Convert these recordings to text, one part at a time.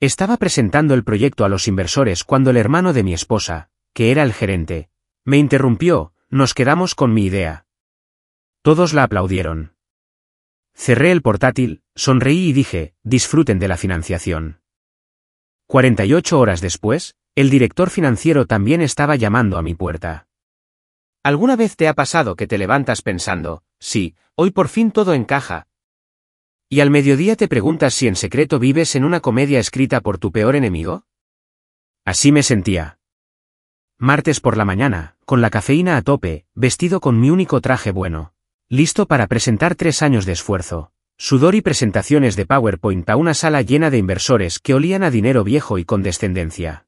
Estaba presentando el proyecto a los inversores cuando el hermano de mi esposa, que era el gerente, me interrumpió. Nos quedamos con mi idea. Todos la aplaudieron. Cerré el portátil, sonreí y dije, disfruten de la financiación. 48 horas después, el director financiero también estaba llamando a mi puerta. ¿Alguna vez te ha pasado que te levantas pensando, sí, hoy por fin todo encaja? ¿Y al mediodía te preguntas si en secreto vives en una comedia escrita por tu peor enemigo? Así me sentía. Martes por la mañana, con la cafeína a tope, vestido con mi único traje bueno. Listo para presentar 3 años de esfuerzo, sudor y presentaciones de PowerPoint a una sala llena de inversores que olían a dinero viejo y condescendencia.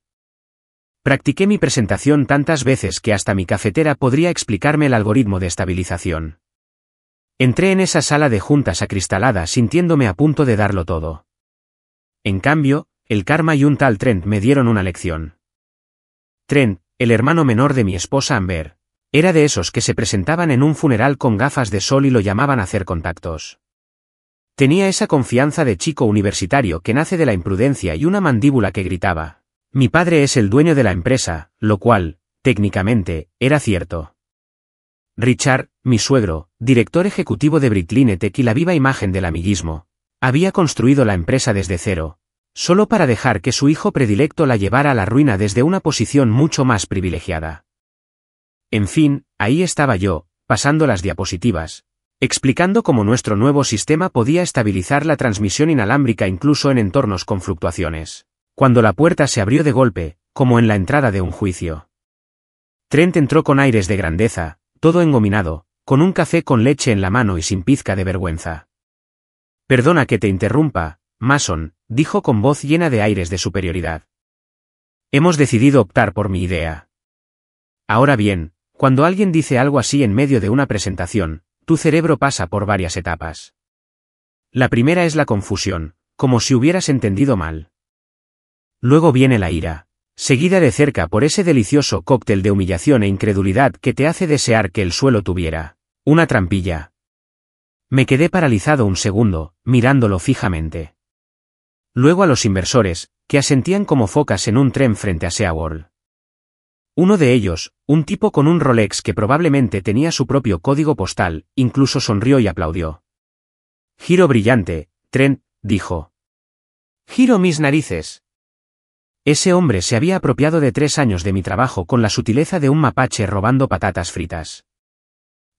Practiqué mi presentación tantas veces que hasta mi cafetera podría explicarme el algoritmo de estabilización. Entré en esa sala de juntas acristalada sintiéndome a punto de darlo todo. En cambio, el karma y un tal Trent me dieron una lección. Trent, el hermano menor de mi esposa Amber, era de esos que se presentaban en un funeral con gafas de sol y lo llamaban a hacer contactos. Tenía esa confianza de chico universitario que nace de la imprudencia y una mandíbula que gritaba, mi padre es el dueño de la empresa, lo cual, técnicamente, era cierto. Richard, mi suegro, director ejecutivo de Bricklinetech y la viva imagen del amiguismo, había construido la empresa desde cero, solo para dejar que su hijo predilecto la llevara a la ruina desde una posición mucho más privilegiada. En fin, ahí estaba yo, pasando las diapositivas, explicando cómo nuestro nuevo sistema podía estabilizar la transmisión inalámbrica incluso en entornos con fluctuaciones, cuando la puerta se abrió de golpe, como en la entrada de un juicio. Trent entró con aires de grandeza, todo engominado, con un café con leche en la mano y sin pizca de vergüenza. Perdona que te interrumpa, Mason, dijo con voz llena de aires de superioridad. Hemos decidido optar por mi idea. Ahora bien, cuando alguien dice algo así en medio de una presentación, tu cerebro pasa por varias etapas. La primera es la confusión, como si hubieras entendido mal. Luego viene la ira, seguida de cerca por ese delicioso cóctel de humillación e incredulidad que te hace desear que el suelo tuviera una trampilla. Me quedé paralizado un segundo, mirándolo fijamente. Luego a los inversores, que asentían como focas en un tren frente a SeaWorld. Uno de ellos, un tipo con un Rolex que probablemente tenía su propio código postal, incluso sonrió y aplaudió. Giro brillante, Trent, dijo. Giro mis narices. Ese hombre se había apropiado de 3 años de mi trabajo con la sutileza de un mapache robando patatas fritas.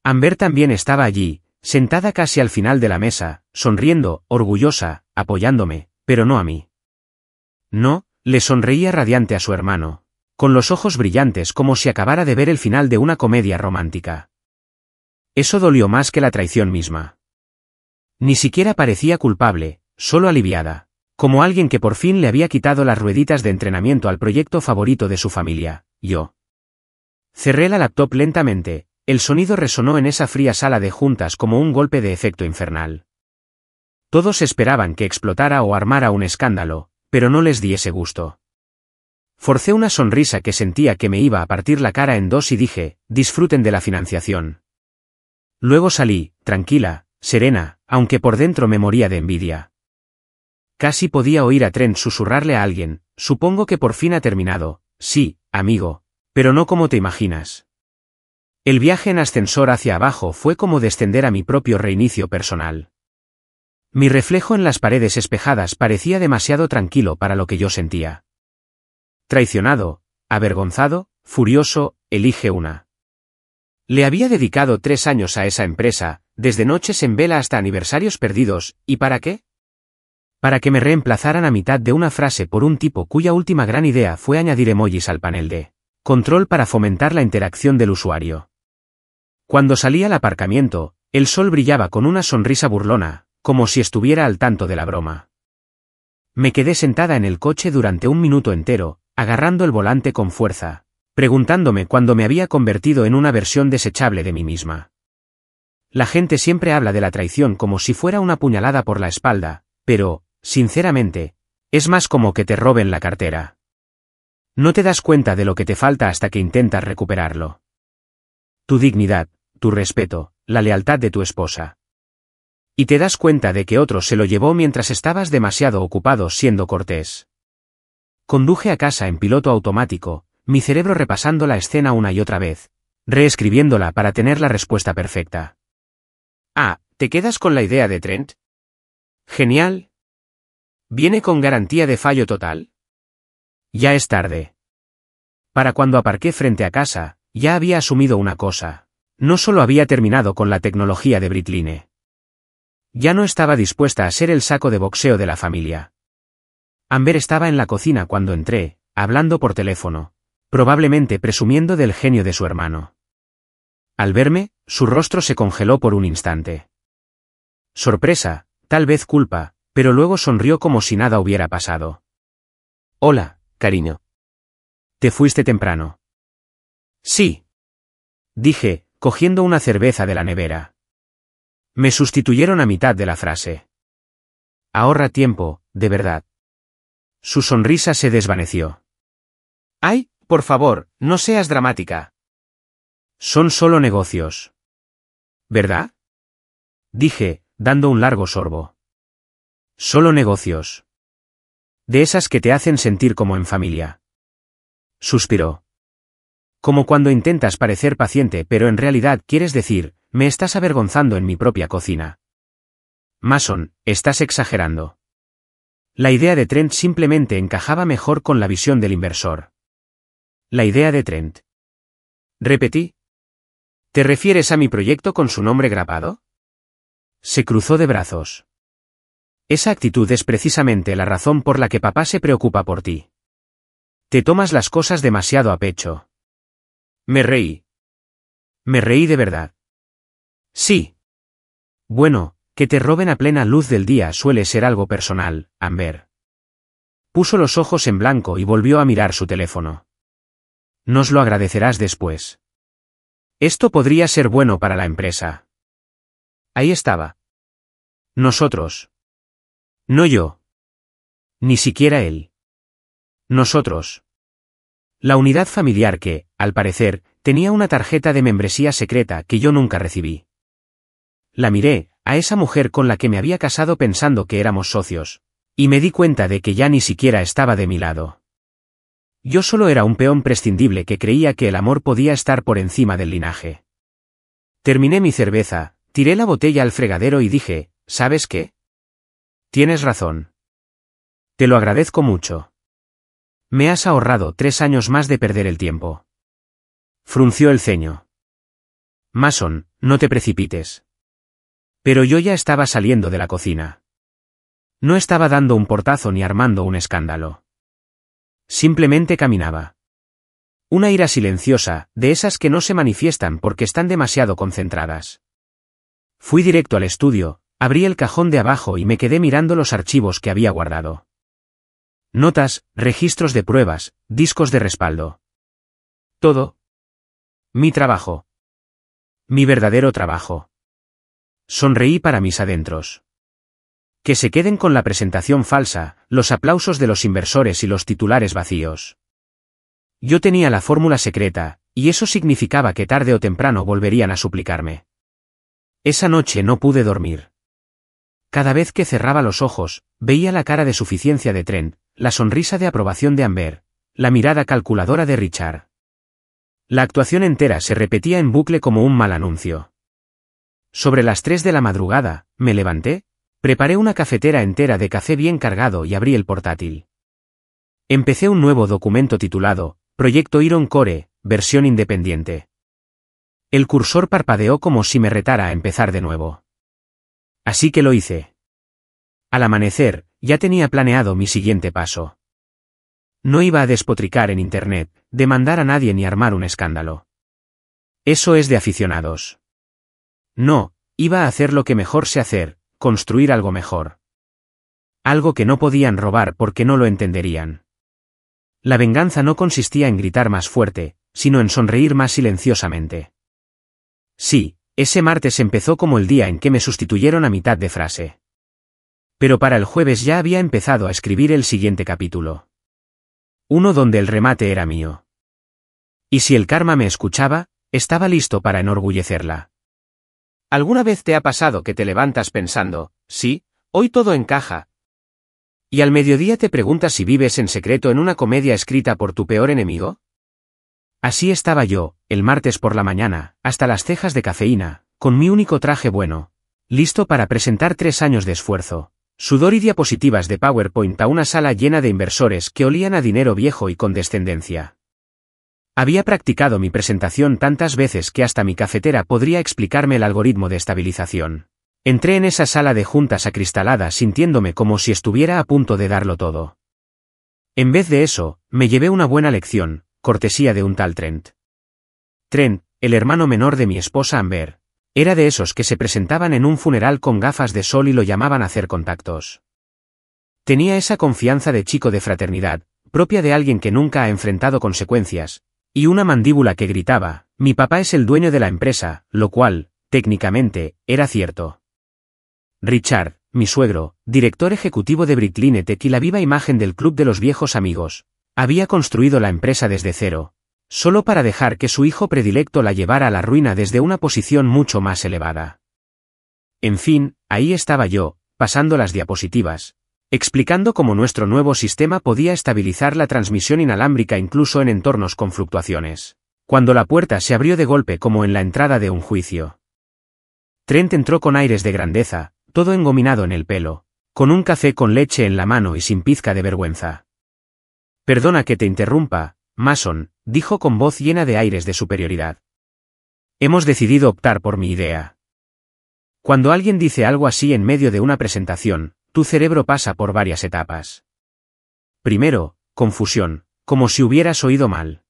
Amber también estaba allí, sentada casi al final de la mesa, sonriendo, orgullosa, apoyándome, pero no a mí. No, le sonreía radiante a su hermano, con los ojos brillantes como si acabara de ver el final de una comedia romántica. Eso dolió más que la traición misma. Ni siquiera parecía culpable, solo aliviada, como alguien que por fin le había quitado las rueditas de entrenamiento al proyecto favorito de su familia, yo. Cerré la laptop lentamente, el sonido resonó en esa fría sala de juntas como un golpe de efecto infernal. Todos esperaban que explotara o armara un escándalo, pero no les di ese gusto. Forcé una sonrisa que sentía que me iba a partir la cara en dos y dije, disfruten de la financiación. Luego salí, tranquila, serena, aunque por dentro me moría de envidia. Casi podía oír a Trent susurrarle a alguien, supongo que por fin ha terminado, sí, amigo, pero no como te imaginas. El viaje en ascensor hacia abajo fue como descender a mi propio reinicio personal. Mi reflejo en las paredes espejadas parecía demasiado tranquilo para lo que yo sentía. Traicionado, avergonzado, furioso, elige una. Le había dedicado 3 años a esa empresa, desde noches en vela hasta aniversarios perdidos, ¿y para qué? Para que me reemplazaran a mitad de una frase por un tipo cuya última gran idea fue añadir emojis al panel de control para fomentar la interacción del usuario. Cuando salí al aparcamiento, el sol brillaba con una sonrisa burlona, como si estuviera al tanto de la broma. Me quedé sentada en el coche durante 1 minuto entero, agarrando el volante con fuerza, preguntándome cuándo me había convertido en una versión desechable de mí misma. La gente siempre habla de la traición como si fuera una puñalada por la espalda, pero, sinceramente, es más como que te roben la cartera. No te das cuenta de lo que te falta hasta que intentas recuperarlo. Tu dignidad, tu respeto, la lealtad de tu esposa. Y te das cuenta de que otro se lo llevó mientras estabas demasiado ocupado siendo cortés. Conduje a casa en piloto automático, mi cerebro repasando la escena una y otra vez, reescribiéndola para tener la respuesta perfecta. Ah, ¿te quedas con la idea de Trent? Genial. ¿Viene con garantía de fallo total? Ya es tarde. Para cuando aparqué frente a casa, ya había asumido una cosa. No solo había terminado con la tecnología de Britline. Ya no estaba dispuesta a ser el saco de boxeo de la familia. Amber estaba en la cocina cuando entré, hablando por teléfono, probablemente presumiendo del genio de su hermano. Al verme, su rostro se congeló por un instante. Sorpresa, tal vez culpa, pero luego sonrió como si nada hubiera pasado. Hola, cariño. ¿Te fuiste temprano? Sí. Dije, cogiendo una cerveza de la nevera. Me sustituyeron a mitad de la frase. Ahorra tiempo, de verdad. Su sonrisa se desvaneció. ¡Ay, por favor, no seas dramática! Son solo negocios. ¿Verdad? Dije, dando un largo sorbo. Solo negocios. De esas que te hacen sentir como en familia. Suspiró. Como cuando intentas parecer paciente pero en realidad quieres decir, me estás avergonzando en mi propia cocina. Mason, estás exagerando. La idea de Trent simplemente encajaba mejor con la visión del inversor. La idea de Trent. Repetí. ¿Te refieres a mi proyecto con su nombre grabado? Se cruzó de brazos. Esa actitud es precisamente la razón por la que papá se preocupa por ti. Te tomas las cosas demasiado a pecho. Me reí. Me reí de verdad. Sí. Bueno, que te roben a plena luz del día suele ser algo personal, Amber. Puso los ojos en blanco y volvió a mirar su teléfono. Nos lo agradecerás después. Esto podría ser bueno para la empresa. Ahí estaba. Nosotros. No yo. Ni siquiera él. Nosotros. La unidad familiar que, al parecer, tenía una tarjeta de membresía secreta que yo nunca recibí. La miré, a esa mujer con la que me había casado pensando que éramos socios, y me di cuenta de que ya ni siquiera estaba de mi lado. Yo solo era un peón prescindible que creía que el amor podía estar por encima del linaje. Terminé mi cerveza, tiré la botella al fregadero y dije, ¿sabes qué? Tienes razón. Te lo agradezco mucho. Me has ahorrado 3 años más de perder el tiempo. Frunció el ceño. Mason, no te precipites. Pero yo ya estaba saliendo de la cocina. No estaba dando un portazo ni armando un escándalo. Simplemente caminaba. Una ira silenciosa, de esas que no se manifiestan porque están demasiado concentradas. Fui directo al estudio, abrí el cajón de abajo y me quedé mirando los archivos que había guardado. Notas, registros de pruebas, discos de respaldo. Todo. Mi trabajo. Mi verdadero trabajo. Sonreí para mis adentros. Que se queden con la presentación falsa, los aplausos de los inversores y los titulares vacíos. Yo tenía la fórmula secreta, y eso significaba que tarde o temprano volverían a suplicarme. Esa noche no pude dormir. Cada vez que cerraba los ojos, veía la cara de suficiencia de Trent, la sonrisa de aprobación de Amber, la mirada calculadora de Richard. La actuación entera se repetía en bucle como un mal anuncio. Sobre las 3 de la madrugada, me levanté, preparé una cafetera entera de café bien cargado y abrí el portátil. Empecé un nuevo documento titulado, Proyecto Iron Core, versión independiente. El cursor parpadeó como si me retara a empezar de nuevo. Así que lo hice. Al amanecer, ya tenía planeado mi siguiente paso. No iba a despotricar en Internet, demandar a nadie ni armar un escándalo. Eso es de aficionados. No, iba a hacer lo que mejor sé hacer, construir algo mejor. Algo que no podían robar porque no lo entenderían. La venganza no consistía en gritar más fuerte, sino en sonreír más silenciosamente. Sí, ese martes empezó como el día en que me sustituyeron a mitad de frase. Pero para el jueves ya había empezado a escribir el siguiente capítulo. Uno donde el remate era mío. Y si el karma me escuchaba, estaba listo para enorgullecerla. ¿Alguna vez te ha pasado que te levantas pensando, sí, hoy todo encaja? ¿Y al mediodía te preguntas si vives en secreto en una comedia escrita por tu peor enemigo? Así estaba yo, el martes por la mañana, hasta las cejas de cafeína, con mi único traje bueno, listo para presentar 3 años de esfuerzo, sudor y diapositivas de PowerPoint a una sala llena de inversores que olían a dinero viejo y condescendencia. Había practicado mi presentación tantas veces que hasta mi cafetera podría explicarme el algoritmo de estabilización. Entré en esa sala de juntas acristalada sintiéndome como si estuviera a punto de darlo todo. En vez de eso, me llevé una buena lección, cortesía de un tal Trent. Trent, el hermano menor de mi esposa Amber, era de esos que se presentaban en un funeral con gafas de sol y lo llamaban a hacer contactos. Tenía esa confianza de chico de fraternidad, propia de alguien que nunca ha enfrentado consecuencias, y una mandíbula que gritaba, mi papá es el dueño de la empresa, lo cual, técnicamente, era cierto. Richard, mi suegro, director ejecutivo de Bricklinetech y la viva imagen del Club de los Viejos Amigos, había construido la empresa desde cero, solo para dejar que su hijo predilecto la llevara a la ruina desde una posición mucho más elevada. En fin, ahí estaba yo, pasando las diapositivas, explicando cómo nuestro nuevo sistema podía estabilizar la transmisión inalámbrica incluso en entornos con fluctuaciones, cuando la puerta se abrió de golpe como en la entrada de un juicio. Trent entró con aires de grandeza, todo engominado en el pelo, con un café con leche en la mano y sin pizca de vergüenza. Perdona que te interrumpa, Mason, dijo con voz llena de aires de superioridad. Hemos decidido optar por mi idea. Cuando alguien dice algo así en medio de una presentación, tu cerebro pasa por varias etapas. Primero, confusión, como si hubieras oído mal.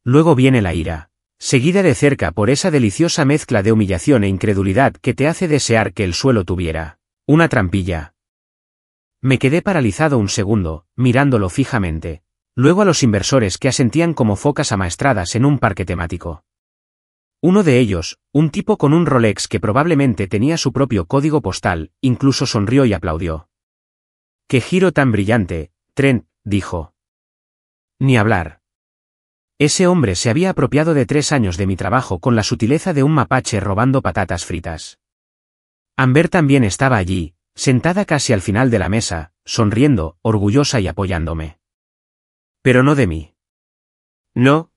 Luego viene la ira, seguida de cerca por esa deliciosa mezcla de humillación e incredulidad que te hace desear que el suelo tuviera una trampilla. Me quedé paralizado un segundo, mirándolo fijamente, luego a los inversores que asentían como focas amaestradas en un parque temático. Uno de ellos, un tipo con un Rolex que probablemente tenía su propio código postal, incluso sonrió y aplaudió. ¡Qué giro tan brillante!, Trent, dijo. Ni hablar. Ese hombre se había apropiado de 3 años de mi trabajo con la sutileza de un mapache robando patatas fritas. Amber también estaba allí, sentada casi al final de la mesa, sonriendo, orgullosa y apoyándome. Pero no de mí. No.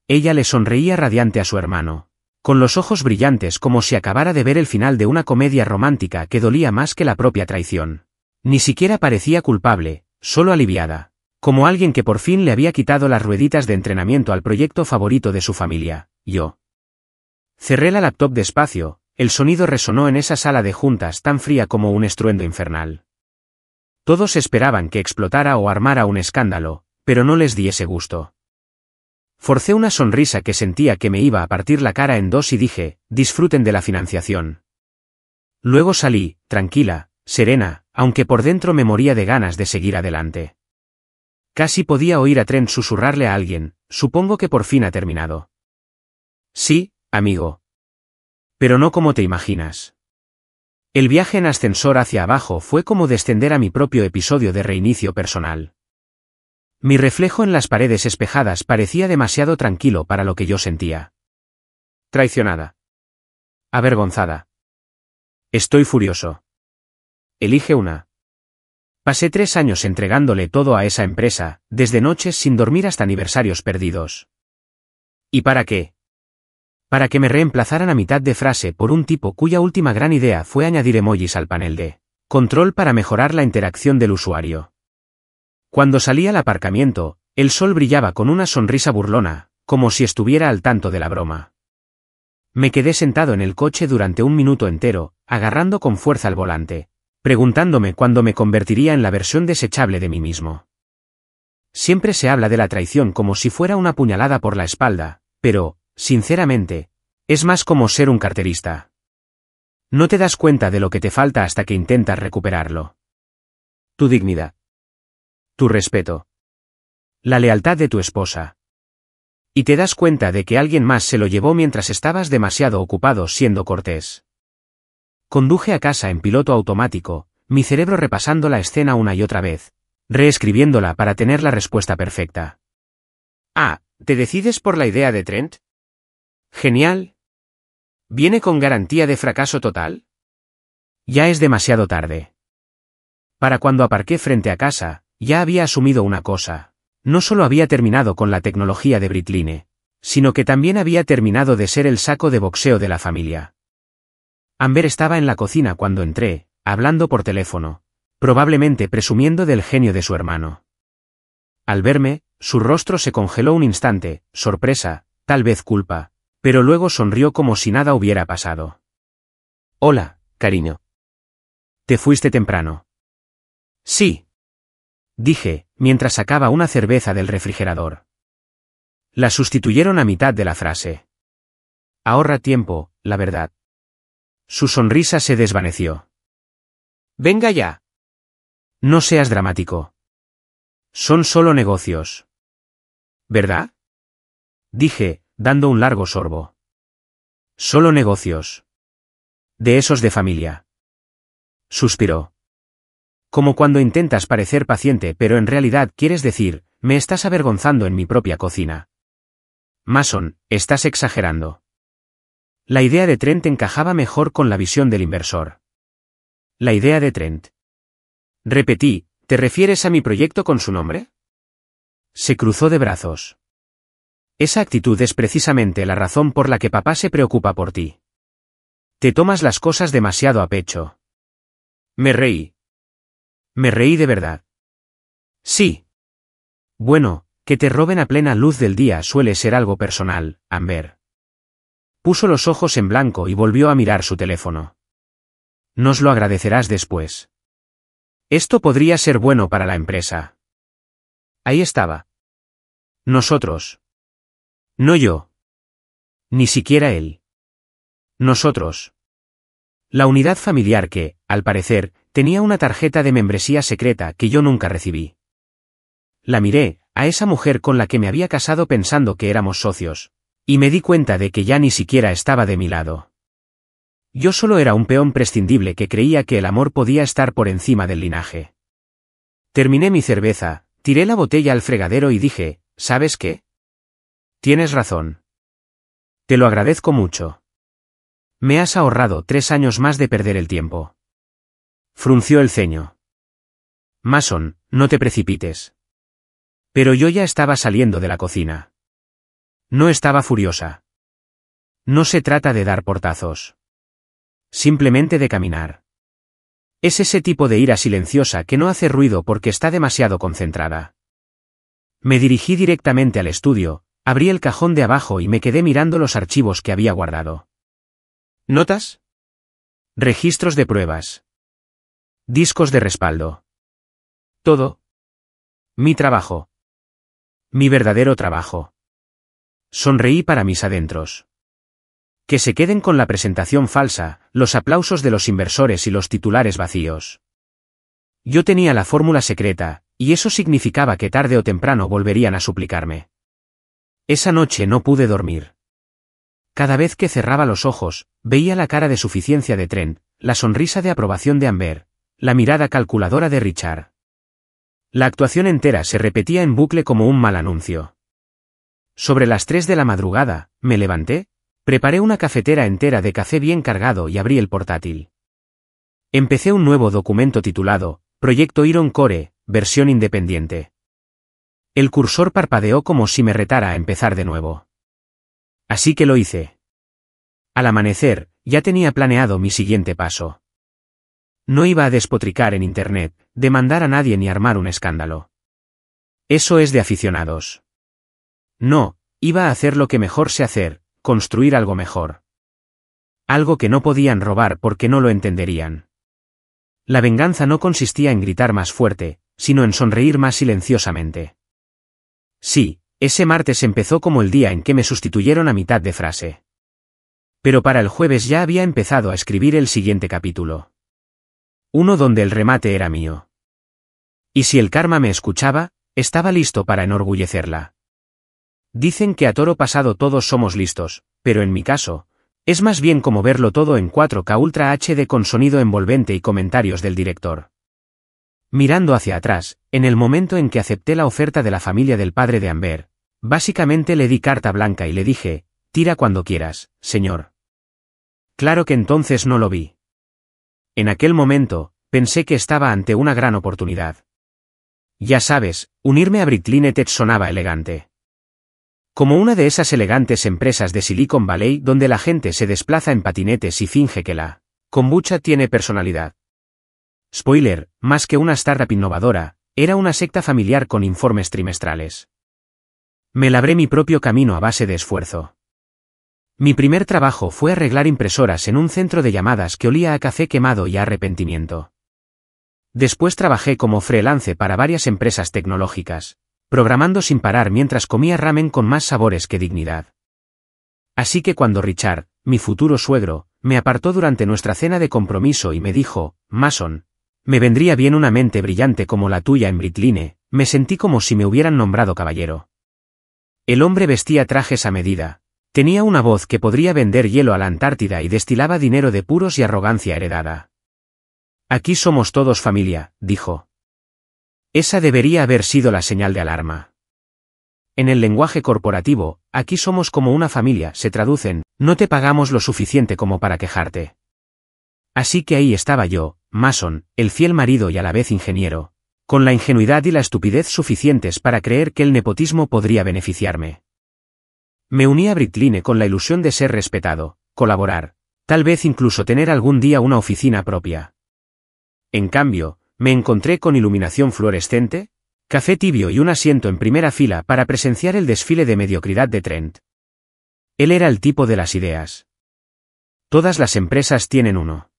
Ella le sonreía radiante a su hermano, con los ojos brillantes como si acabara de ver el final de una comedia romántica que dolía más que la propia traición. Ni siquiera parecía culpable, solo aliviada, como alguien que por fin le había quitado las rueditas de entrenamiento al proyecto favorito de su familia, yo. Cerré la laptop despacio, el sonido resonó en esa sala de juntas tan fría como un estruendo infernal. Todos esperaban que explotara o armara un escándalo, pero no les di ese gusto. Forcé una sonrisa que sentía que me iba a partir la cara en dos y dije, disfruten de la financiación. Luego salí, tranquila, serena, aunque por dentro me moría de ganas de seguir adelante. Casi podía oír a Trent susurrarle a alguien, supongo que por fin ha terminado. Sí, amigo. Pero no como te imaginas. El viaje en ascensor hacia abajo fue como descender a mi propio episodio de reinicio personal. Mi reflejo en las paredes espejadas parecía demasiado tranquilo para lo que yo sentía. Traicionada. Avergonzada. Estoy furioso. Elige una. Pasé 3 años entregándole todo a esa empresa, desde noches sin dormir hasta aniversarios perdidos. ¿Y para qué? Para que me reemplazaran a mitad de frase por un tipo cuya última gran idea fue añadir emojis al panel de control para mejorar la interacción del usuario. Cuando salí al aparcamiento, el sol brillaba con una sonrisa burlona, como si estuviera al tanto de la broma. Me quedé sentado en el coche durante 1 minuto entero, agarrando con fuerza el volante, preguntándome cuándo me convertiría en la versión desechable de mí mismo. Siempre se habla de la traición como si fuera una puñalada por la espalda, pero, sinceramente, es más como ser un carterista. No te das cuenta de lo que te falta hasta que intentas recuperarlo. Tu dignidad. Tu respeto. La lealtad de tu esposa. Y te das cuenta de que alguien más se lo llevó mientras estabas demasiado ocupado siendo cortés. Conduje a casa en piloto automático, mi cerebro repasando la escena una y otra vez, reescribiéndola para tener la respuesta perfecta. Ah, ¿te decides por la idea de Trent? Genial. ¿Viene con garantía de fracaso total? Ya es demasiado tarde. Para cuando aparqué frente a casa, ya había asumido una cosa. No solo había terminado con la tecnología de Britline, sino que también había terminado de ser el saco de boxeo de la familia. Amber estaba en la cocina cuando entré, hablando por teléfono, probablemente presumiendo del genio de su hermano. Al verme, su rostro se congeló un instante, sorpresa, tal vez culpa, pero luego sonrió como si nada hubiera pasado. «Hola, cariño. ¿Te fuiste temprano?» «Sí», dije, mientras sacaba una cerveza del refrigerador. La sustituyeron a mitad de la frase. Ahorra tiempo, la verdad. Su sonrisa se desvaneció. «Venga ya. No seas dramático. Son solo negocios. ¿Verdad?», dije, dando un largo sorbo. «Solo negocios. De esos de familia». Suspiró. Como cuando intentas parecer paciente pero en realidad quieres decir, me estás avergonzando en mi propia cocina. Mason, estás exagerando. La idea de Trent encajaba mejor con la visión del inversor. La idea de Trent. Repetí, ¿te refieres a mi proyecto con su nombre? Se cruzó de brazos. Esa actitud es precisamente la razón por la que papá se preocupa por ti. Te tomas las cosas demasiado a pecho. Me reí. Me reí de verdad. Sí. Bueno, que te roben a plena luz del día suele ser algo personal, Amber. Puso los ojos en blanco y volvió a mirar su teléfono. Nos lo agradecerás después. Esto podría ser bueno para la empresa. Ahí estaba. Nosotros. No yo. Ni siquiera él. Nosotros. La unidad familiar que, al parecer, tenía una tarjeta de membresía secreta que yo nunca recibí. La miré, a esa mujer con la que me había casado pensando que éramos socios, y me di cuenta de que ya ni siquiera estaba de mi lado. Yo solo era un peón prescindible que creía que el amor podía estar por encima del linaje. Terminé mi cerveza, tiré la botella al fregadero y dije, ¿sabes qué? Tienes razón. Te lo agradezco mucho. Me has ahorrado 3 años más de perder el tiempo. Frunció el ceño. Mason, no te precipites. Pero yo ya estaba saliendo de la cocina. No estaba furiosa. No se trata de dar portazos. Simplemente de caminar. Es ese tipo de ira silenciosa que no hace ruido porque está demasiado concentrada. Me dirigí directamente al estudio, abrí el cajón de abajo y me quedé mirando los archivos que había guardado. ¿Notas? Registros de pruebas. Discos de respaldo. Todo. Mi trabajo. Mi verdadero trabajo. Sonreí para mis adentros. Que se queden con la presentación falsa, los aplausos de los inversores y los titulares vacíos. Yo tenía la fórmula secreta, y eso significaba que tarde o temprano volverían a suplicarme. Esa noche no pude dormir. Cada vez que cerraba los ojos, veía la cara de suficiencia de Trent, la sonrisa de aprobación de Amber, la mirada calculadora de Richard. La actuación entera se repetía en bucle como un mal anuncio. Sobre las 3 de la madrugada, me levanté, preparé una cafetera entera de café bien cargado y abrí el portátil. Empecé un nuevo documento titulado, Proyecto Iron Core, versión independiente. El cursor parpadeó como si me retara a empezar de nuevo. Así que lo hice. Al amanecer, ya tenía planeado mi siguiente paso. No iba a despotricar en Internet, demandar a nadie ni armar un escándalo. Eso es de aficionados. No, iba a hacer lo que mejor sé hacer, construir algo mejor. Algo que no podían robar porque no lo entenderían. La venganza no consistía en gritar más fuerte, sino en sonreír más silenciosamente. Sí, ese martes empezó como el día en que me sustituyeron a mitad de frase. Pero para el jueves ya había empezado a escribir el siguiente capítulo. Uno donde el remate era mío. Y si el karma me escuchaba, estaba listo para enorgullecerla. Dicen que a toro pasado todos somos listos, pero en mi caso, es más bien como verlo todo en 4K Ultra HD con sonido envolvente y comentarios del director. Mirando hacia atrás, en el momento en que acepté la oferta de la familia del padre de Amber, básicamente le di carta blanca y le dije, tira cuando quieras, señor. Claro que entonces no lo vi. En aquel momento, pensé que estaba ante una gran oportunidad. Ya sabes, unirme a Bricklin Tech sonaba elegante. Como una de esas elegantes empresas de Silicon Valley donde la gente se desplaza en patinetes y finge que la kombucha tiene personalidad. Spoiler, más que una startup innovadora, era una secta familiar con informes trimestrales. Me labré mi propio camino a base de esfuerzo. Mi primer trabajo fue arreglar impresoras en un centro de llamadas que olía a café quemado y a arrepentimiento. Después trabajé como freelance para varias empresas tecnológicas, programando sin parar mientras comía ramen con más sabores que dignidad. Así que cuando Richard, mi futuro suegro, me apartó durante nuestra cena de compromiso y me dijo, Mason, me vendría bien una mente brillante como la tuya en Bricklin, me sentí como si me hubieran nombrado caballero. El hombre vestía trajes a medida, tenía una voz que podría vender hielo a la Antártida y destilaba dinero de puros y arrogancia heredada. Aquí somos todos familia, dijo. Esa debería haber sido la señal de alarma. En el lenguaje corporativo, aquí somos como una familia, se traducen, no te pagamos lo suficiente como para quejarte. Así que ahí estaba yo, Mason, el fiel marido y a la vez ingeniero, con la ingenuidad y la estupidez suficientes para creer que el nepotismo podría beneficiarme. Me uní a Bricklin con la ilusión de ser respetado, colaborar, tal vez incluso tener algún día una oficina propia. En cambio, me encontré con iluminación fluorescente, café tibio y un asiento en primera fila para presenciar el desfile de mediocridad de Trent. Él era el tipo de las ideas. Todas las empresas tienen uno.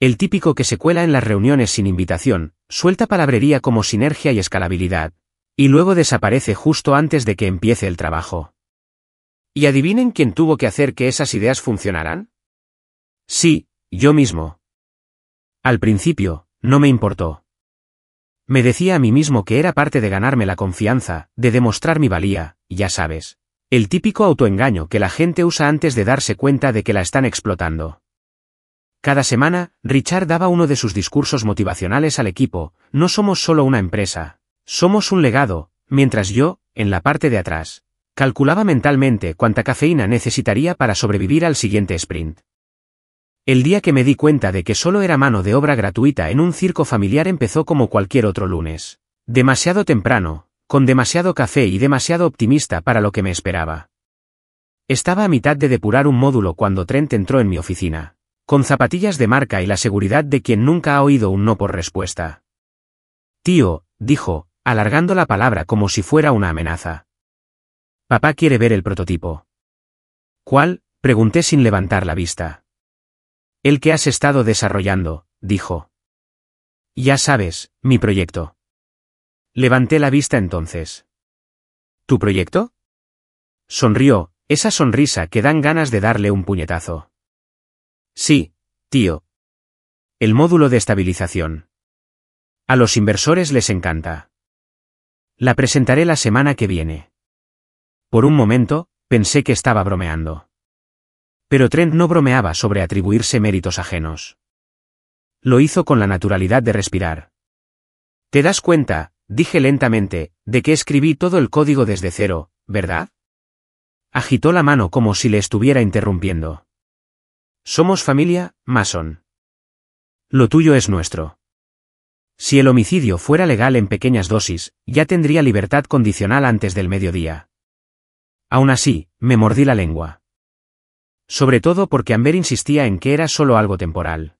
El típico que se cuela en las reuniones sin invitación, suelta palabrería como sinergia y escalabilidad, y luego desaparece justo antes de que empiece el trabajo. ¿Y adivinen quién tuvo que hacer que esas ideas funcionaran? Sí, yo mismo. Al principio, no me importó. Me decía a mí mismo que era parte de ganarme la confianza, de demostrar mi valía, ya sabes. El típico autoengaño que la gente usa antes de darse cuenta de que la están explotando. Cada semana, Richard daba uno de sus discursos motivacionales al equipo, no somos solo una empresa, somos un legado, mientras yo, en la parte de atrás, calculaba mentalmente cuánta cafeína necesitaría para sobrevivir al siguiente sprint. El día que me di cuenta de que solo era mano de obra gratuita en un circo familiar empezó como cualquier otro lunes. Demasiado temprano, con demasiado café y demasiado optimista para lo que me esperaba. Estaba a mitad de depurar un módulo cuando Trent entró en mi oficina, con zapatillas de marca y la seguridad de quien nunca ha oído un no por respuesta. Tío, dijo, alargando la palabra como si fuera una amenaza. Papá quiere ver el prototipo. ¿Cuál? Pregunté sin levantar la vista. El que has estado desarrollando, dijo. Ya sabes, mi proyecto. Levanté la vista entonces. ¿Tu proyecto? Sonrió, esa sonrisa que dan ganas de darle un puñetazo. Sí, tío. El módulo de estabilización. A los inversores les encanta. La presentaré la semana que viene. Por un momento, pensé que estaba bromeando. Pero Trent no bromeaba sobre atribuirse méritos ajenos. Lo hizo con la naturalidad de respirar. ¿Te das cuenta, dije lentamente, de que escribí todo el código desde cero, verdad? Agitó la mano como si le estuviera interrumpiendo. Somos familia, Mason. Lo tuyo es nuestro. Si el homicidio fuera legal en pequeñas dosis, ya tendría libertad condicional antes del mediodía. Aún así, me mordí la lengua. Sobre todo porque Amber insistía en que era solo algo temporal.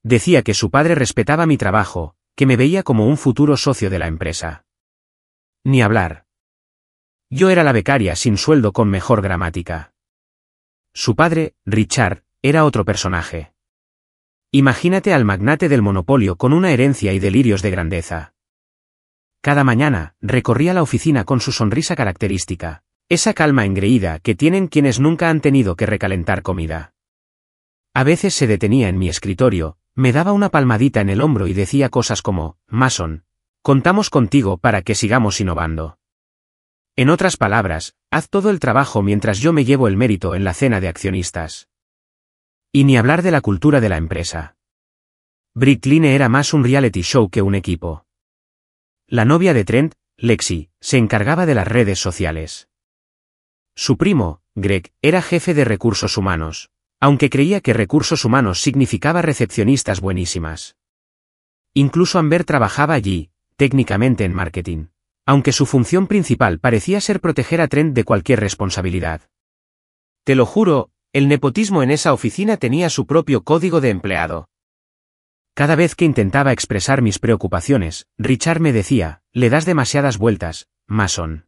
Decía que su padre respetaba mi trabajo, que me veía como un futuro socio de la empresa. Ni hablar. Yo era la becaria sin sueldo con mejor gramática. Su padre, Richard, era otro personaje. Imagínate al magnate del monopolio con una herencia y delirios de grandeza. Cada mañana, recorría la oficina con su sonrisa característica, esa calma engreída que tienen quienes nunca han tenido que recalentar comida. A veces se detenía en mi escritorio, me daba una palmadita en el hombro y decía cosas como, Mason, contamos contigo para que sigamos innovando. En otras palabras, haz todo el trabajo mientras yo me llevo el mérito en la cena de accionistas. Y ni hablar de la cultura de la empresa. Bricklin era más un reality show que un equipo. La novia de Trent, Lexi, se encargaba de las redes sociales. Su primo, Greg, era jefe de recursos humanos, aunque creía que recursos humanos significaba recepcionistas buenísimas. Incluso Amber trabajaba allí, técnicamente en marketing, aunque su función principal parecía ser proteger a Trent de cualquier responsabilidad. Te lo juro, el nepotismo en esa oficina tenía su propio código de empleado. Cada vez que intentaba expresar mis preocupaciones, Richard me decía, le das demasiadas vueltas, Mason.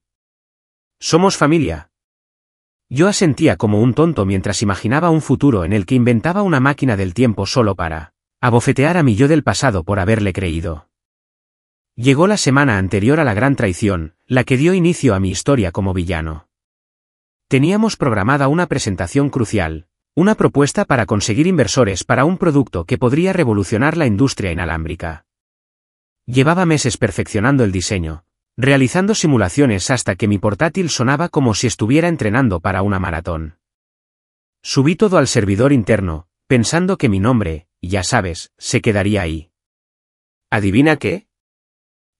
Somos familia. Yo asentía como un tonto mientras imaginaba un futuro en el que inventaba una máquina del tiempo solo para abofetear a mi yo del pasado por haberle creído. Llegó la semana anterior a la gran traición, la que dio inicio a mi historia como villano. Teníamos programada una presentación crucial, una propuesta para conseguir inversores para un producto que podría revolucionar la industria inalámbrica. Llevaba meses perfeccionando el diseño, realizando simulaciones hasta que mi portátil sonaba como si estuviera entrenando para una maratón. Subí todo al servidor interno, pensando que mi nombre, ya sabes, se quedaría ahí. ¿Adivina qué?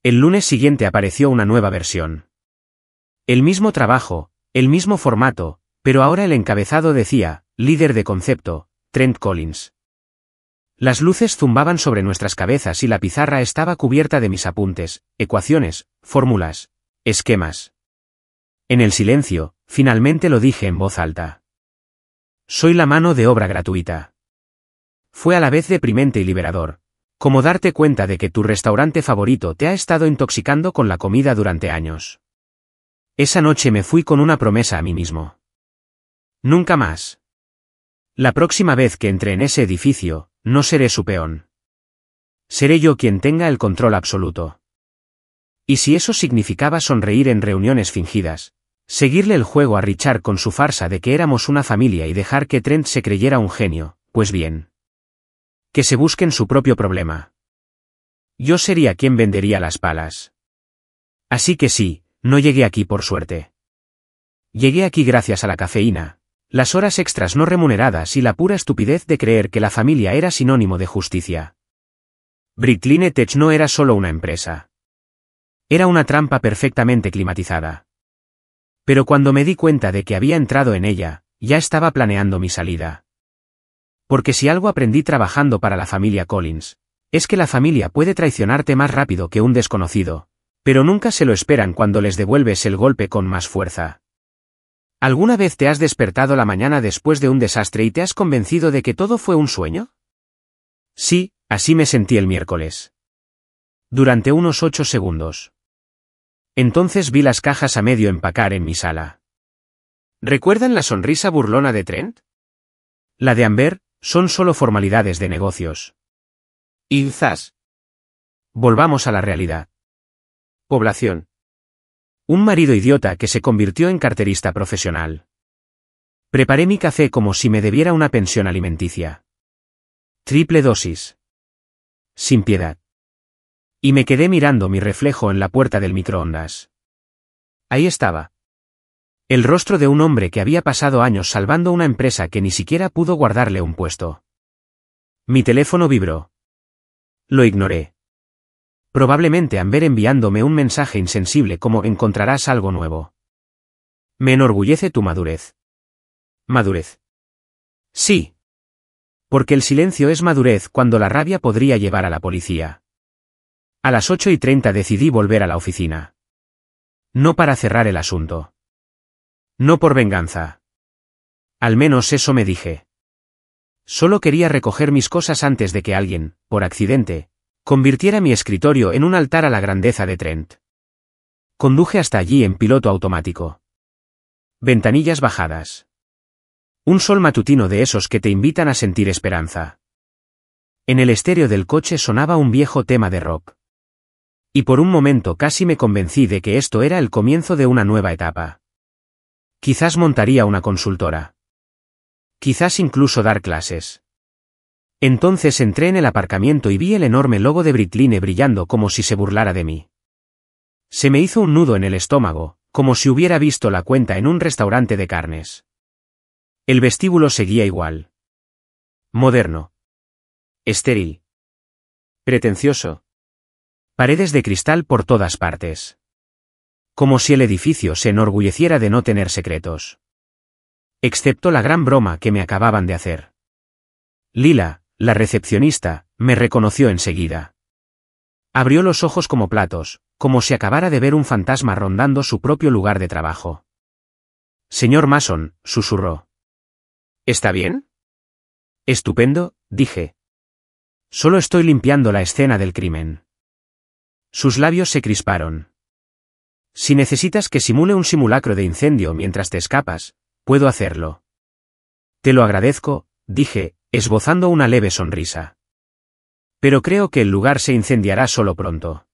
El lunes siguiente apareció una nueva versión. El mismo trabajo, el mismo formato, pero ahora el encabezado decía, líder de concepto, Trent Collins. Las luces zumbaban sobre nuestras cabezas y la pizarra estaba cubierta de mis apuntes, ecuaciones, fórmulas, esquemas. En el silencio, finalmente lo dije en voz alta. Soy la mano de obra gratuita. Fue a la vez deprimente y liberador, como darte cuenta de que tu restaurante favorito te ha estado intoxicando con la comida durante años. Esa noche me fui con una promesa a mí mismo. Nunca más. La próxima vez que entre en ese edificio, no seré su peón. Seré yo quien tenga el control absoluto. Y si eso significaba sonreír en reuniones fingidas, seguirle el juego a Richard con su farsa de que éramos una familia y dejar que Trent se creyera un genio, pues bien. Que se busquen su propio problema. Yo sería quien vendería las palas. Así que sí, no llegué aquí por suerte. Llegué aquí gracias a la cafeína, las horas extras no remuneradas y la pura estupidez de creer que la familia era sinónimo de justicia. Bricklane Tech no era solo una empresa. Era una trampa perfectamente climatizada. Pero cuando me di cuenta de que había entrado en ella, ya estaba planeando mi salida. Porque si algo aprendí trabajando para la familia Collins, es que la familia puede traicionarte más rápido que un desconocido, pero nunca se lo esperan cuando les devuelves el golpe con más fuerza. ¿Alguna vez te has despertado la mañana después de un desastre y te has convencido de que todo fue un sueño? Sí, así me sentí el miércoles. Durante unos 8 segundos. Entonces vi las cajas a medio empacar en mi sala. ¿Recuerdan la sonrisa burlona de Trent? La de Amber, son solo formalidades de negocios. Y zas. Volvamos a la realidad. Población. Un marido idiota que se convirtió en carterista profesional. Preparé mi café como si me debiera una pensión alimenticia. Triple dosis. Sin piedad. Y me quedé mirando mi reflejo en la puerta del microondas. Ahí estaba. El rostro de un hombre que había pasado años salvando una empresa que ni siquiera pudo guardarle un puesto. Mi teléfono vibró. Lo ignoré. Probablemente Amber enviándome un mensaje insensible como encontrarás algo nuevo. Me enorgullece tu madurez. ¿Madurez? Sí. Porque el silencio es madurez cuando la rabia podría llevar a la policía. A las 8:30 decidí volver a la oficina. No para cerrar el asunto. No por venganza. Al menos eso me dije. Solo quería recoger mis cosas antes de que alguien, por accidente, convirtiera mi escritorio en un altar a la grandeza de Trent. Conduje hasta allí en piloto automático. Ventanillas bajadas. Un sol matutino de esos que te invitan a sentir esperanza. En el estéreo del coche sonaba un viejo tema de rock. Y por un momento casi me convencí de que esto era el comienzo de una nueva etapa. Quizás montaría una consultora. Quizás incluso dar clases. Entonces entré en el aparcamiento y vi el enorme logo de Bricklane brillando como si se burlara de mí. Se me hizo un nudo en el estómago, como si hubiera visto la cuenta en un restaurante de carnes. El vestíbulo seguía igual. Moderno. Estéril. Pretencioso. Paredes de cristal por todas partes. Como si el edificio se enorgulleciera de no tener secretos. Excepto la gran broma que me acababan de hacer. Lila, la recepcionista, me reconoció enseguida. Abrió los ojos como platos, como si acabara de ver un fantasma rondando su propio lugar de trabajo. Señor Mason, susurró. ¿Está bien? Estupendo, dije. Solo estoy limpiando la escena del crimen. Sus labios se crisparon. Si necesitas que simule un simulacro de incendio mientras te escapas, puedo hacerlo. Te lo agradezco, dije, esbozando una leve sonrisa. Pero creo que el lugar se incendiará solo pronto.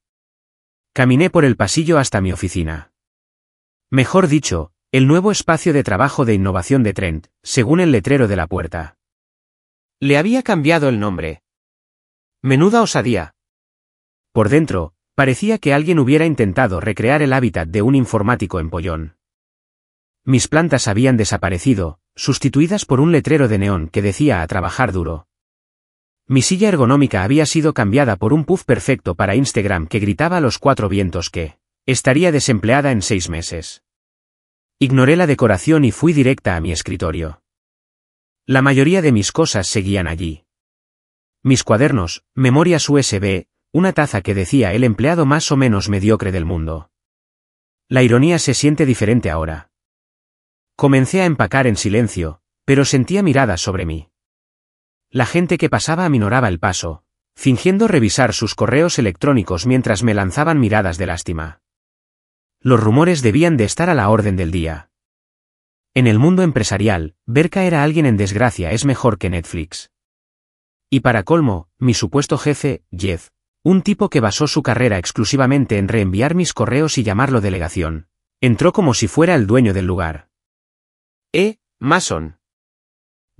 Caminé por el pasillo hasta mi oficina. Mejor dicho, el nuevo espacio de trabajo de innovación de Trent, según el letrero de la puerta. Le había cambiado el nombre. Menuda osadía. Por dentro, parecía que alguien hubiera intentado recrear el hábitat de un informático empollón. Mis plantas habían desaparecido, sustituidas por un letrero de neón que decía a trabajar duro. Mi silla ergonómica había sido cambiada por un puff perfecto para Instagram que gritaba a los cuatro vientos que estaría desempleada en 6 meses. Ignoré la decoración y fui directa a mi escritorio. La mayoría de mis cosas seguían allí. Mis cuadernos, memorias USB, una taza que decía el empleado más o menos mediocre del mundo. La ironía se siente diferente ahora. Comencé a empacar en silencio, pero sentía miradas sobre mí. La gente que pasaba aminoraba el paso, fingiendo revisar sus correos electrónicos mientras me lanzaban miradas de lástima. Los rumores debían de estar a la orden del día. En el mundo empresarial, ver caer a alguien en desgracia es mejor que Netflix. Y para colmo, mi supuesto jefe, Jeff, un tipo que basó su carrera exclusivamente en reenviar mis correos y llamarlo delegación, entró como si fuera el dueño del lugar. Mason,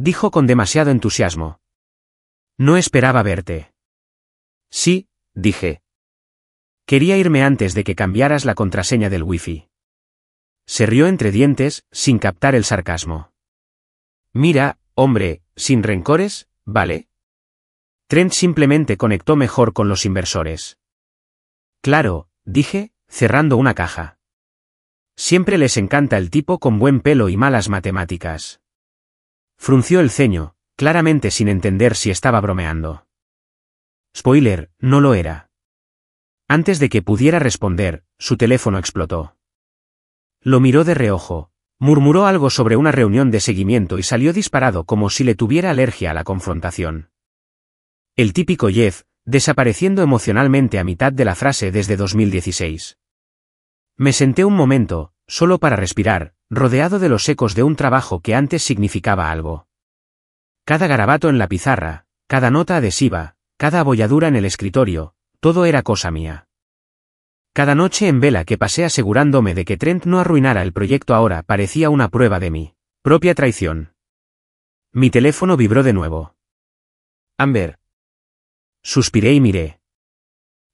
dijo con demasiado entusiasmo. No esperaba verte. Sí, dije. Quería irme antes de que cambiaras la contraseña del wifi. Se rió entre dientes, sin captar el sarcasmo. Mira, hombre, sin rencores, ¿vale? Trent simplemente conectó mejor con los inversores. Claro, dije, cerrando una caja. Siempre les encanta el tipo con buen pelo y malas matemáticas. Frunció el ceño, claramente sin entender si estaba bromeando. Spoiler, no lo era. Antes de que pudiera responder, su teléfono explotó. Lo miró de reojo, murmuró algo sobre una reunión de seguimiento y salió disparado como si le tuviera alergia a la confrontación. El típico Jeff, desapareciendo emocionalmente a mitad de la frase desde 2016. Me senté un momento, solo para respirar, rodeado de los ecos de un trabajo que antes significaba algo. Cada garabato en la pizarra, cada nota adhesiva, cada abolladura en el escritorio, todo era cosa mía. Cada noche en vela que pasé asegurándome de que Trent no arruinara el proyecto ahora parecía una prueba de mi propia traición. Mi teléfono vibró de nuevo. Amber. Suspiré y miré.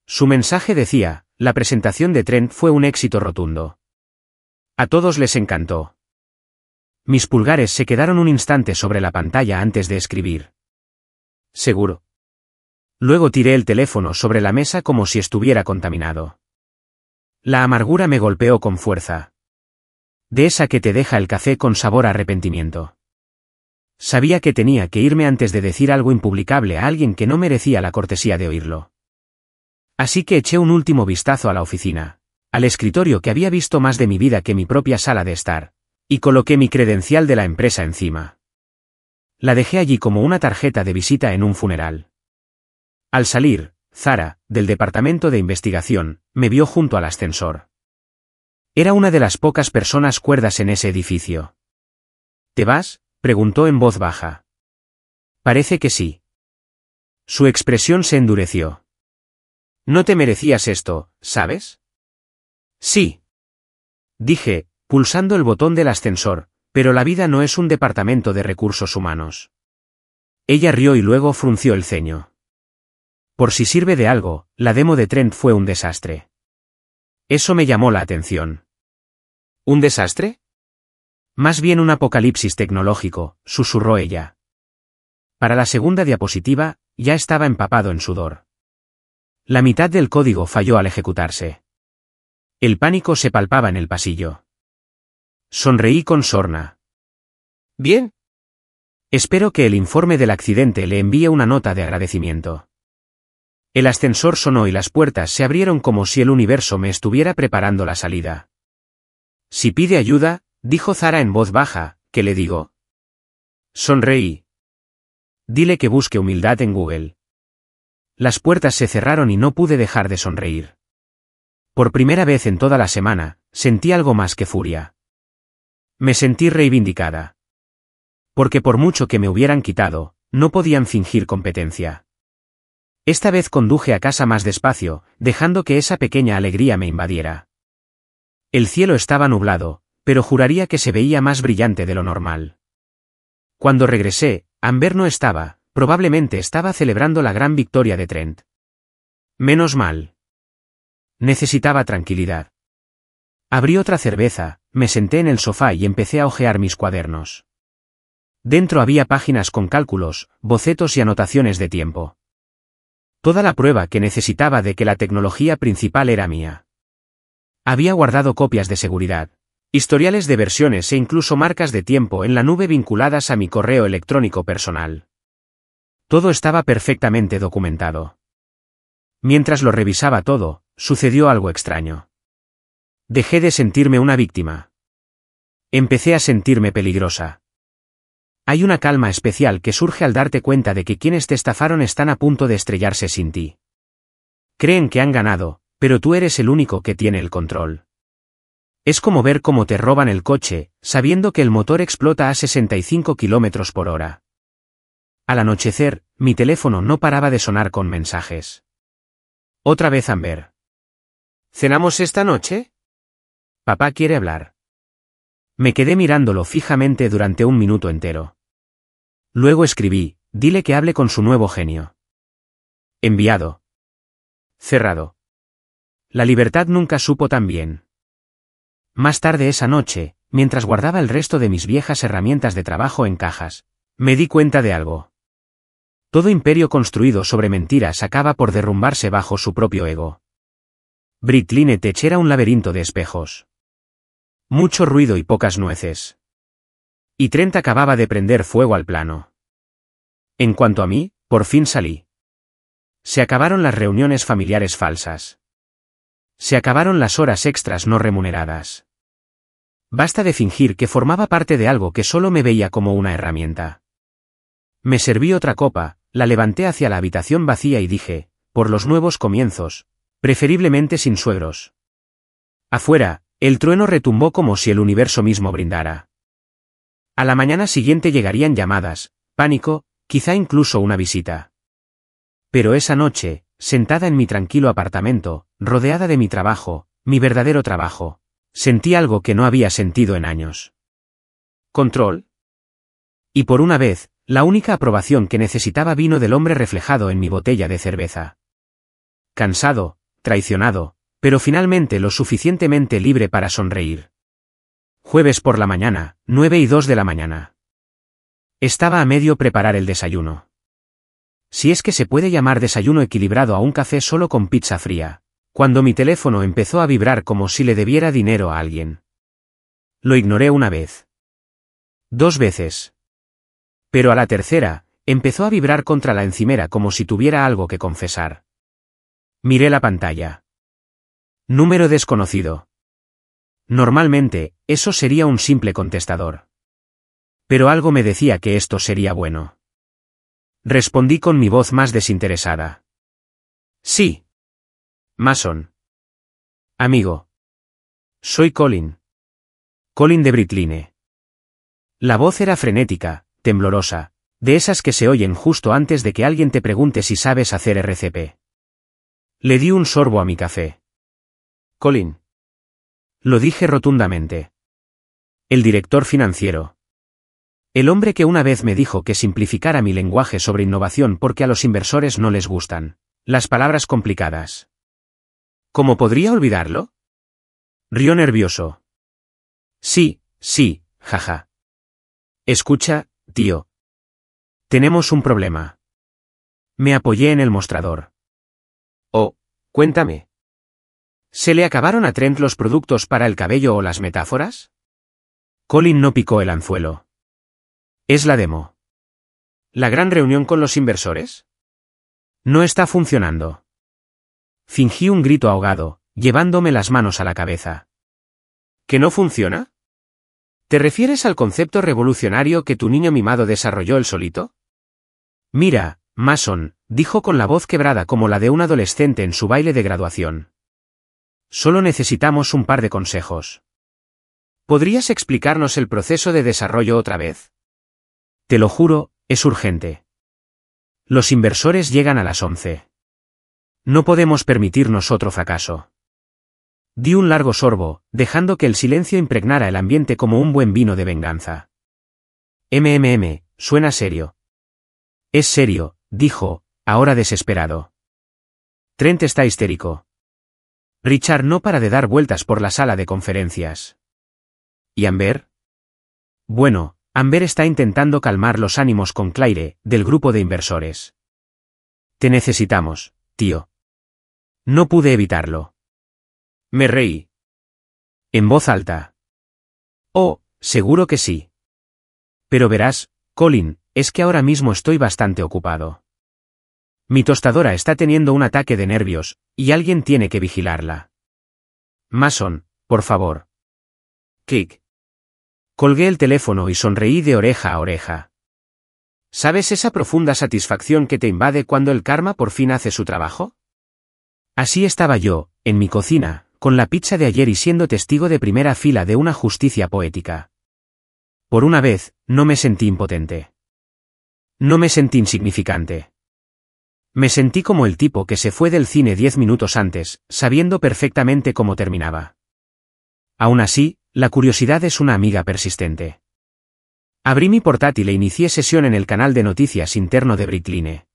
Su mensaje decía, la presentación de Trent fue un éxito rotundo. A todos les encantó. Mis pulgares se quedaron un instante sobre la pantalla antes de escribir. Seguro. Luego tiré el teléfono sobre la mesa como si estuviera contaminado. La amargura me golpeó con fuerza. De esa que te deja el café con sabor a arrepentimiento. Sabía que tenía que irme antes de decir algo impublicable a alguien que no merecía la cortesía de oírlo. Así que eché un último vistazo a la oficina, al escritorio que había visto más de mi vida que mi propia sala de estar, y coloqué mi credencial de la empresa encima. La dejé allí como una tarjeta de visita en un funeral. Al salir, Zara, del departamento de investigación, me vio junto al ascensor. Era una de las pocas personas cuerdas en ese edificio. ¿Te vas?, preguntó en voz baja. Parece que sí. Su expresión se endureció. No te merecías esto, ¿sabes? Sí. Dije, pulsando el botón del ascensor, pero la vida no es un departamento de recursos humanos. Ella rió y luego frunció el ceño. Por si sirve de algo, la demo de Trent fue un desastre. Eso me llamó la atención. ¿Un desastre? Más bien un apocalipsis tecnológico, susurró ella. Para la segunda diapositiva, ya estaba empapado en sudor. La mitad del código falló al ejecutarse. El pánico se palpaba en el pasillo. Sonreí con sorna. Bien. Espero que el informe del accidente le envíe una nota de agradecimiento. El ascensor sonó y las puertas se abrieron como si el universo me estuviera preparando la salida. Si pide ayuda, dijo Zara en voz baja, ¿qué le digo? Sonreí. Dile que busque humildad en Google. Las puertas se cerraron y no pude dejar de sonreír. Por primera vez en toda la semana, sentí algo más que furia. Me sentí reivindicada. Porque por mucho que me hubieran quitado, no podían fingir competencia. Esta vez conduje a casa más despacio, dejando que esa pequeña alegría me invadiera. El cielo estaba nublado, pero juraría que se veía más brillante de lo normal. Cuando regresé, Amber no estaba, probablemente estaba celebrando la gran victoria de Trent. Menos mal. Necesitaba tranquilidad. Abrí otra cerveza, me senté en el sofá y empecé a hojear mis cuadernos. Dentro había páginas con cálculos, bocetos y anotaciones de tiempo. Toda la prueba que necesitaba de que la tecnología principal era mía. Había guardado copias de seguridad, historiales de versiones e incluso marcas de tiempo en la nube vinculadas a mi correo electrónico personal. Todo estaba perfectamente documentado. Mientras lo revisaba todo, sucedió algo extraño. Dejé de sentirme una víctima. Empecé a sentirme peligrosa. Hay una calma especial que surge al darte cuenta de que quienes te estafaron están a punto de estrellarse sin ti. Creen que han ganado, pero tú eres el único que tiene el control. Es como ver cómo te roban el coche, sabiendo que el motor explota a 65 km por hora. Al anochecer, mi teléfono no paraba de sonar con mensajes. Otra vez Amber. ¿Cenamos esta noche? Papá quiere hablar. Me quedé mirándolo fijamente durante un minuto entero. Luego escribí, dile que hable con su nuevo genio. Enviado. Cerrado. La libertad nunca supo tan bien. Más tarde esa noche, mientras guardaba el resto de mis viejas herramientas de trabajo en cajas, me di cuenta de algo. Todo imperio construido sobre mentiras acaba por derrumbarse bajo su propio ego. Britline Tech era un laberinto de espejos. Mucho ruido y pocas nueces. Y Trent acababa de prender fuego al plano. En cuanto a mí, por fin salí. Se acabaron las reuniones familiares falsas. Se acabaron las horas extras no remuneradas. Basta de fingir que formaba parte de algo que solo me veía como una herramienta. Me serví otra copa, la levanté hacia la habitación vacía y dije, por los nuevos comienzos, preferiblemente sin suegros. Afuera, el trueno retumbó como si el universo mismo brindara. A la mañana siguiente llegarían llamadas, pánico, quizá incluso una visita. Pero esa noche, sentada en mi tranquilo apartamento, rodeada de mi trabajo, mi verdadero trabajo, sentí algo que no había sentido en años. ¿Control? Y por una vez, la única aprobación que necesitaba vino del hombre reflejado en mi botella de cerveza. Cansado, traicionado, pero finalmente lo suficientemente libre para sonreír. Jueves por la mañana, 9:02 de la mañana. Estaba a medio preparar el desayuno. Si es que se puede llamar desayuno equilibrado a un café solo con pizza fría, cuando mi teléfono empezó a vibrar como si le debiera dinero a alguien. Lo ignoré una vez. 2 veces. Pero a la tercera, empezó a vibrar contra la encimera como si tuviera algo que confesar. Miré la pantalla. Número desconocido. Normalmente, eso sería un simple contestador. Pero algo me decía que esto sería bueno. Respondí con mi voz más desinteresada. Sí. Mason. Amigo. Soy Colin. Colin de Britline. La voz era frenética, temblorosa, de esas que se oyen justo antes de que alguien te pregunte si sabes hacer RCP. Le di un sorbo a mi café. Colin. Lo dije rotundamente. El director financiero. El hombre que una vez me dijo que simplificara mi lenguaje sobre innovación porque a los inversores no les gustan las palabras complicadas. ¿Cómo podría olvidarlo? Rió nervioso. Sí, jaja. Escucha, tío. Tenemos un problema. Me apoyé en el mostrador. Oh, cuéntame. ¿Se le acabaron a Trent los productos para el cabello o las metáforas? Colin no picó el anzuelo. Es la demo. ¿La gran reunión con los inversores? No está funcionando. Fingí un grito ahogado, llevándome las manos a la cabeza. ¿Que no funciona? ¿Te refieres al concepto revolucionario que tu niño mimado desarrolló él solito? Mira, Mason, dijo con la voz quebrada como la de un adolescente en su baile de graduación. Solo necesitamos un par de consejos. ¿Podrías explicarnos el proceso de desarrollo otra vez? Te lo juro, es urgente. Los inversores llegan a las 11. No podemos permitirnos otro fracaso. Di un largo sorbo, dejando que el silencio impregnara el ambiente como un buen vino de venganza. Suena serio. Es serio, dijo, ahora desesperado. Trent está histérico. Richard no para de dar vueltas por la sala de conferencias. ¿Y Amber? Bueno, Amber está intentando calmar los ánimos con Claire, del grupo de inversores. Te necesitamos, tío. No pude evitarlo. Me reí. En voz alta. Oh, seguro que sí. Pero verás, Colin, es que ahora mismo estoy bastante ocupado. Mi tostadora está teniendo un ataque de nervios, y alguien tiene que vigilarla. Mason, por favor. Clic. Colgué el teléfono y sonreí de oreja a oreja. ¿Sabes esa profunda satisfacción que te invade cuando el karma por fin hace su trabajo? Así estaba yo, en mi cocina, con la pizza de ayer y siendo testigo de primera fila de una justicia poética. Por una vez, no me sentí impotente. No me sentí insignificante. Me sentí como el tipo que se fue del cine 10 minutos antes, sabiendo perfectamente cómo terminaba. Aún así, la curiosidad es una amiga persistente. Abrí mi portátil e inicié sesión en el canal de noticias interno de Britline.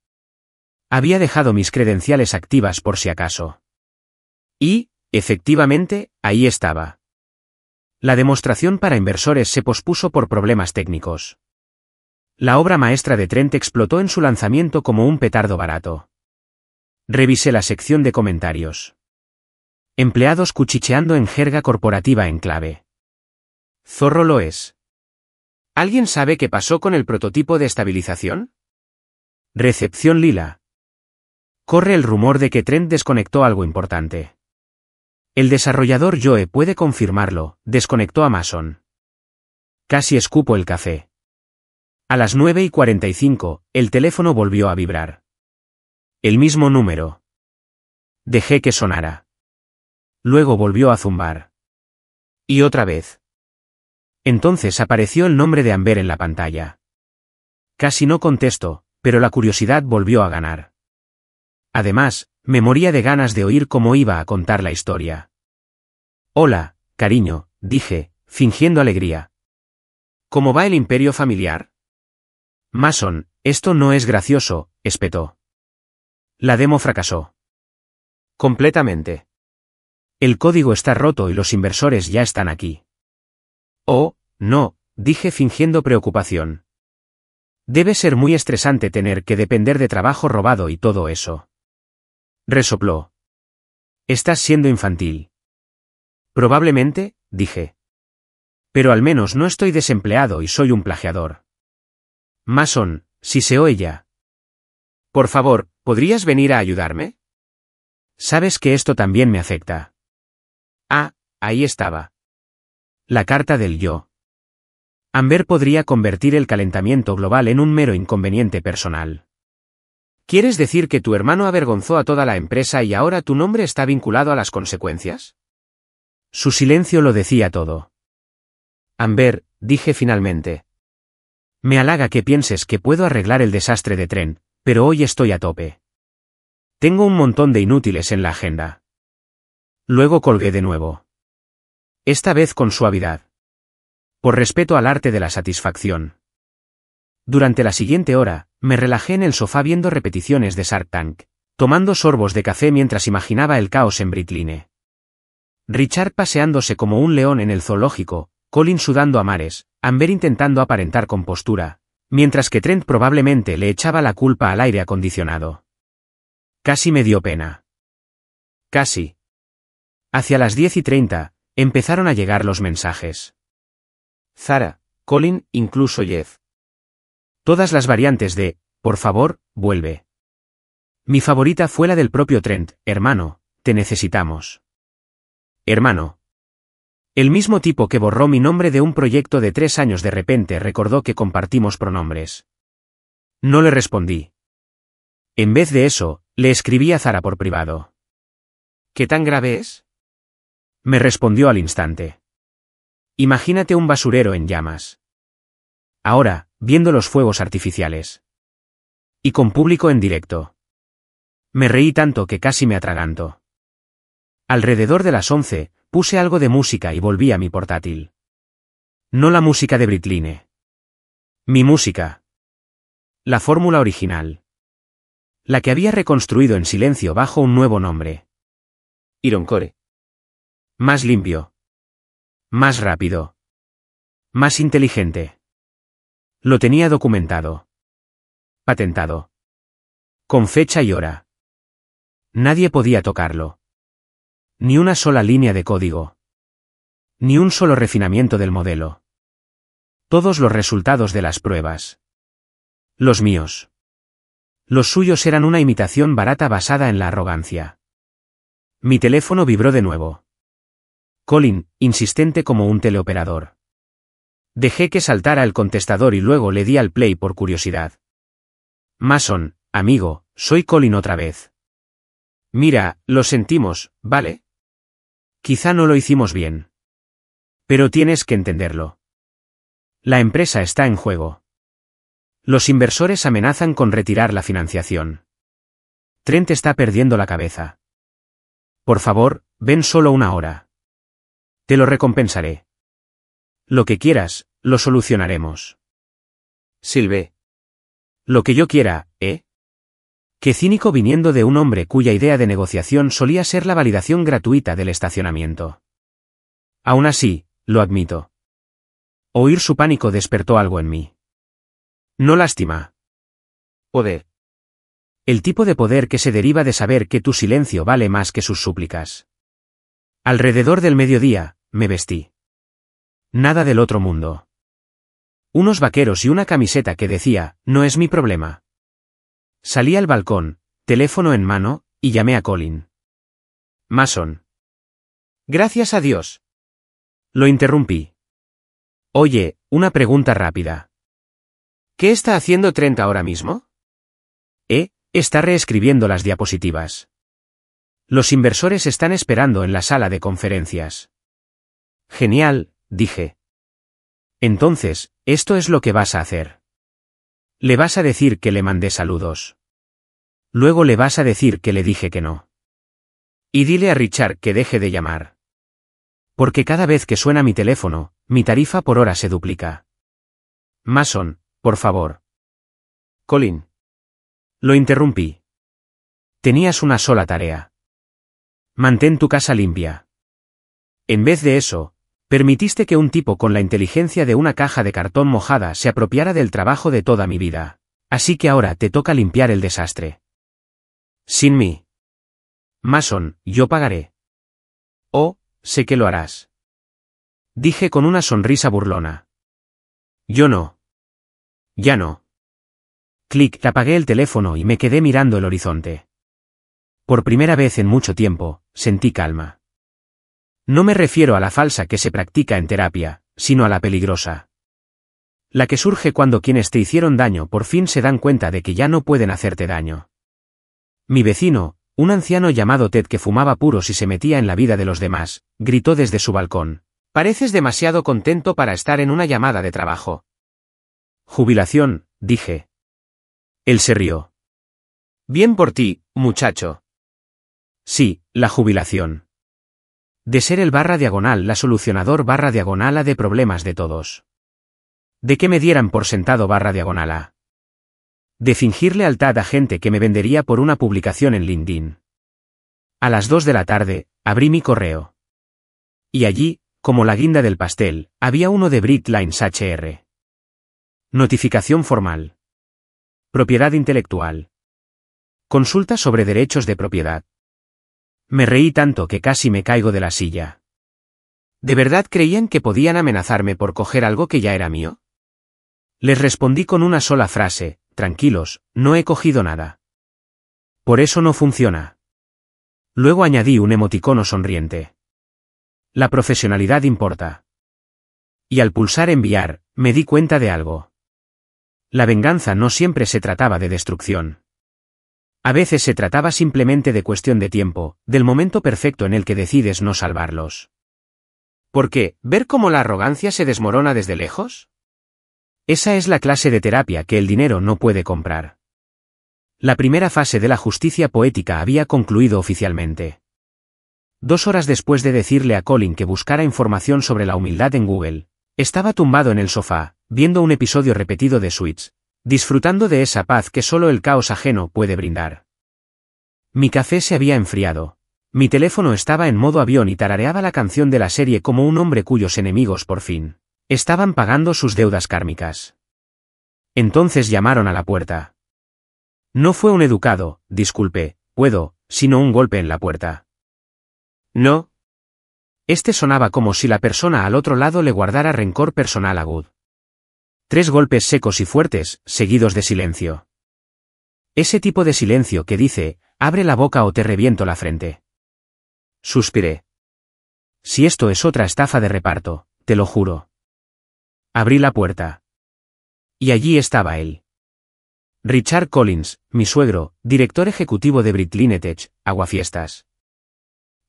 Había dejado mis credenciales activas por si acaso. Y, efectivamente, ahí estaba. La demostración para inversores se pospuso por problemas técnicos. La obra maestra de Trent explotó en su lanzamiento como un petardo barato. Revisé la sección de comentarios. Empleados cuchicheando en jerga corporativa en clave. Zorro lo es. ¿Alguien sabe qué pasó con el prototipo de estabilización? Recepción lila. Corre el rumor de que Trent desconectó algo importante. El desarrollador Joe puede confirmarlo, desconectó a Mason. Casi escupo el café. A las 9:45, el teléfono volvió a vibrar. El mismo número. Dejé que sonara. Luego volvió a zumbar. Y otra vez. Entonces apareció el nombre de Amber en la pantalla. Casi no contesto, pero la curiosidad volvió a ganar. Además, me moría de ganas de oír cómo iba a contar la historia. Hola, cariño, dije, fingiendo alegría. ¿Cómo va el imperio familiar? Mason, esto no es gracioso, espetó. La demo fracasó. Completamente. El código está roto y los inversores ya están aquí. Oh, no, dije fingiendo preocupación. Debe ser muy estresante tener que depender de trabajo robado y todo eso. Resopló. Estás siendo infantil. Probablemente, dije. Pero al menos no estoy desempleado y soy un plagiador. Mason, siseó ella. Por favor, ¿podrías venir a ayudarme? Sabes que esto también me afecta. Ah, ahí estaba. La carta del yo. Amber podría convertir el calentamiento global en un mero inconveniente personal. ¿Quieres decir que tu hermano avergonzó a toda la empresa y ahora tu nombre está vinculado a las consecuencias? Su silencio lo decía todo. Amber, dije finalmente. Me halaga que pienses que puedo arreglar el desastre de Trent, pero hoy estoy a tope. Tengo un montón de inútiles en la agenda. Luego colgué de nuevo. Esta vez con suavidad. Por respeto al arte de la satisfacción. Durante la siguiente hora, me relajé en el sofá viendo repeticiones de Shark Tank, tomando sorbos de café mientras imaginaba el caos en Britline. Richard paseándose como un león en el zoológico, Colin sudando a mares, Amber intentando aparentar compostura, mientras que Trent probablemente le echaba la culpa al aire acondicionado. Casi me dio pena. Casi. Hacia las 10:30, empezaron a llegar los mensajes. Zara, Colin, incluso Jeff. Todas las variantes de, por favor, vuelve. Mi favorita fue la del propio Trent, hermano, te necesitamos. Hermano. El mismo tipo que borró mi nombre de un proyecto de 3 años de repente recordó que compartimos pronombres. No le respondí. En vez de eso, le escribí a Zara por privado. ¿Qué tan grave es? Me respondió al instante. Imagínate un basurero en llamas. Ahora, viendo los fuegos artificiales. Y con público en directo. Me reí tanto que casi me atraganto. Alrededor de las 11, puse algo de música y volví a mi portátil. No la música de Britline. Mi música. La fórmula original. La que había reconstruido en silencio bajo un nuevo nombre. Ironcore. Más limpio. Más rápido. Más inteligente. Lo tenía documentado. Patentado. Con fecha y hora. Nadie podía tocarlo. Ni una sola línea de código. Ni un solo refinamiento del modelo. Todos los resultados de las pruebas. Los míos. Los suyos eran una imitación barata basada en la arrogancia. Mi teléfono vibró de nuevo. Colin, insistente como un teleoperador. Dejé que saltara el contestador y luego le di al play por curiosidad. Mason, amigo, soy Colin otra vez. Mira, lo sentimos, ¿vale? Quizá no lo hicimos bien. Pero tienes que entenderlo. La empresa está en juego. Los inversores amenazan con retirar la financiación. Trent está perdiendo la cabeza. Por favor, ven solo una hora. Te lo recompensaré. Lo que quieras, lo solucionaremos. Silve. Lo que yo quiera, ¿eh? Qué cínico viniendo de un hombre cuya idea de negociación solía ser la validación gratuita del estacionamiento. Aún así, lo admito. Oír su pánico despertó algo en mí. No lástima. Poder. El tipo de poder que se deriva de saber que tu silencio vale más que sus súplicas. Alrededor del mediodía, me vestí. Nada del otro mundo. Unos vaqueros y una camiseta que decía, no es mi problema. Salí al balcón, teléfono en mano, y llamé a Colin. Mason. Gracias a Dios. Lo interrumpí. Oye, una pregunta rápida. ¿Qué está haciendo Trent ahora mismo? Está reescribiendo las diapositivas. Los inversores están esperando en la sala de conferencias. Genial, dije. Entonces, esto es lo que vas a hacer. Le vas a decir que le mandé saludos. Luego le vas a decir que le dije que no. Y dile a Richard que deje de llamar. Porque cada vez que suena mi teléfono, mi tarifa por hora se duplica. Mason, por favor. Colin. Lo interrumpí. Tenías una sola tarea. Mantén tu casa limpia. En vez de eso, permitiste que un tipo con la inteligencia de una caja de cartón mojada se apropiara del trabajo de toda mi vida. Así que ahora te toca limpiar el desastre. Sin mí. Mason, yo pagaré. Oh, sé que lo harás. Dije con una sonrisa burlona. Yo no. Ya no. Clic, apagué el teléfono y me quedé mirando el horizonte. Por primera vez en mucho tiempo, sentí calma. No me refiero a la falsa que se practica en terapia, sino a la peligrosa. La que surge cuando quienes te hicieron daño por fin se dan cuenta de que ya no pueden hacerte daño. Mi vecino, un anciano llamado Ted que fumaba puros y se metía en la vida de los demás, gritó desde su balcón. Pareces demasiado contento para estar en una llamada de trabajo. Jubilación, dije. Él se rió. Bien por ti, muchacho. Sí, la jubilación. De ser el /la solucionador /A de problemas de todos. De que me dieran por sentado /A. De fingir lealtad a gente que me vendería por una publicación en LinkedIn. A las 2 de la tarde, abrí mi correo. Y allí, como la guinda del pastel, había uno de Britlines HR. Notificación formal. Propiedad intelectual. Consulta sobre derechos de propiedad. Me reí tanto que casi me caigo de la silla. ¿De verdad creían que podían amenazarme por coger algo que ya era mío? Les respondí con una sola frase, tranquilos, no he cogido nada. Por eso no funciona. Luego añadí un emoticono sonriente. La profesionalidad importa. Y al pulsar enviar, me di cuenta de algo. La venganza no siempre se trataba de destrucción. A veces se trataba simplemente de cuestión de tiempo, del momento perfecto en el que decides no salvarlos. ¿Por qué? ¿Ver cómo la arrogancia se desmorona desde lejos? Esa es la clase de terapia que el dinero no puede comprar. La primera fase de la justicia poética había concluido oficialmente. 2 horas después de decirle a Colin que buscara información sobre la humildad en Google, estaba tumbado en el sofá, viendo un episodio repetido de Suits, disfrutando de esa paz que solo el caos ajeno puede brindar. Mi café se había enfriado. Mi teléfono estaba en modo avión y tarareaba la canción de la serie como un hombre cuyos enemigos por fin estaban pagando sus deudas kármicas. Entonces llamaron a la puerta. No fue un educado, disculpe, puedo, sino un golpe en la puerta. No. Este sonaba como si la persona al otro lado le guardara rencor personal a Good. 3 golpes secos y fuertes, seguidos de silencio. Ese tipo de silencio que dice, abre la boca o te reviento la frente. Suspiré. Si esto es otra estafa de reparto, te lo juro. Abrí la puerta. Y allí estaba él. Richard Collins, mi suegro, director ejecutivo de Britlinetech, Aguafiestas.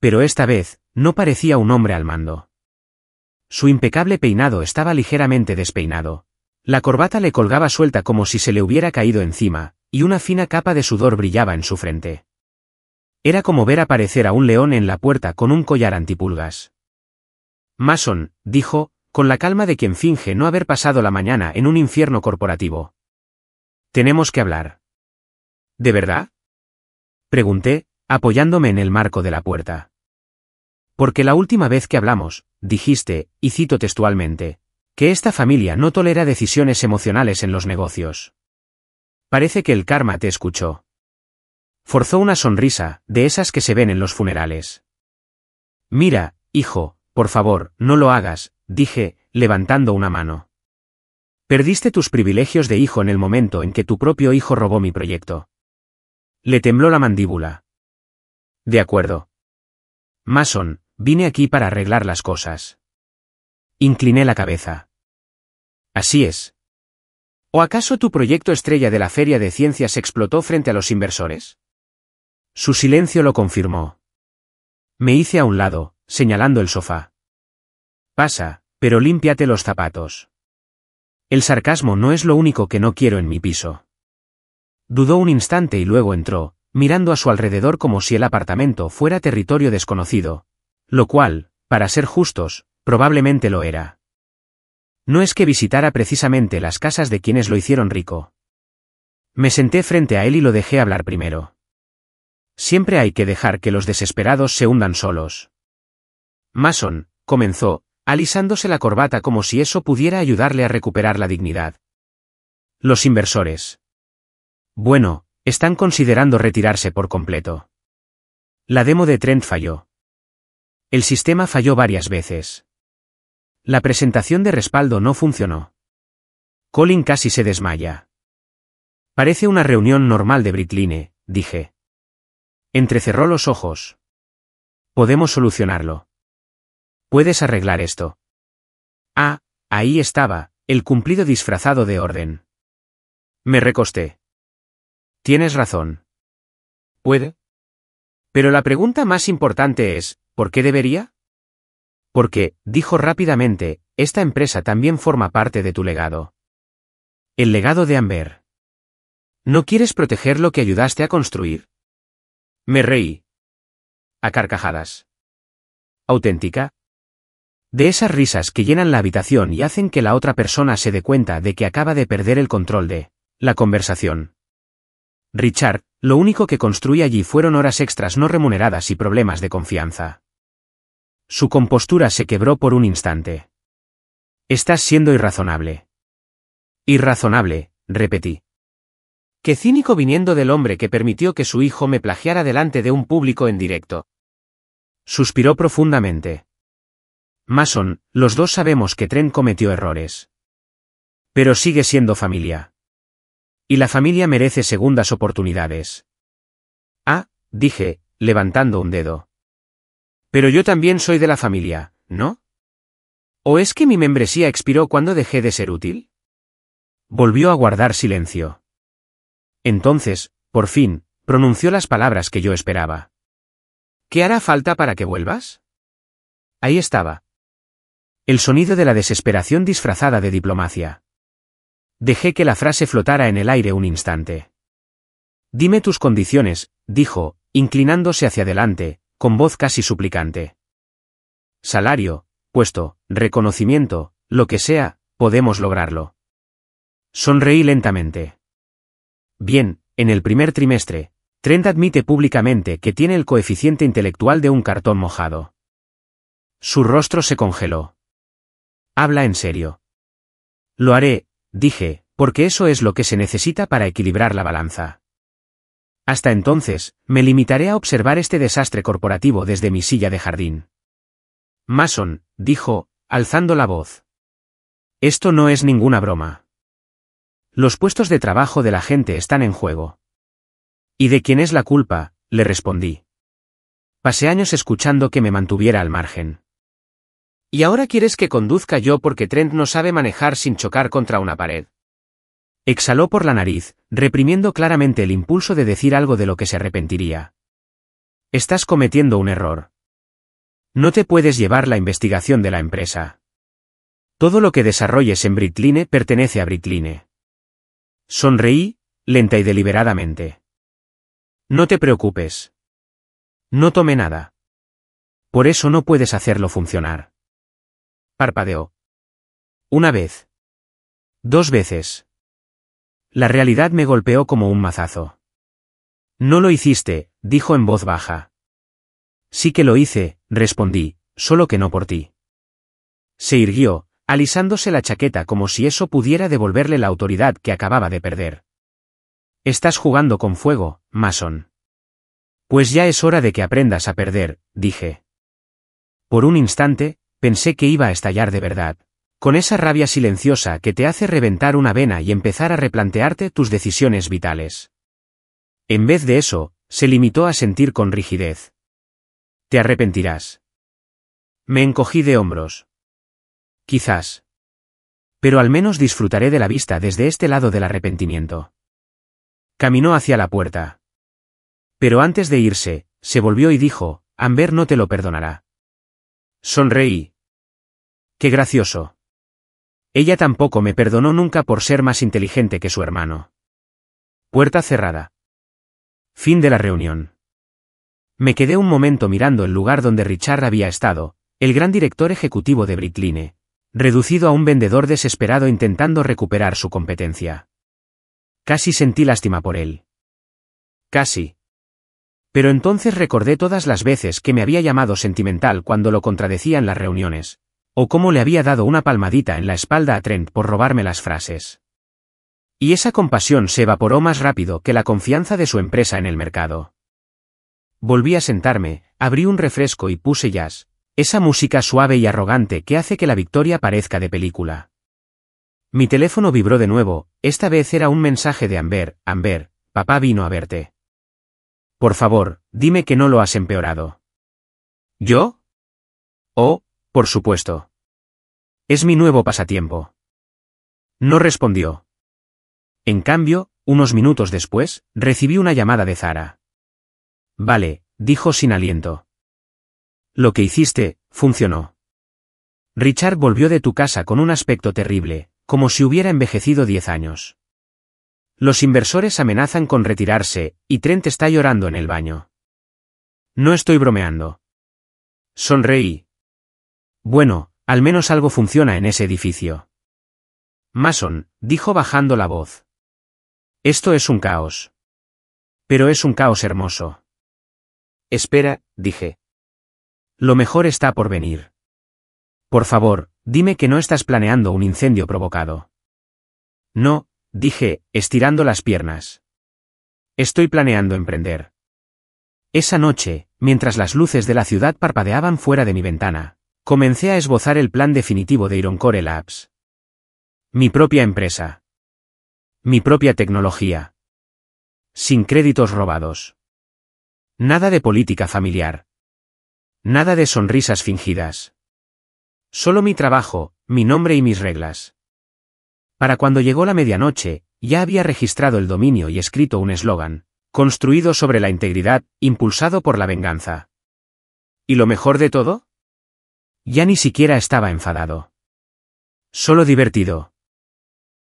Pero esta vez, no parecía un hombre al mando. Su impecable peinado estaba ligeramente despeinado. La corbata le colgaba suelta como si se le hubiera caído encima, y una fina capa de sudor brillaba en su frente. Era como ver aparecer a un león en la puerta con un collar antipulgas. Mason, dijo, con la calma de quien finge no haber pasado la mañana en un infierno corporativo. Tenemos que hablar. ¿De verdad? Pregunté, apoyándome en el marco de la puerta. Porque la última vez que hablamos, dijiste, y cito textualmente, que esta familia no tolera decisiones emocionales en los negocios. Parece que el karma te escuchó. Forzó una sonrisa, de esas que se ven en los funerales. Mira, hijo, por favor, no lo hagas, dije, levantando una mano. Perdiste tus privilegios de hijo en el momento en que tu propio hijo robó mi proyecto. Le tembló la mandíbula. De acuerdo. Mason, vine aquí para arreglar las cosas. Incliné la cabeza. Así es. ¿O acaso tu proyecto estrella de la Feria de Ciencias explotó frente a los inversores? Su silencio lo confirmó. Me hice a un lado, señalando el sofá. Pasa, pero límpiate los zapatos. El sarcasmo no es lo único que no quiero en mi piso. Dudó un instante y luego entró, mirando a su alrededor como si el apartamento fuera territorio desconocido, lo cual, para ser justos, probablemente lo era. No es que visitara precisamente las casas de quienes lo hicieron rico. Me senté frente a él y lo dejé hablar primero. Siempre hay que dejar que los desesperados se hundan solos. Mason, comenzó, alisándose la corbata como si eso pudiera ayudarle a recuperar la dignidad. Los inversores. Bueno, están considerando retirarse por completo. La demo de Trent falló. El sistema falló varias veces. La presentación de respaldo no funcionó. Colin casi se desmaya. Parece una reunión normal de Britline, dije. Entrecerró los ojos. Podemos solucionarlo. Puedes arreglar esto. Ah, ahí estaba, el cumplido disfrazado de orden. Me recosté. Tienes razón. ¿Puede? Pero la pregunta más importante es, ¿por qué debería? Porque, dijo rápidamente, esta empresa también forma parte de tu legado. El legado de Amber. ¿No quieres proteger lo que ayudaste a construir? Me reí. A carcajadas. ¿Auténtica? De esas risas que llenan la habitación y hacen que la otra persona se dé cuenta de que acaba de perder el control de la conversación. Richard, lo único que construí allí fueron horas extras no remuneradas y problemas de confianza. Su compostura se quebró por un instante. Estás siendo irrazonable. Irrazonable, repetí. Qué cínico viniendo del hombre que permitió que su hijo me plagiara delante de un público en directo. Suspiró profundamente. Mason, los dos sabemos que Trent cometió errores. Pero sigue siendo familia. Y la familia merece segundas oportunidades. Ah, dije, levantando un dedo. Pero yo también soy de la familia, ¿no? ¿O es que mi membresía expiró cuando dejé de ser útil? Volvió a guardar silencio. Entonces, por fin, pronunció las palabras que yo esperaba. ¿Qué hará falta para que vuelvas? Ahí estaba. El sonido de la desesperación disfrazada de diplomacia. Dejé que la frase flotara en el aire un instante. Dime tus condiciones, dijo, inclinándose hacia adelante, con voz casi suplicante. Salario, puesto, reconocimiento, lo que sea, podemos lograrlo. Sonreí lentamente. Bien, en el primer trimestre, Trent admite públicamente que tiene el coeficiente intelectual de un cartón mojado. Su rostro se congeló. Habla en serio. Lo haré, dije, porque eso es lo que se necesita para equilibrar la balanza. Hasta entonces, me limitaré a observar este desastre corporativo desde mi silla de jardín. Mason, dijo, alzando la voz. Esto no es ninguna broma. Los puestos de trabajo de la gente están en juego. ¿Y de quién es la culpa?, le respondí. Pasé años escuchando que me mantuviera al margen. ¿Y ahora quieres que conduzca yo porque Trent no sabe manejar sin chocar contra una pared? Exhaló por la nariz, reprimiendo claramente el impulso de decir algo de lo que se arrepentiría. Estás cometiendo un error. No te puedes llevar la investigación de la empresa. Todo lo que desarrolles en Britline pertenece a Britline. Sonreí, lenta y deliberadamente. No te preocupes. No tomé nada. Por eso no puedes hacerlo funcionar. Parpadeó. Una vez. 2 veces. La realidad me golpeó como un mazazo. No lo hiciste, dijo en voz baja. Sí que lo hice, respondí, solo que no por ti. Se irguió, alisándose la chaqueta como si eso pudiera devolverle la autoridad que acababa de perder. Estás jugando con fuego, Mason. Pues ya es hora de que aprendas a perder, dije. Por un instante, pensé que iba a estallar de verdad, con esa rabia silenciosa que te hace reventar una vena y empezar a replantearte tus decisiones vitales. En vez de eso, se limitó a sentir con rigidez. Te arrepentirás. Me encogí de hombros. Quizás. Pero al menos disfrutaré de la vista desde este lado del arrepentimiento. Caminó hacia la puerta. Pero antes de irse, se volvió y dijo, Amber no te lo perdonará. Sonreí. Qué gracioso. Ella tampoco me perdonó nunca por ser más inteligente que su hermano. Puerta cerrada. Fin de la reunión. Me quedé un momento mirando el lugar donde Richard había estado, el gran director ejecutivo de Britline, reducido a un vendedor desesperado intentando recuperar su competencia. Casi sentí lástima por él. Casi. Pero entonces recordé todas las veces que me había llamado sentimental cuando lo contradecía en las reuniones, o cómo le había dado una palmadita en la espalda a Trent por robarme las frases. Y esa compasión se evaporó más rápido que la confianza de su empresa en el mercado. Volví a sentarme, abrí un refresco y puse jazz, esa música suave y arrogante que hace que la victoria parezca de película. Mi teléfono vibró de nuevo, esta vez era un mensaje de Amber, Amber, papá vino a verte. Por favor, dime que no lo has empeorado. ¿Yo? Oh, por supuesto. Es mi nuevo pasatiempo. No respondió. En cambio, unos minutos después, recibí una llamada de Zara. Vale, dijo sin aliento. Lo que hiciste, funcionó. Richard volvió de tu casa con un aspecto terrible, como si hubiera envejecido 10 años. Los inversores amenazan con retirarse, y Trent está llorando en el baño. No estoy bromeando. Sonreí. Bueno, al menos algo funciona en ese edificio. Mason, dijo bajando la voz. Esto es un caos. Pero es un caos hermoso. Espera, dije. Lo mejor está por venir. Por favor, dime que no estás planeando un incendio provocado. No, dije, estirando las piernas. Estoy planeando emprender. Esa noche, mientras las luces de la ciudad parpadeaban fuera de mi ventana, comencé a esbozar el plan definitivo de Ironcore Labs. Mi propia empresa. Mi propia tecnología. Sin créditos robados. Nada de política familiar. Nada de sonrisas fingidas. Solo mi trabajo, mi nombre y mis reglas. Para cuando llegó la medianoche, ya había registrado el dominio y escrito un eslogan, construido sobre la integridad, impulsado por la venganza. ¿Y lo mejor de todo? Ya ni siquiera estaba enfadado. Solo divertido.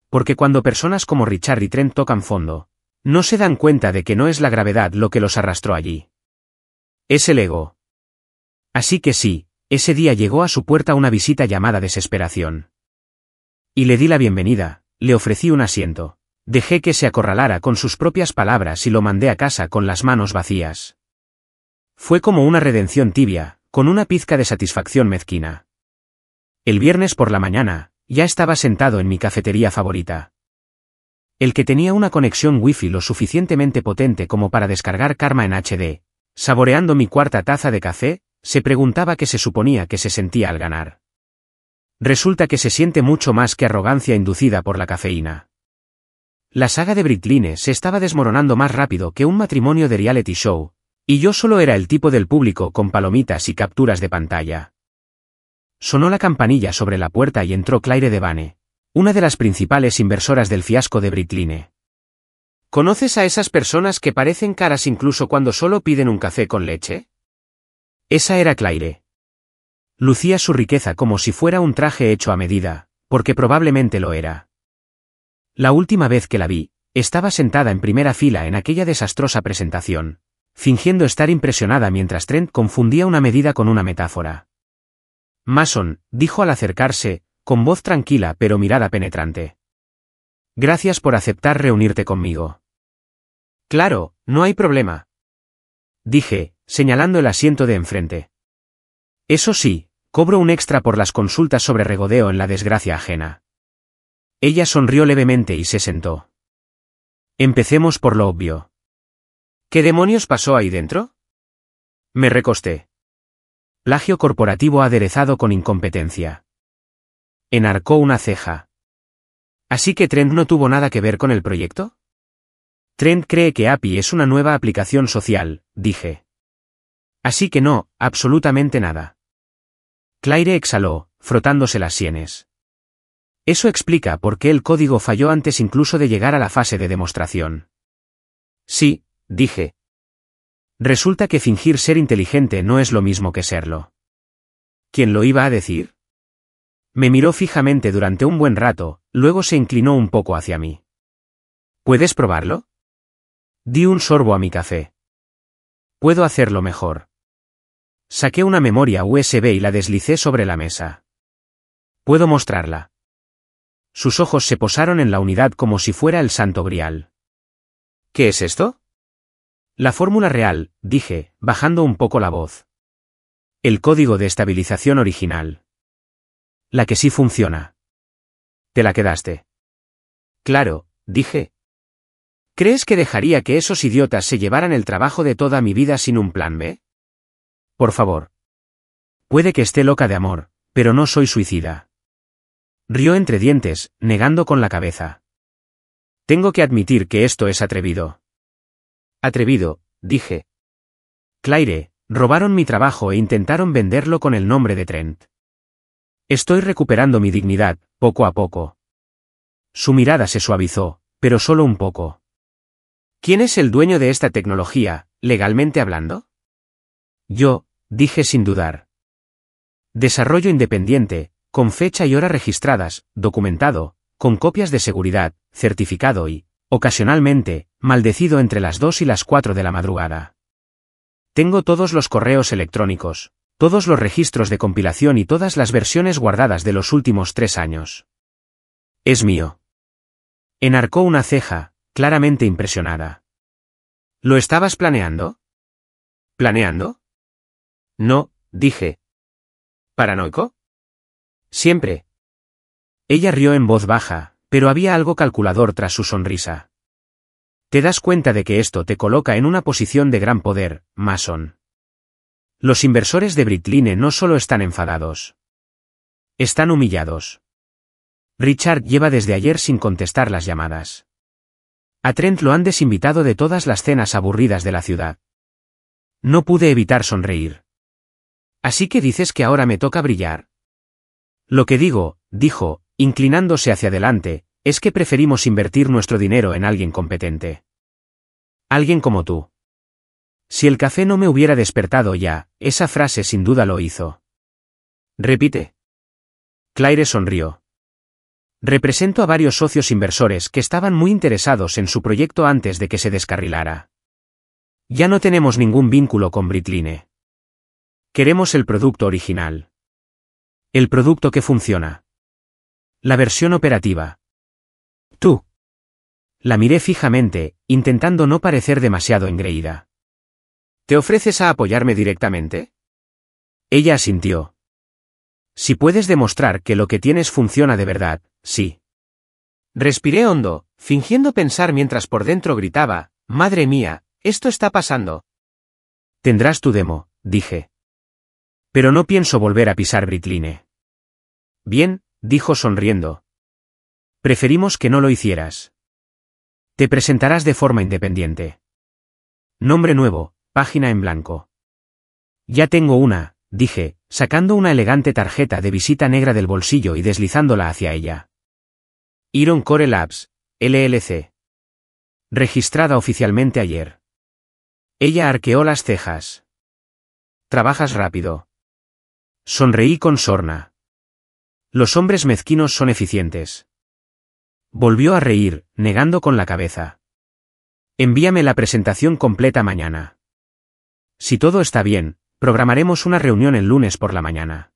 Porque cuando personas como Richard y Trent tocan fondo, no se dan cuenta de que no es la gravedad lo que los arrastró allí. Es el ego. Así que sí, ese día llegó a su puerta una visita llamada desesperación. Y le di la bienvenida, le ofrecí un asiento. Dejé que se acorralara con sus propias palabras y lo mandé a casa con las manos vacías. Fue como una redención tibia, con una pizca de satisfacción mezquina. El viernes por la mañana, ya estaba sentado en mi cafetería favorita. El que tenía una conexión wifi lo suficientemente potente como para descargar Karma en HD, saboreando mi cuarta taza de café, se preguntaba qué se suponía que se sentía al ganar. Resulta que se siente mucho más que arrogancia inducida por la cafeína. La saga de Britline se estaba desmoronando más rápido que un matrimonio de reality show, y yo solo era el tipo del público con palomitas y capturas de pantalla. Sonó la campanilla sobre la puerta y entró Claire Devane, una de las principales inversoras del fiasco de Britline. ¿Conoces a esas personas que parecen caras incluso cuando solo piden un café con leche? Esa era Claire. Lucía su riqueza como si fuera un traje hecho a medida, porque probablemente lo era. La última vez que la vi, estaba sentada en primera fila en aquella desastrosa presentación, fingiendo estar impresionada mientras Trent confundía una medida con una metáfora. Mason, dijo al acercarse, con voz tranquila pero mirada penetrante. Gracias por aceptar reunirte conmigo. Claro, no hay problema. Dije, señalando el asiento de enfrente. Eso sí, cobro un extra por las consultas sobre regodeo en la desgracia ajena. Ella sonrió levemente y se sentó. Empecemos por lo obvio. ¿Qué demonios pasó ahí dentro? Me recosté. Plagio corporativo aderezado con incompetencia. Enarcó una ceja. ¿Así que Trent no tuvo nada que ver con el proyecto? Trent cree que API es una nueva aplicación social, dije. Así que no, absolutamente nada. Claire exhaló, frotándose las sienes. Eso explica por qué el código falló antes incluso de llegar a la fase de demostración. Sí, dije. Resulta que fingir ser inteligente no es lo mismo que serlo. ¿Quién lo iba a decir? Me miró fijamente durante un buen rato, luego se inclinó un poco hacia mí. ¿Puedes probarlo? Di un sorbo a mi café. Puedo hacerlo mejor. Saqué una memoria USB y la deslicé sobre la mesa. Puedo mostrarla. Sus ojos se posaron en la unidad como si fuera el santo grial. ¿Qué es esto? La fórmula real, dije, bajando un poco la voz. El código de estabilización original. La que sí funciona. ¿Te la quedaste? Claro, dije. ¿Crees que dejaría que esos idiotas se llevaran el trabajo de toda mi vida sin un plan B? Por favor. Puede que esté loca de amor, pero no soy suicida. Rió entre dientes, negando con la cabeza. Tengo que admitir que esto es atrevido. Atrevido, dije. Claire, robaron mi trabajo e intentaron venderlo con el nombre de Trent. Estoy recuperando mi dignidad, poco a poco. Su mirada se suavizó, pero solo un poco. ¿Quién es el dueño de esta tecnología, legalmente hablando? Yo, dije sin dudar. Desarrollo independiente, con fecha y hora registradas, documentado, con copias de seguridad, certificado y, ocasionalmente, maldecido entre las 2 y las 4 de la madrugada. Tengo todos los correos electrónicos, todos los registros de compilación y todas las versiones guardadas de los últimos 3 años. Es mío. Enarcó una ceja, claramente impresionada. ¿Lo estabas planeando? ¿Planeando? No, dije. ¿Paranoico? Siempre. Ella rió en voz baja, pero había algo calculador tras su sonrisa. Te das cuenta de que esto te coloca en una posición de gran poder, Mason. Los inversores de Britline no solo están enfadados. Están humillados. Richard lleva desde ayer sin contestar las llamadas. A Trent lo han desinvitado de todas las cenas aburridas de la ciudad. No pude evitar sonreír. ¿Así que dices que ahora me toca brillar? Lo que digo, dijo, inclinándose hacia adelante, es que preferimos invertir nuestro dinero en alguien competente. Alguien como tú. Si el café no me hubiera despertado ya, esa frase sin duda lo hizo. Repite. Claire sonrió. Represento a varios socios inversores que estaban muy interesados en su proyecto antes de que se descarrilara. Ya no tenemos ningún vínculo con Britline. Queremos el producto original. El producto que funciona. La versión operativa. Tú. La miré fijamente, intentando no parecer demasiado engreída. ¿Te ofreces a apoyarme directamente? Ella asintió. Si puedes demostrar que lo que tienes funciona de verdad, sí. Respiré hondo, fingiendo pensar mientras por dentro gritaba, «Madre mía, esto está pasando». Tendrás tu demo, dije. Pero no pienso volver a pisar Britline. Bien, dijo sonriendo. Preferimos que no lo hicieras. Te presentarás de forma independiente. Nombre nuevo, página en blanco. Ya tengo una, dije, sacando una elegante tarjeta de visita negra del bolsillo y deslizándola hacia ella. Iron Core Labs, LLC. Registrada oficialmente ayer. Ella arqueó las cejas. Trabajas rápido. Sonreí con sorna. Los hombres mezquinos son eficientes. Volvió a reír, negando con la cabeza. Envíame la presentación completa mañana. Si todo está bien, programaremos una reunión el lunes por la mañana.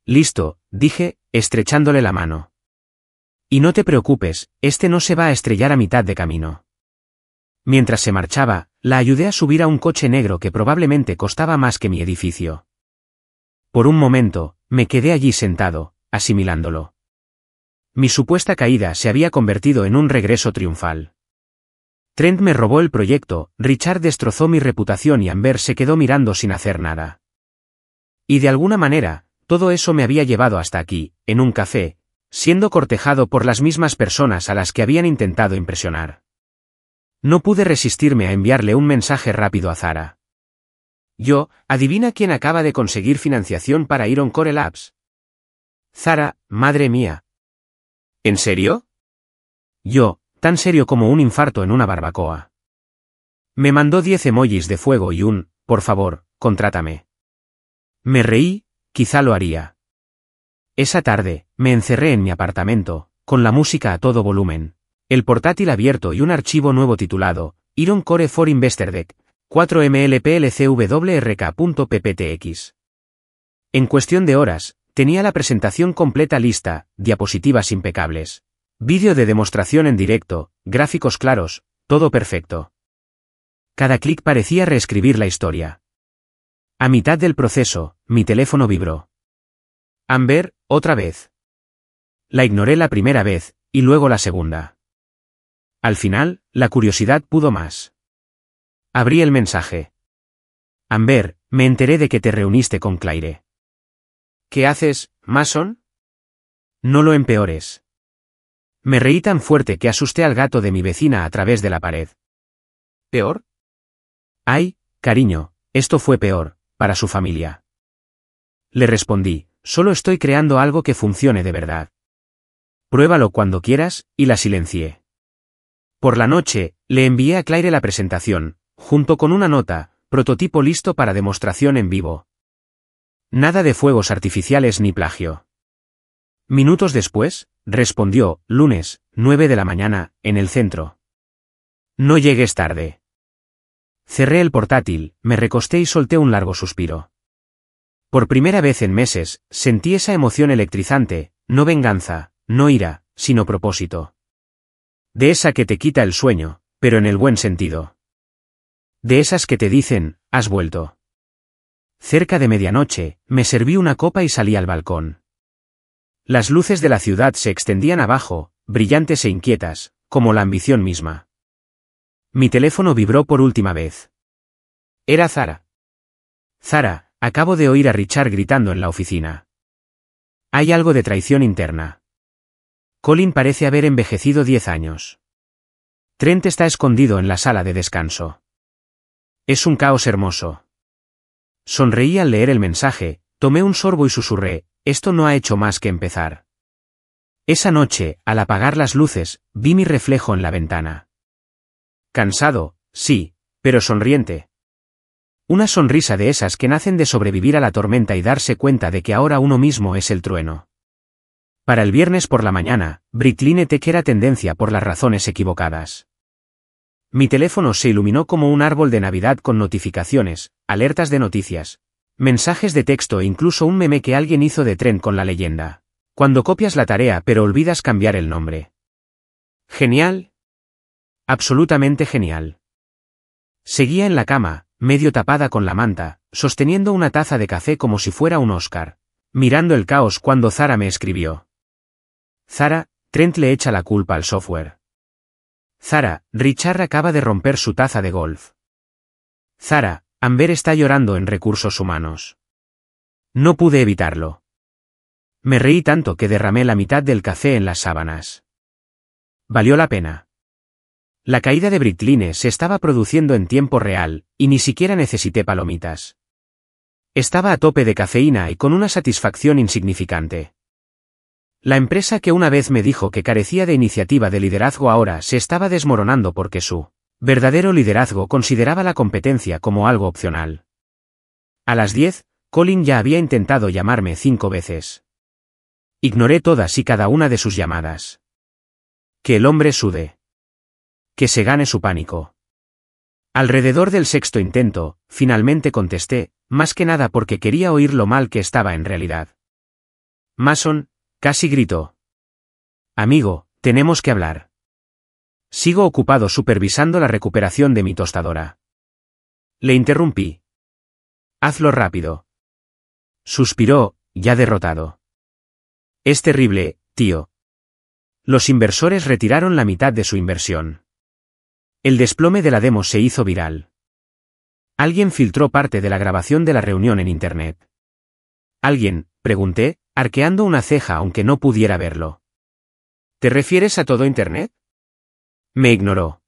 Listo, dije, estrechándole la mano. Y no te preocupes, este no se va a estrellar a mitad de camino. Mientras se marchaba, la ayudé a subir a un coche negro que probablemente costaba más que mi edificio. Por un momento, me quedé allí sentado, asimilándolo. Mi supuesta caída se había convertido en un regreso triunfal. Trent me robó el proyecto, Richard destrozó mi reputación y Amber se quedó mirando sin hacer nada. Y de alguna manera, todo eso me había llevado hasta aquí, en un café, siendo cortejado por las mismas personas a las que habían intentado impresionar. No pude resistirme a enviarle un mensaje rápido a Zara. Adivina quién acaba de conseguir financiación para Iron Core Labs. Zara, madre mía. ¿En serio? Tan serio como un infarto en una barbacoa. Me mandó 10 emojis de fuego y un, por favor, contrátame. Me reí, quizá lo haría. Esa tarde, me encerré en mi apartamento, con la música a todo volumen, el portátil abierto y un archivo nuevo titulado, Iron Core for Investor Deck, 4mlplcwrk.pptx. En cuestión de horas, tenía la presentación completa lista, diapositivas impecables. Vídeo de demostración en directo, gráficos claros, todo perfecto. Cada clic parecía reescribir la historia. A mitad del proceso, mi teléfono vibró. Amber, otra vez. La ignoré la primera vez, y luego la segunda. Al final, la curiosidad pudo más. Abrí el mensaje. Amber, me enteré de que te reuniste con Claire. ¿Qué haces, Mason? No lo empeores. Me reí tan fuerte que asusté al gato de mi vecina a través de la pared. ¿Peor? Ay, cariño, esto fue peor, para su familia. Le respondí, solo estoy creando algo que funcione de verdad. Pruébalo cuando quieras, y la silencié. Por la noche, le envié a Claire la presentación, junto con una nota, prototipo listo para demostración en vivo. Nada de fuegos artificiales ni plagio. Minutos después, respondió, lunes, 9 de la mañana, en el centro. No llegues tarde. Cerré el portátil, me recosté y solté un largo suspiro. Por primera vez en meses, sentí esa emoción electrizante, no venganza, no ira, sino propósito. De esa que te quita el sueño, pero en el buen sentido. De esas que te dicen, has vuelto. Cerca de medianoche, me serví una copa y salí al balcón. Las luces de la ciudad se extendían abajo, brillantes e inquietas, como la ambición misma. Mi teléfono vibró por última vez. Era Zara. Zara, acabo de oír a Richard gritando en la oficina. Hay algo de traición interna. Colin parece haber envejecido 10 años. Trent está escondido en la sala de descanso. Es un caos hermoso. Sonreí al leer el mensaje, tomé un sorbo y susurré, esto no ha hecho más que empezar. Esa noche, al apagar las luces, vi mi reflejo en la ventana. Cansado, sí, pero sonriente. Una sonrisa de esas que nacen de sobrevivir a la tormenta y darse cuenta de que ahora uno mismo es el trueno. Para el viernes por la mañana, Bricline Tech era tendencia por las razones equivocadas. Mi teléfono se iluminó como un árbol de Navidad con notificaciones, alertas de noticias, mensajes de texto e incluso un meme que alguien hizo de tren con la leyenda. Cuando copias la tarea pero olvidas cambiar el nombre. Genial. Absolutamente genial. Seguía en la cama, medio tapada con la manta, sosteniendo una taza de café como si fuera un Oscar, mirando el caos cuando Zara me escribió. Zara, Trent le echa la culpa al software. Zara, Richard acaba de romper su taza de golf. Zara, Amber está llorando en recursos humanos. No pude evitarlo. Me reí tanto que derramé la mitad del café en las sábanas. Valió la pena. La caída de Bricline se estaba produciendo en tiempo real, y ni siquiera necesité palomitas. Estaba a tope de cafeína y con una satisfacción insignificante. La empresa que una vez me dijo que carecía de iniciativa de liderazgo ahora se estaba desmoronando porque su verdadero liderazgo consideraba la competencia como algo opcional. A las 10, Colin ya había intentado llamarme 5 veces. Ignoré todas y cada una de sus llamadas. Que el hombre sude. Que se gane su pánico. Alrededor del sexto intento, finalmente contesté, más que nada porque quería oír lo mal que estaba en realidad. Mason, casi gritó. Amigo, tenemos que hablar. Sigo ocupado supervisando la recuperación de mi tostadora. Le interrumpí. Hazlo rápido. Suspiró, ya derrotado. Es terrible, tío. Los inversores retiraron la mitad de su inversión. El desplome de la demo se hizo viral. Alguien filtró parte de la grabación de la reunión en Internet. ¿Alguien?, pregunté, arqueando una ceja aunque no pudiera verlo. ¿Te refieres a todo Internet? Me ignoró.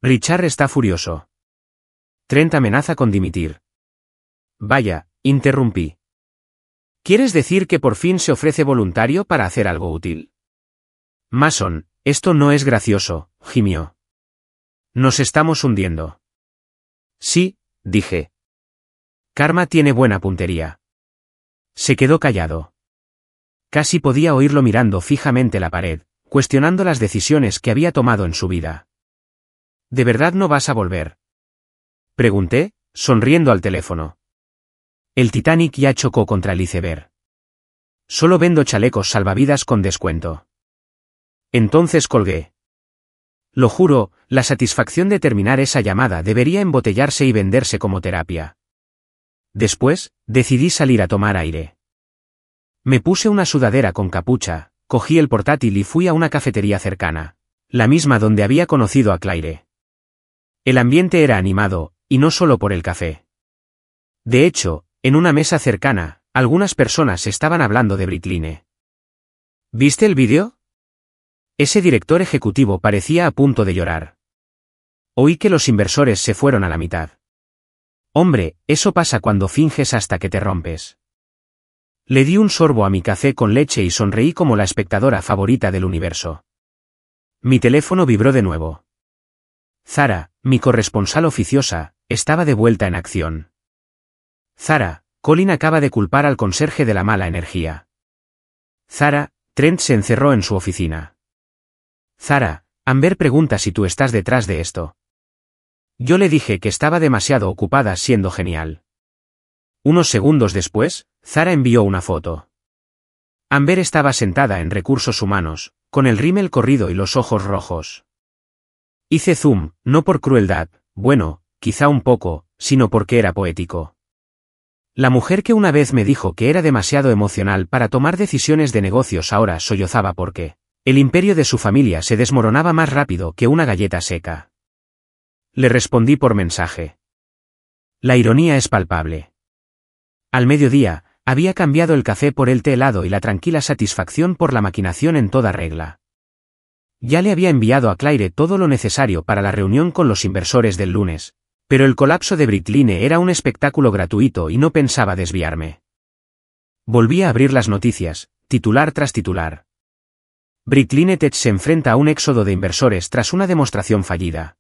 Richard está furioso. Trent amenaza con dimitir. Vaya, interrumpí. ¿Quieres decir que por fin se ofrece voluntario para hacer algo útil? Mason, esto no es gracioso, gimió. Nos estamos hundiendo. Sí, dije. Karma tiene buena puntería. Se quedó callado. Casi podía oírlo mirando fijamente la pared, cuestionando las decisiones que había tomado en su vida. ¿De verdad no vas a volver? Pregunté, sonriendo al teléfono. El Titanic ya chocó contra el iceberg. Solo vendo chalecos salvavidas con descuento. Entonces colgué. Lo juro, la satisfacción de terminar esa llamada debería embotellarse y venderse como terapia. Después, decidí salir a tomar aire. Me puse una sudadera con capucha, cogí el portátil y fui a una cafetería cercana, la misma donde había conocido a Claire. El ambiente era animado, y no solo por el café. De hecho, en una mesa cercana, algunas personas estaban hablando de Bricline. ¿Viste el vídeo? Ese director ejecutivo parecía a punto de llorar. Oí que los inversores se fueron a la mitad. Hombre, eso pasa cuando finges hasta que te rompes. Le di un sorbo a mi café con leche y sonreí como la espectadora favorita del universo. Mi teléfono vibró de nuevo. Zara, mi corresponsal oficiosa, estaba de vuelta en acción. Zara, Colin acaba de culpar al conserje de la mala energía. Zara, Trent se encerró en su oficina. Zara, Amber pregunta si tú estás detrás de esto. Yo le dije que estaba demasiado ocupada siendo genial. Unos segundos después, Zara envió una foto. Amber estaba sentada en recursos humanos, con el rímel corrido y los ojos rojos. Hice zoom, no por crueldad, bueno, quizá un poco, sino porque era poético. La mujer que una vez me dijo que era demasiado emocional para tomar decisiones de negocios ahora sollozaba porque el imperio de su familia se desmoronaba más rápido que una galleta seca. Le respondí por mensaje. La ironía es palpable. Al mediodía, había cambiado el café por el té helado y la tranquila satisfacción por la maquinación en toda regla. Ya le había enviado a Claire todo lo necesario para la reunión con los inversores del lunes, Pero el colapso de Bricline era un espectáculo gratuito y no pensaba desviarme. Volví a abrir las noticias, titular tras titular. Bricline Tech se enfrenta a un éxodo de inversores tras una demostración fallida.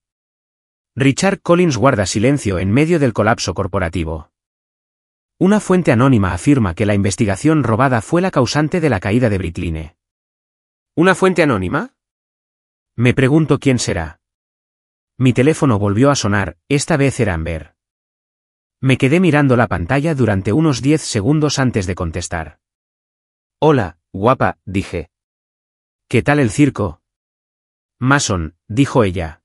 Richard Collins guarda silencio en medio del colapso corporativo. Una fuente anónima afirma que la investigación robada fue la causante de la caída de Bricline. ¿Una fuente anónima? Me pregunto quién será. Mi teléfono volvió a sonar, esta vez era Amber. Me quedé mirando la pantalla durante unos 10 segundos antes de contestar. Hola, guapa, dije. ¿Qué tal el circo? Mason, dijo ella.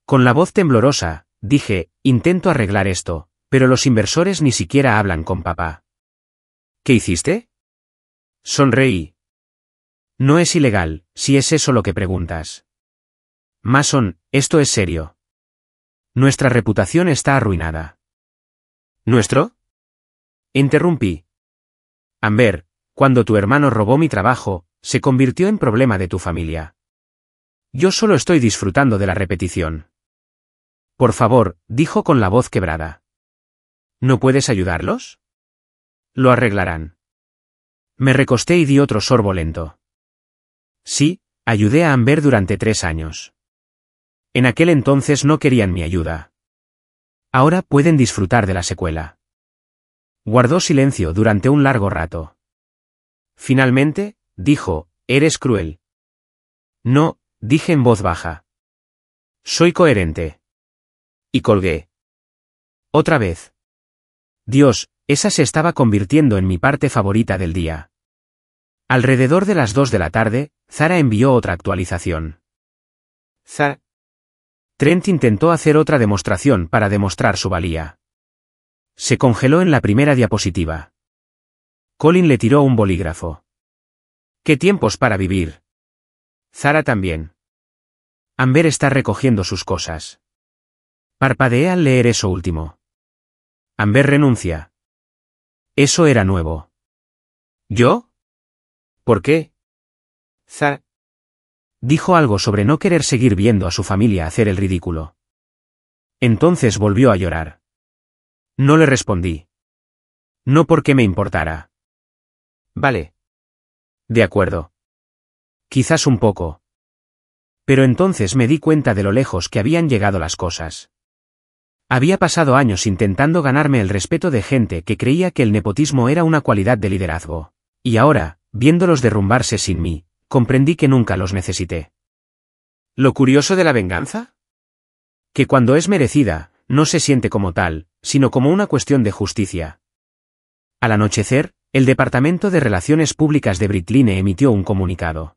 Con la voz temblorosa, dije, intento arreglar esto, pero los inversores ni siquiera hablan con papá. ¿Qué hiciste? Sonreí. No es ilegal, si es eso lo que preguntas. Mason, esto es serio. Nuestra reputación está arruinada. ¿Nuestro? Interrumpí. Amber, cuando tu hermano robó mi trabajo, se convirtió en problema de tu familia. Yo solo estoy disfrutando de la repetición. Por favor, dijo con la voz quebrada. ¿No puedes ayudarlos? Lo arreglarán. Me recosté y di otro sorbo lento. Sí, ayudé a Amber durante 3 años. En aquel entonces no querían mi ayuda. Ahora pueden disfrutar de la secuela. Guardó silencio durante un largo rato. Finalmente, dijo, eres cruel. No, dije en voz baja. Soy coherente. Y colgué. Otra vez. Dios, esa se estaba convirtiendo en mi parte favorita del día. Alrededor de las 2 de la tarde, Zara envió otra actualización. Trent intentó hacer otra demostración para demostrar su valía. Se congeló en la primera diapositiva. Colin le tiró un bolígrafo. ¡Qué tiempos para vivir! Zara también. Amber está recogiendo sus cosas. Parpadeé al leer eso último. Amber renuncia. Eso era nuevo. ¿Yo? ¿Por qué? Zara dijo algo sobre no querer seguir viendo a su familia hacer el ridículo. Entonces volvió a llorar. No le respondí. No porque me importara. Vale. De acuerdo. Quizás un poco. Pero entonces me di cuenta de lo lejos que habían llegado las cosas. Había pasado años intentando ganarme el respeto de gente que creía que el nepotismo era una cualidad de liderazgo. Y ahora, viéndolos derrumbarse sin mí, comprendí que nunca los necesité. ¿Lo curioso de la venganza? Que cuando es merecida, no se siente como tal, sino como una cuestión de justicia. Al anochecer, el Departamento de Relaciones Públicas de Bricline emitió un comunicado.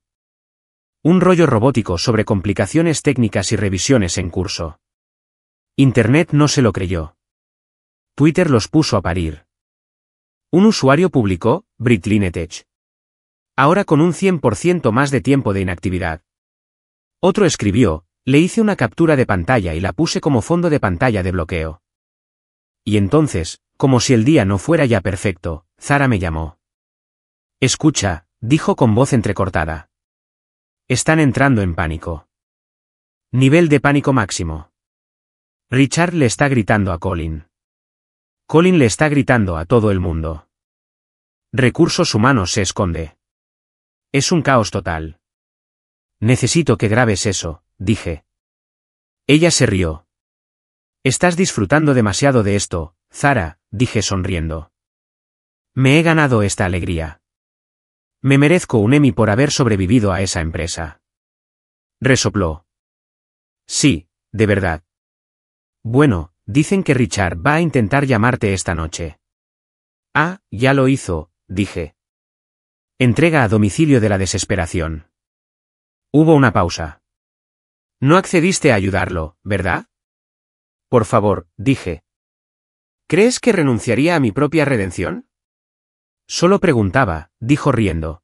Un rollo robótico sobre complicaciones técnicas y revisiones en curso. Internet no se lo creyó. Twitter los puso a parir. Un usuario publicó, Bricline Tech. Ahora con un 100% más de tiempo de inactividad. Otro escribió, le hice una captura de pantalla y la puse como fondo de pantalla de bloqueo. Y entonces, como si el día no fuera ya perfecto, Zara me llamó. Escucha, dijo con voz entrecortada. Están entrando en pánico. Nivel de pánico máximo. Richard le está gritando a Colin. Colin le está gritando a todo el mundo. Recursos humanos se esconde. Es un caos total. Necesito que grabes eso, dije. Ella se rió. Estás disfrutando demasiado de esto, Zara, dije sonriendo. Me he ganado esta alegría. Me merezco un Emmy por haber sobrevivido a esa empresa. Resopló. Sí, de verdad. Bueno, dicen que Richard va a intentar llamarte esta noche. Ah, ya lo hizo, dije. Entrega a domicilio de la desesperación. Hubo una pausa. No accediste a ayudarlo, ¿verdad? Por favor, dije. ¿Crees que renunciaría a mi propia redención? Solo preguntaba, dijo riendo.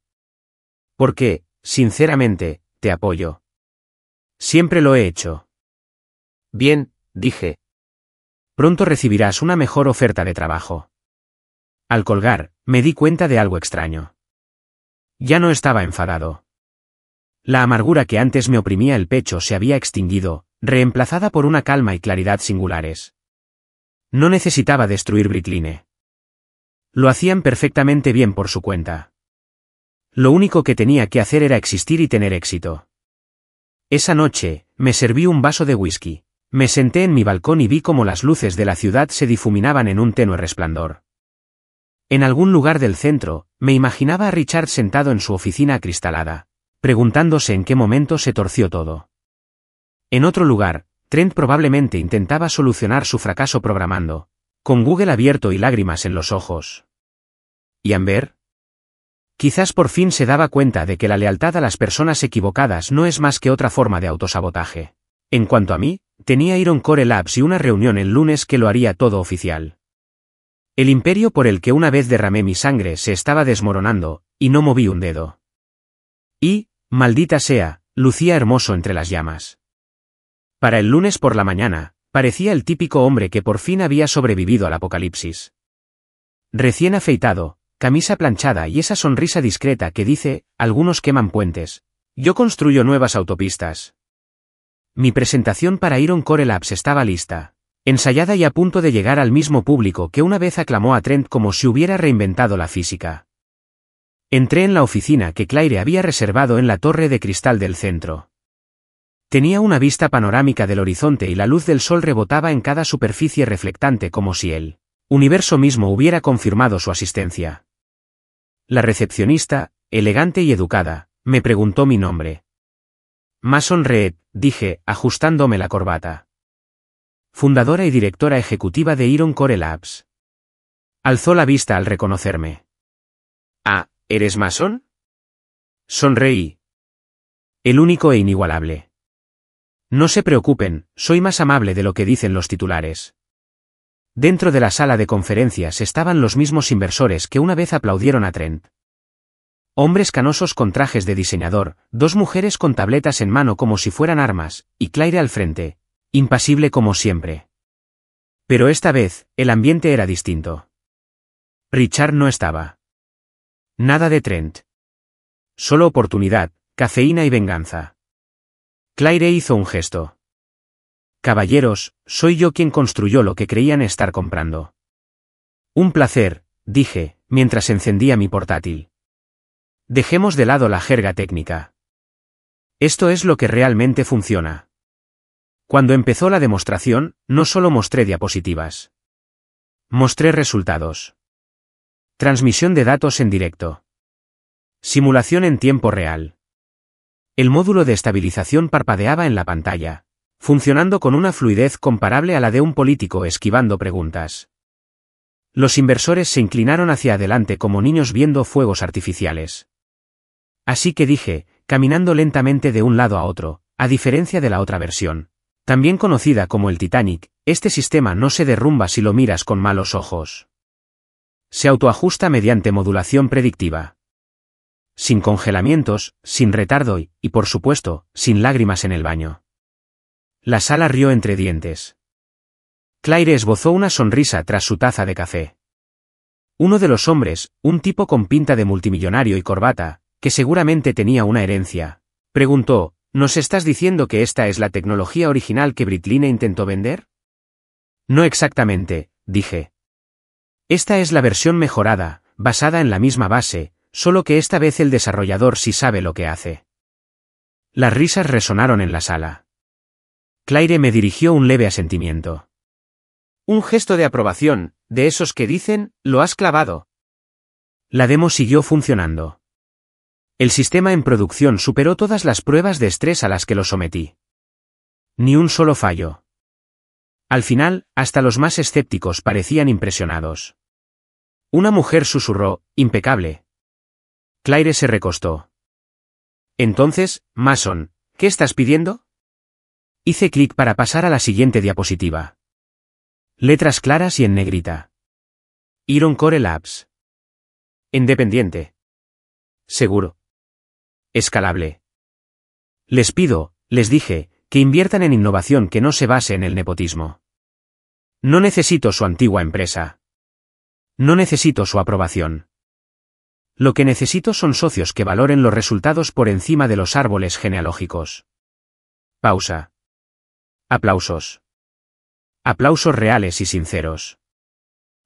Porque, sinceramente, te apoyo. Siempre lo he hecho. Bien, dije. Pronto recibirás una mejor oferta de trabajo. Al colgar, me di cuenta de algo extraño. Ya no estaba enfadado. La amargura que antes me oprimía el pecho se había extinguido, reemplazada por una calma y claridad singulares. No necesitaba destruir Brightline. Lo hacían perfectamente bien por su cuenta. Lo único que tenía que hacer era existir y tener éxito. Esa noche, me serví un vaso de whisky. Me senté en mi balcón y vi cómo las luces de la ciudad se difuminaban en un tenue resplandor. En algún lugar del centro, me imaginaba a Richard sentado en su oficina acristalada, preguntándose en qué momento se torció todo. En otro lugar, Trent probablemente intentaba solucionar su fracaso programando, con Google abierto y lágrimas en los ojos. ¿Y Amber? Quizás por fin se daba cuenta de que la lealtad a las personas equivocadas no es más que otra forma de autosabotaje. En cuanto a mí, tenía Iron Core Labs y una reunión el lunes que lo haría todo oficial. El imperio por el que una vez derramé mi sangre se estaba desmoronando, y no moví un dedo. Y, maldita sea, lucía hermoso entre las llamas. Para el lunes por la mañana, parecía el típico hombre que por fin había sobrevivido al apocalipsis. Recién afeitado, camisa planchada y esa sonrisa discreta que dice, algunos queman puentes, yo construyo nuevas autopistas. Mi presentación para Iron Core Labs estaba lista, ensayada y a punto de llegar al mismo público que una vez aclamó a Trent como si hubiera reinventado la física. Entré en la oficina que Claire había reservado en la torre de cristal del centro. Tenía una vista panorámica del horizonte y la luz del sol rebotaba en cada superficie reflectante como si el universo mismo hubiera confirmado su asistencia. La recepcionista, elegante y educada, me preguntó mi nombre. Mason Reed, dije, ajustándome la corbata. Fundadora y directora ejecutiva de Iron Core Labs. Alzó la vista al reconocerme. Ah, ¿eres Mason? Sonreí. El único e inigualable. No se preocupen, soy más amable de lo que dicen los titulares. Dentro de la sala de conferencias estaban los mismos inversores que una vez aplaudieron a Trent. Hombres canosos con trajes de diseñador, dos mujeres con tabletas en mano como si fueran armas, y Claire al frente, impasible como siempre. Pero esta vez, el ambiente era distinto. Richard no estaba. Nada de Trent. Solo oportunidad, cafeína y venganza. Claire hizo un gesto. Caballeros, soy yo quien construyó lo que creían estar comprando. Un placer, dije, mientras encendía mi portátil. Dejemos de lado la jerga técnica. Esto es lo que realmente funciona. Cuando empezó la demostración, no solo mostré diapositivas. Mostré resultados. Transmisión de datos en directo. Simulación en tiempo real. El módulo de estabilización parpadeaba en la pantalla, funcionando con una fluidez comparable a la de un político esquivando preguntas. Los inversores se inclinaron hacia adelante como niños viendo fuegos artificiales. Así que dije, caminando lentamente de un lado a otro, a diferencia de la otra versión, también conocida como el Titanic, este sistema no se derrumba si lo miras con malos ojos. Se autoajusta mediante modulación predictiva. Sin congelamientos, sin retardo y, por supuesto, sin lágrimas en el baño. La sala rió entre dientes. Claire esbozó una sonrisa tras su taza de café. Uno de los hombres, un tipo con pinta de multimillonario y corbata, que seguramente tenía una herencia, preguntó, ¿nos estás diciendo que esta es la tecnología original que Brightline intentó vender? No exactamente, dije. Esta es la versión mejorada, basada en la misma base, solo que esta vez el desarrollador sí sabe lo que hace. Las risas resonaron en la sala. Claire me dirigió un leve asentimiento. Un gesto de aprobación, de esos que dicen, lo has clavado. La demo siguió funcionando. El sistema en producción superó todas las pruebas de estrés a las que lo sometí. Ni un solo fallo. Al final, hasta los más escépticos parecían impresionados. Una mujer susurró, impecable. Claire se recostó. Entonces, Mason, ¿qué estás pidiendo? Hice clic para pasar a la siguiente diapositiva. Letras claras y en negrita. Iron Core Labs. Independiente. Seguro. Escalable. Les pido, les dije, que inviertan en innovación que no se base en el nepotismo. No necesito su antigua empresa. No necesito su aprobación. Lo que necesito son socios que valoren los resultados por encima de los árboles genealógicos. Pausa. Aplausos. Aplausos reales y sinceros.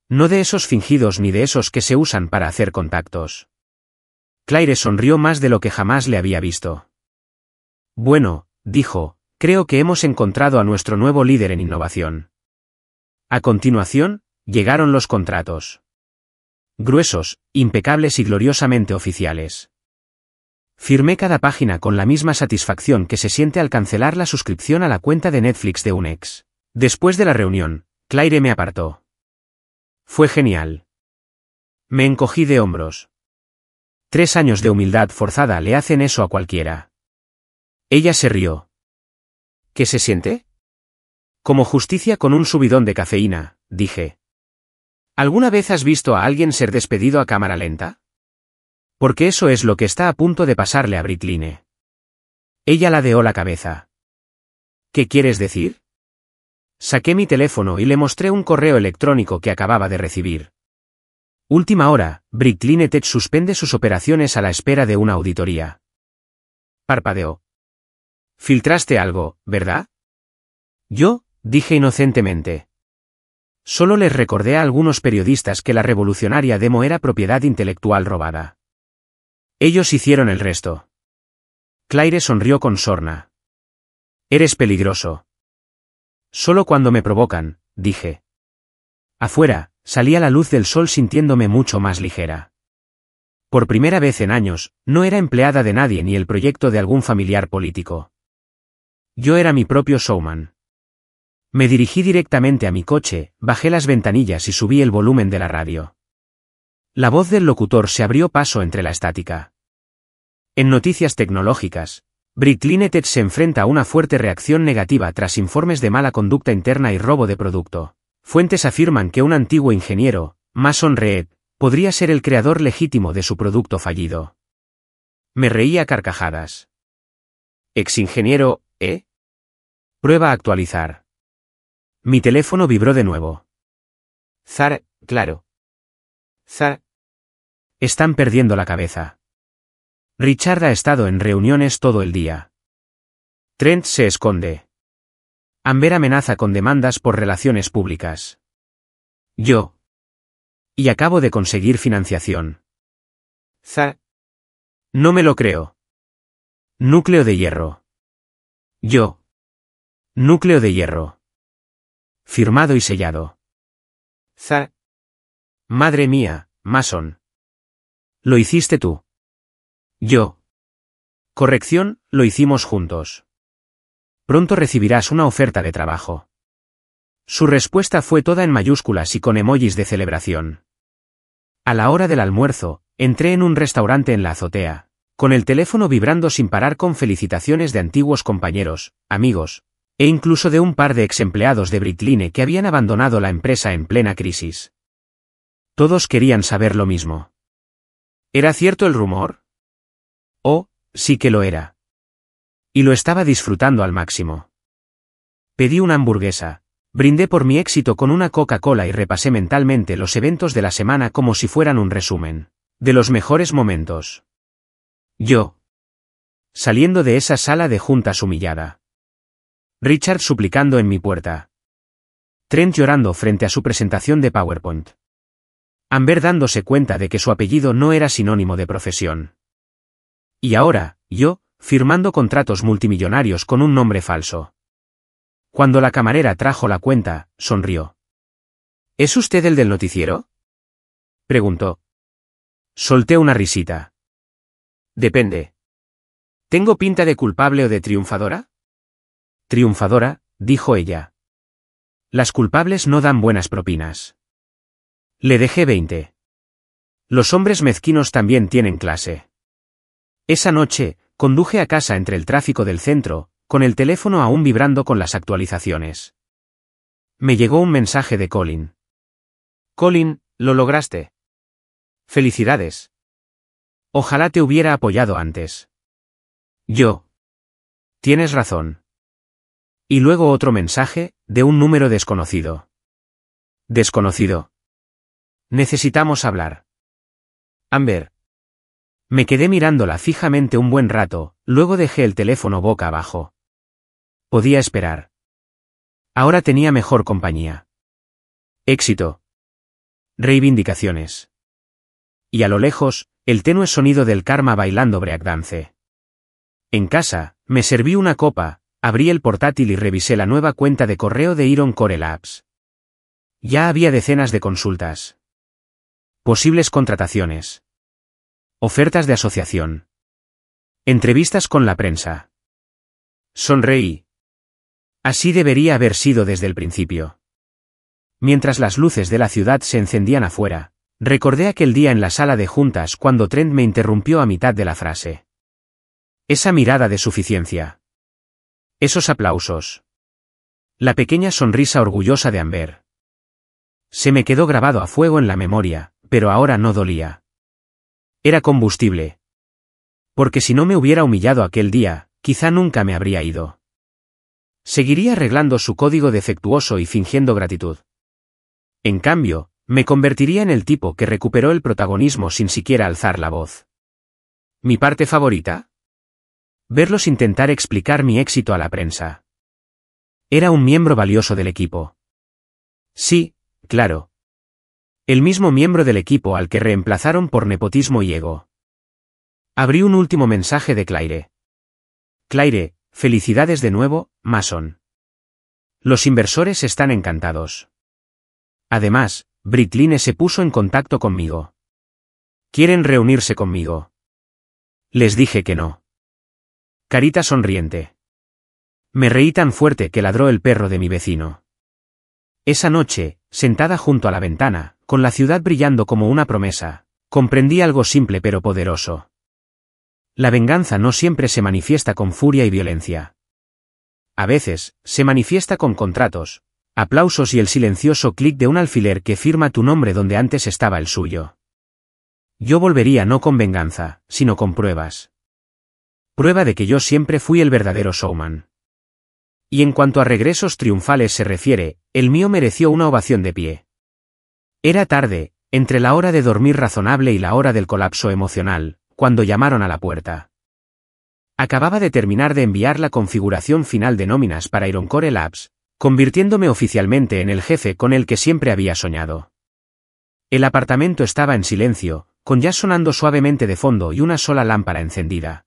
No de esos fingidos ni de esos que se usan para hacer contactos. Claire sonrió más de lo que jamás le había visto. Bueno, dijo, creo que hemos encontrado a nuestro nuevo líder en innovación. A continuación, llegaron los contratos. Gruesos, impecables y gloriosamente oficiales. Firmé cada página con la misma satisfacción que se siente al cancelar la suscripción a la cuenta de Netflix de un ex. Después de la reunión, Claire me apartó. Fue genial. Me encogí de hombros. 3 años de humildad forzada le hacen eso a cualquiera. Ella se rió. ¿Qué se siente? Como justicia con un subidón de cafeína, dije. ¿Alguna vez has visto a alguien ser despedido a cámara lenta? Porque eso es lo que está a punto de pasarle a Britline. Ella ladeó la cabeza. ¿Qué quieres decir? Saqué mi teléfono y le mostré un correo electrónico que acababa de recibir. Última hora, Britline Tech suspende sus operaciones a la espera de una auditoría. Parpadeó. Filtraste algo, ¿verdad? Yo, dije inocentemente. Solo les recordé a algunos periodistas que la revolucionaria demo era propiedad intelectual robada. Ellos hicieron el resto. Claire sonrió con sorna. Eres peligroso. Solo cuando me provocan, dije. Afuera, salí a la luz del sol sintiéndome mucho más ligera. Por primera vez en años, no era empleada de nadie ni el proyecto de algún familiar político. Yo era mi propio showman. Me dirigí directamente a mi coche, bajé las ventanillas y subí el volumen de la radio. La voz del locutor se abrió paso entre la estática. En noticias tecnológicas, Britline Tech se enfrenta a una fuerte reacción negativa tras informes de mala conducta interna y robo de producto. Fuentes afirman que un antiguo ingeniero, Mason Reed, podría ser el creador legítimo de su producto fallido. Me reí a carcajadas. Ex-ingeniero, ¿eh? Prueba a actualizar. Mi teléfono vibró de nuevo. Zar, claro. Zar. Están perdiendo la cabeza. Richard ha estado en reuniones todo el día. Trent se esconde. Amber amenaza con demandas por relaciones públicas. Yo. Y acabo de conseguir financiación. Zar. No me lo creo. Núcleo de hierro. Yo. Núcleo de hierro. Firmado y sellado. Zar. Madre mía, Mason. Lo hiciste tú. Yo. Corrección, lo hicimos juntos. Pronto recibirás una oferta de trabajo. Su respuesta fue toda en mayúsculas y con emojis de celebración. A la hora del almuerzo, entré en un restaurante en la azotea, con el teléfono vibrando sin parar con felicitaciones de antiguos compañeros, amigos, e incluso de un par de exempleados de Britline que habían abandonado la empresa en plena crisis. Todos querían saber lo mismo. ¿Era cierto el rumor? Oh, sí que lo era. Y lo estaba disfrutando al máximo. Pedí una hamburguesa, brindé por mi éxito con una Coca-Cola y repasé mentalmente los eventos de la semana como si fueran un resumen de los mejores momentos. Yo. Saliendo de esa sala de juntas humillada. Richard suplicando en mi puerta. Trent llorando frente a su presentación de PowerPoint. Amber dándose cuenta de que su apellido no era sinónimo de profesión. Y ahora, yo, firmando contratos multimillonarios con un nombre falso. Cuando la camarera trajo la cuenta, sonrió. ¿Es usted el del noticiero? Preguntó. Solté una risita. Depende. ¿Tengo pinta de culpable o de triunfadora? Triunfadora, dijo ella. Las culpables no dan buenas propinas. Le dejé 20. Los hombres mezquinos también tienen clase. Esa noche, conduje a casa entre el tráfico del centro, con el teléfono aún vibrando con las actualizaciones. Me llegó un mensaje de Colin. Colin, lo lograste. Felicidades. Ojalá te hubiera apoyado antes. Yo. Tienes razón. Y luego otro mensaje, de un número desconocido. Desconocido. Necesitamos hablar. Amber. Me quedé mirándola fijamente un buen rato, luego dejé el teléfono boca abajo. Podía esperar. Ahora tenía mejor compañía. Éxito. Reivindicaciones. Y a lo lejos, el tenue sonido del karma bailando breakdance. En casa, me serví una copa, abrí el portátil y revisé la nueva cuenta de correo de Iron Core Labs. Ya había decenas de consultas. Posibles contrataciones. Ofertas de asociación. Entrevistas con la prensa. Sonreí. Así debería haber sido desde el principio. Mientras las luces de la ciudad se encendían afuera, recordé aquel día en la sala de juntas cuando Trent me interrumpió a mitad de la frase. Esa mirada de suficiencia. Esos aplausos. La pequeña sonrisa orgullosa de Amber. Se me quedó grabado a fuego en la memoria, pero ahora no dolía. Era combustible. Porque si no me hubiera humillado aquel día, quizá nunca me habría ido. Seguiría arreglando su código defectuoso y fingiendo gratitud. En cambio, me convertiría en el tipo que recuperó el protagonismo sin siquiera alzar la voz. ¿Mi parte favorita? Verlos intentar explicar mi éxito a la prensa. Era un miembro valioso del equipo. Sí, claro. El mismo miembro del equipo al que reemplazaron por nepotismo y ego. Abrí un último mensaje de Claire. Claire, felicidades de nuevo, Mason. Los inversores están encantados. Además, Britline se puso en contacto conmigo. ¿Quieren reunirse conmigo? Les dije que no. Carita sonriente. Me reí tan fuerte que ladró el perro de mi vecino. Esa noche, sentada junto a la ventana, con la ciudad brillando como una promesa, comprendí algo simple pero poderoso. La venganza no siempre se manifiesta con furia y violencia. A veces, se manifiesta con contratos, aplausos y el silencioso clic de un alfiler que firma tu nombre donde antes estaba el suyo. Yo volvería no con venganza, sino con pruebas. Prueba de que yo siempre fui el verdadero showman. Y en cuanto a regresos triunfales se refiere, el mío mereció una ovación de pie. Era tarde, entre la hora de dormir razonable y la hora del colapso emocional, cuando llamaron a la puerta. Acababa de terminar de enviar la configuración final de nóminas para Iron Core Labs, convirtiéndome oficialmente en el jefe con el que siempre había soñado. El apartamento estaba en silencio, con jazz sonando suavemente de fondo y una sola lámpara encendida.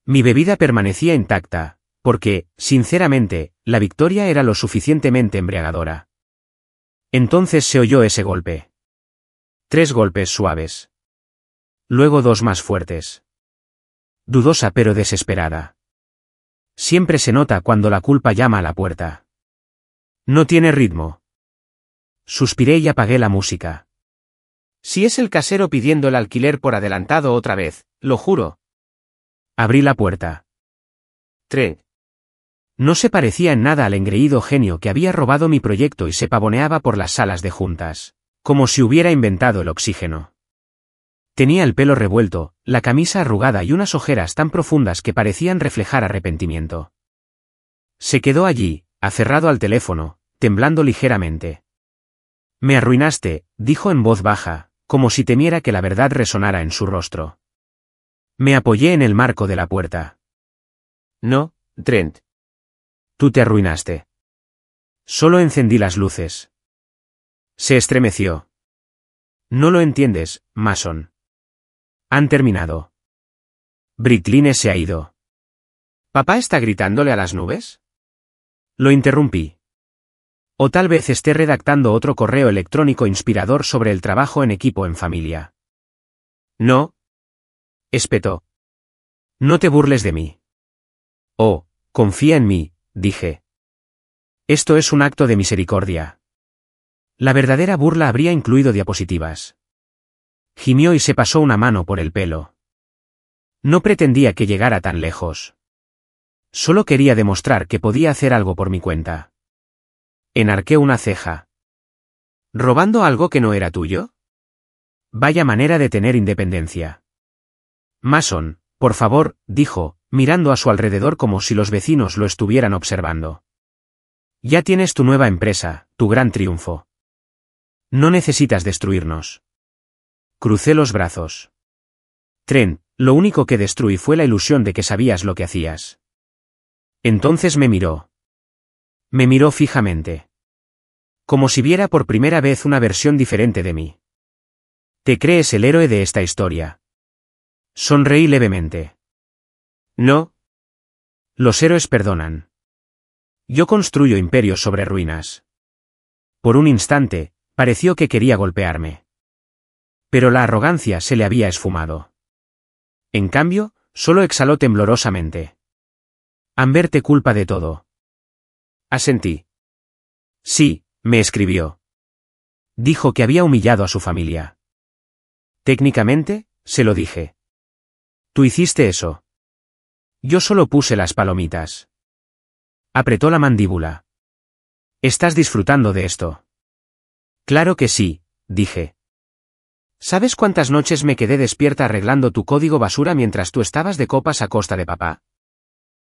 Mi bebida permanecía intacta, porque, sinceramente, la victoria era lo suficientemente embriagadora. Entonces se oyó ese golpe. 3 golpes suaves. Luego 2 más fuertes. Dudosa pero desesperada. Siempre se nota cuando la culpa llama a la puerta. No tiene ritmo. Suspiré y apagué la música. Si es el casero pidiendo el alquiler por adelantado otra vez, lo juro. Abrí la puerta. Trent. No se parecía en nada al engreído genio que había robado mi proyecto y se pavoneaba por las salas de juntas, como si hubiera inventado el oxígeno. Tenía el pelo revuelto, la camisa arrugada y unas ojeras tan profundas que parecían reflejar arrepentimiento. Se quedó allí, aferrado al teléfono, temblando ligeramente. Me arruinaste, dijo en voz baja, como si temiera que la verdad resonara en su rostro. Me apoyé en el marco de la puerta. No, Trent. Tú te arruinaste. Solo encendí las luces. Se estremeció. No lo entiendes, Mason. Han terminado. Britline se ha ido. ¿Papá está gritándole a las nubes? Lo interrumpí. O tal vez esté redactando otro correo electrónico inspirador sobre el trabajo en equipo en familia. No. Espetó. No te burles de mí. Oh, confía en mí, dije. Esto es un acto de misericordia. La verdadera burla habría incluido diapositivas. Gimió y se pasó una mano por el pelo. No pretendía que llegara tan lejos. Solo quería demostrar que podía hacer algo por mi cuenta. Enarqué una ceja. ¿Robando algo que no era tuyo? Vaya manera de tener independencia. Mason, por favor, dijo, mirando a su alrededor como si los vecinos lo estuvieran observando. Ya tienes tu nueva empresa, tu gran triunfo. No necesitas destruirnos. Crucé los brazos. Trent, lo único que destruí fue la ilusión de que sabías lo que hacías. Entonces me miró. Me miró fijamente. Como si viera por primera vez una versión diferente de mí. ¿Te crees el héroe de esta historia? Sonreí levemente. No. Los héroes perdonan. Yo construyo imperios sobre ruinas. Por un instante, pareció que quería golpearme. Pero la arrogancia se le había esfumado. En cambio, solo exhaló temblorosamente. Amber te culpa de todo. Asentí. Sí, me escribió. Dijo que había humillado a su familia. Técnicamente, se lo dije. Tú hiciste eso. Yo solo puse las palomitas. Apretó la mandíbula. ¿Estás disfrutando de esto? Claro que sí, dije. ¿Sabes cuántas noches me quedé despierta arreglando tu código basura mientras tú estabas de copas a costa de papá?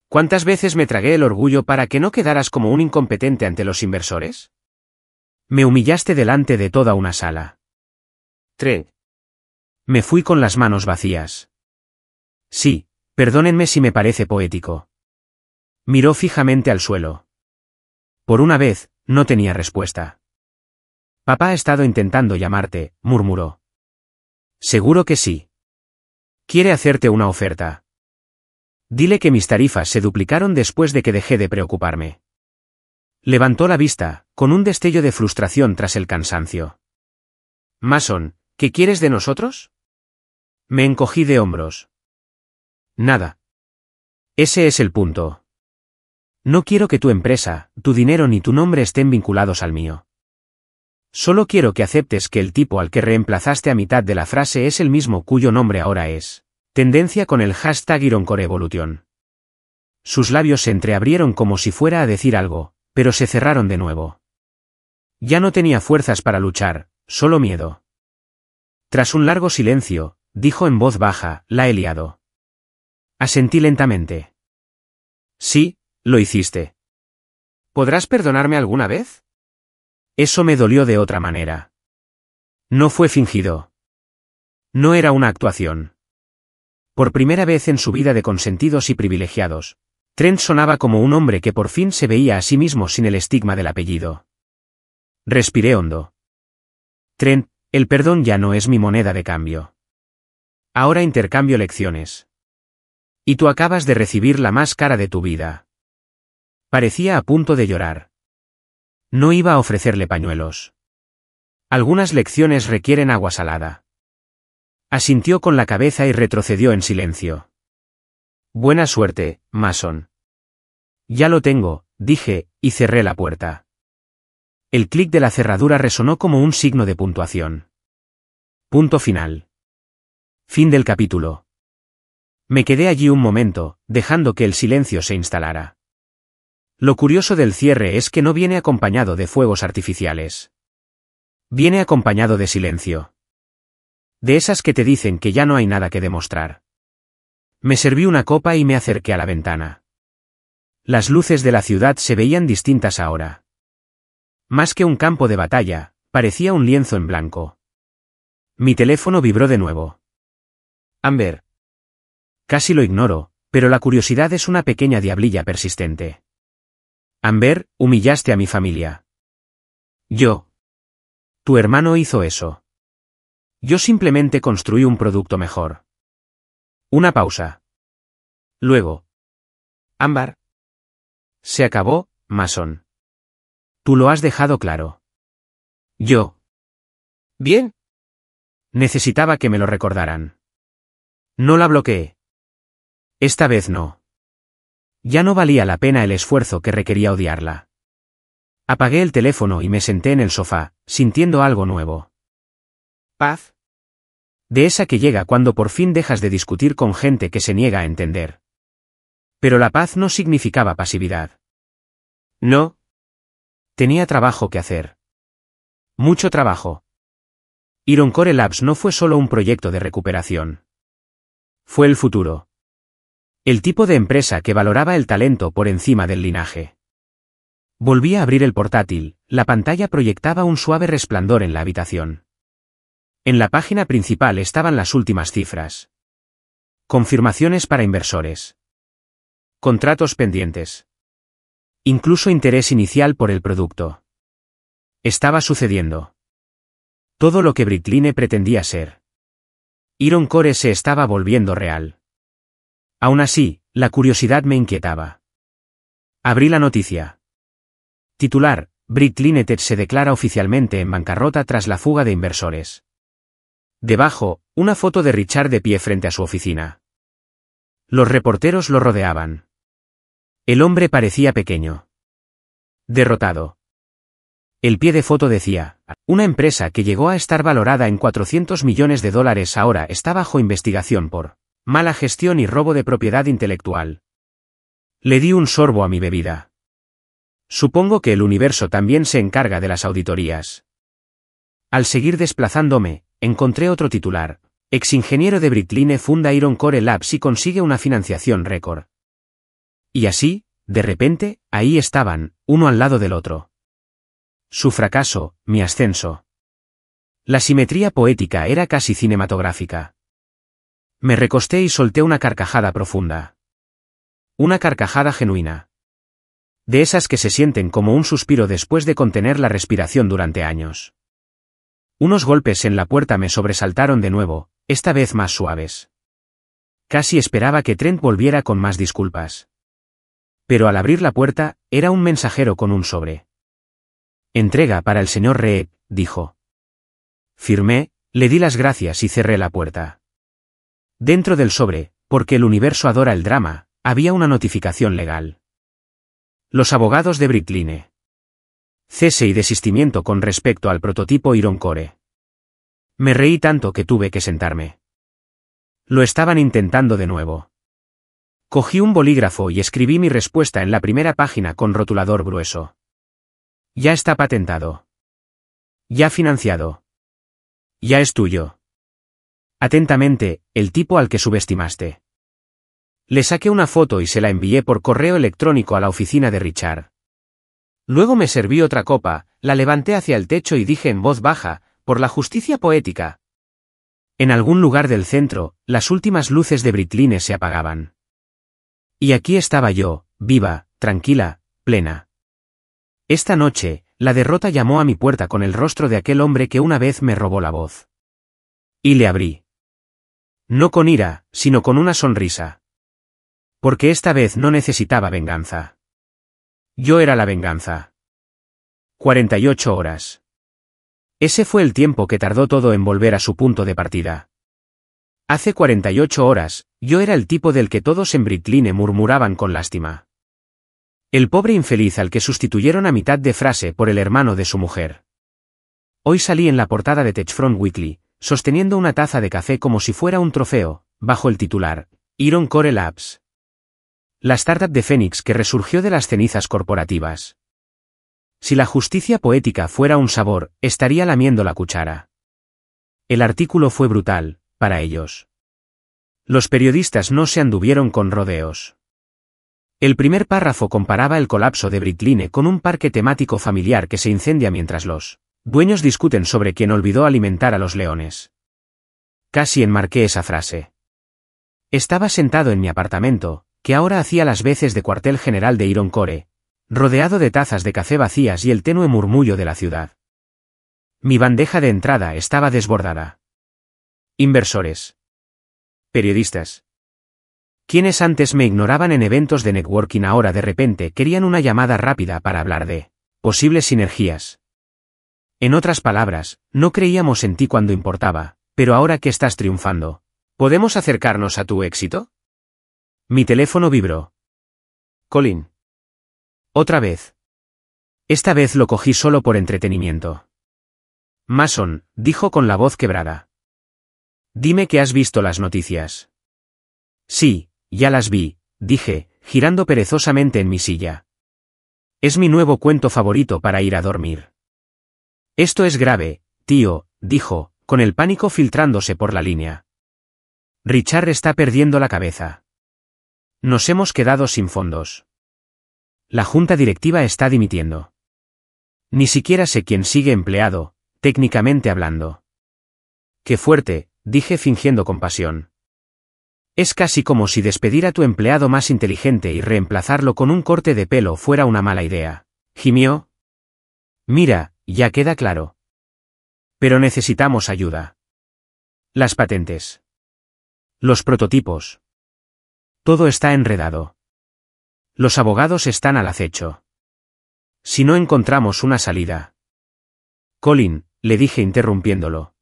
¿Cuántas veces me tragué el orgullo para que no quedaras como un incompetente ante los inversores? Me humillaste delante de toda una sala. Trent. Me fui con las manos vacías. Sí, perdónenme si me parece poético. Miró fijamente al suelo. Por una vez, no tenía respuesta. Papá ha estado intentando llamarte, murmuró. Seguro que sí. Quiere hacerte una oferta. Dile que mis tarifas se duplicaron después de que dejé de preocuparme. Levantó la vista, con un destello de frustración tras el cansancio. Mason, ¿qué quieres de nosotros? Me encogí de hombros. Nada. Ese es el punto. No quiero que tu empresa, tu dinero ni tu nombre estén vinculados al mío. Solo quiero que aceptes que el tipo al que reemplazaste a mitad de la frase es el mismo cuyo nombre ahora es tendencia con el hashtag #IronCoreEvolution. Sus labios se entreabrieron como si fuera a decir algo, pero se cerraron de nuevo. Ya no tenía fuerzas para luchar, solo miedo. Tras un largo silencio, dijo en voz baja, la he liado. Asentí lentamente. Sí, lo hiciste. ¿Podrás perdonarme alguna vez? Eso me dolió de otra manera. No fue fingido. No era una actuación. Por primera vez en su vida de consentidos y privilegiados, Trent sonaba como un hombre que por fin se veía a sí mismo sin el estigma del apellido. Respiré hondo. Trent, el perdón ya no es mi moneda de cambio. Ahora intercambio lecciones. Y tú acabas de recibir la más cara de tu vida. Parecía a punto de llorar. No iba a ofrecerle pañuelos. Algunas lecciones requieren agua salada. Asintió con la cabeza y retrocedió en silencio. Buena suerte, Mason. Ya lo tengo, dije, y cerré la puerta. El clic de la cerradura resonó como un signo de puntuación. Punto final. Fin del capítulo. Me quedé allí un momento, dejando que el silencio se instalara. Lo curioso del cierre es que no viene acompañado de fuegos artificiales. Viene acompañado de silencio. De esas que te dicen que ya no hay nada que demostrar. Me serví una copa y me acerqué a la ventana. Las luces de la ciudad se veían distintas ahora. Más que un campo de batalla, parecía un lienzo en blanco. Mi teléfono vibró de nuevo. Amber. Casi lo ignoro, pero la curiosidad es una pequeña diablilla persistente. Amber, humillaste a mi familia. Yo. Tu hermano hizo eso. Yo simplemente construí un producto mejor. Una pausa. Luego. Ámbar. Se acabó, Mason. Tú lo has dejado claro. Yo. Bien. Necesitaba que me lo recordaran. No la bloqueé. Esta vez no. Ya no valía la pena el esfuerzo que requería odiarla. Apagué el teléfono y me senté en el sofá, sintiendo algo nuevo. Paz. De esa que llega cuando por fin dejas de discutir con gente que se niega a entender. Pero la paz no significaba pasividad. No. Tenía trabajo que hacer. Mucho trabajo. IronCore Labs no fue solo un proyecto de recuperación. Fue el futuro. El tipo de empresa que valoraba el talento por encima del linaje. Volví a abrir el portátil, la pantalla proyectaba un suave resplandor en la habitación. En la página principal estaban las últimas cifras. Confirmaciones para inversores. Contratos pendientes. Incluso interés inicial por el producto. Estaba sucediendo. Todo lo que Bricline pretendía ser. Iron Core se estaba volviendo real. Aún así, la curiosidad me inquietaba. Abrí la noticia. Titular: Bricline Tech se declara oficialmente en bancarrota tras la fuga de inversores. Debajo, una foto de Richard de pie frente a su oficina. Los reporteros lo rodeaban. El hombre parecía pequeño. Derrotado. El pie de foto decía: una empresa que llegó a estar valorada en $400 millones ahora está bajo investigación por mala gestión y robo de propiedad intelectual. Le di un sorbo a mi bebida. Supongo que el universo también se encarga de las auditorías. Al seguir desplazándome, encontré otro titular: exingeniero de Bricline funda Iron Core Labs y consigue una financiación récord. Y así, de repente, ahí estaban, uno al lado del otro. Su fracaso, mi ascenso. La simetría poética era casi cinematográfica. Me recosté y solté una carcajada profunda. Una carcajada genuina. De esas que se sienten como un suspiro después de contener la respiración durante años. Unos golpes en la puerta me sobresaltaron de nuevo, esta vez más suaves. Casi esperaba que Trent volviera con más disculpas. Pero al abrir la puerta, era un mensajero con un sobre. Entrega para el señor Reed, dijo. Firmé, le di las gracias y cerré la puerta. Dentro del sobre, porque el universo adora el drama, había una notificación legal. Los abogados de Bricline. Cese y desistimiento con respecto al prototipo Iron Core. Me reí tanto que tuve que sentarme. Lo estaban intentando de nuevo. Cogí un bolígrafo y escribí mi respuesta en la primera página con rotulador grueso. Ya está patentado. Ya financiado. Ya es tuyo. Atentamente, el tipo al que subestimaste. Le saqué una foto y se la envié por correo electrónico a la oficina de Richard. Luego me serví otra copa, la levanté hacia el techo y dije en voz baja: por la justicia poética. En algún lugar del centro, las últimas luces de Bricline se apagaban. Y aquí estaba yo, viva, tranquila, plena. Esta noche, la derrota llamó a mi puerta con el rostro de aquel hombre que una vez me robó la voz. Y le abrí. No con ira, sino con una sonrisa. Porque esta vez no necesitaba venganza. Yo era la venganza. 48 horas. Ese fue el tiempo que tardó todo en volver a su punto de partida. Hace 48 horas, yo era el tipo del que todos en Bricline murmuraban con lástima. El pobre infeliz al que sustituyeron a mitad de frase por el hermano de su mujer. Hoy salí en la portada de Techfront Weekly, sosteniendo una taza de café como si fuera un trofeo, bajo el titular: Iron Core Labs. La startup de Phoenix que resurgió de las cenizas corporativas. Si la justicia poética fuera un sabor, estaría lamiendo la cuchara. El artículo fue brutal, para ellos. Los periodistas no se anduvieron con rodeos. El primer párrafo comparaba el colapso de Bricline con un parque temático familiar que se incendia mientras los dueños discuten sobre quién olvidó alimentar a los leones. Casi enmarqué esa frase. Estaba sentado en mi apartamento, que ahora hacía las veces de cuartel general de Iron Core, rodeado de tazas de café vacías y el tenue murmullo de la ciudad. Mi bandeja de entrada estaba desbordada. Inversores. Periodistas. Quienes antes me ignoraban en eventos de networking ahora de repente querían una llamada rápida para hablar de posibles sinergias. En otras palabras, no creíamos en ti cuando importaba, pero ahora que estás triunfando, ¿podemos acercarnos a tu éxito? Mi teléfono vibró. Colin. Otra vez. Esta vez lo cogí solo por entretenimiento. Mason, dijo con la voz quebrada. Dime que has visto las noticias. Sí, ya las vi, dije, girando perezosamente en mi silla. Es mi nuevo cuento favorito para ir a dormir. Esto es grave, tío, dijo, con el pánico filtrándose por la línea. Richard está perdiendo la cabeza. Nos hemos quedado sin fondos. La junta directiva está dimitiendo. Ni siquiera sé quién sigue empleado, técnicamente hablando. Qué fuerte, dije fingiendo compasión. Es casi como si despedir a tu empleado más inteligente y reemplazarlo con un corte de pelo fuera una mala idea. Gimió. Mira, ya queda claro. Pero necesitamos ayuda. Las patentes. Los prototipos. Todo está enredado. Los abogados están al acecho. Si no encontramos una salida. Colin, le dije interrumpiéndolo.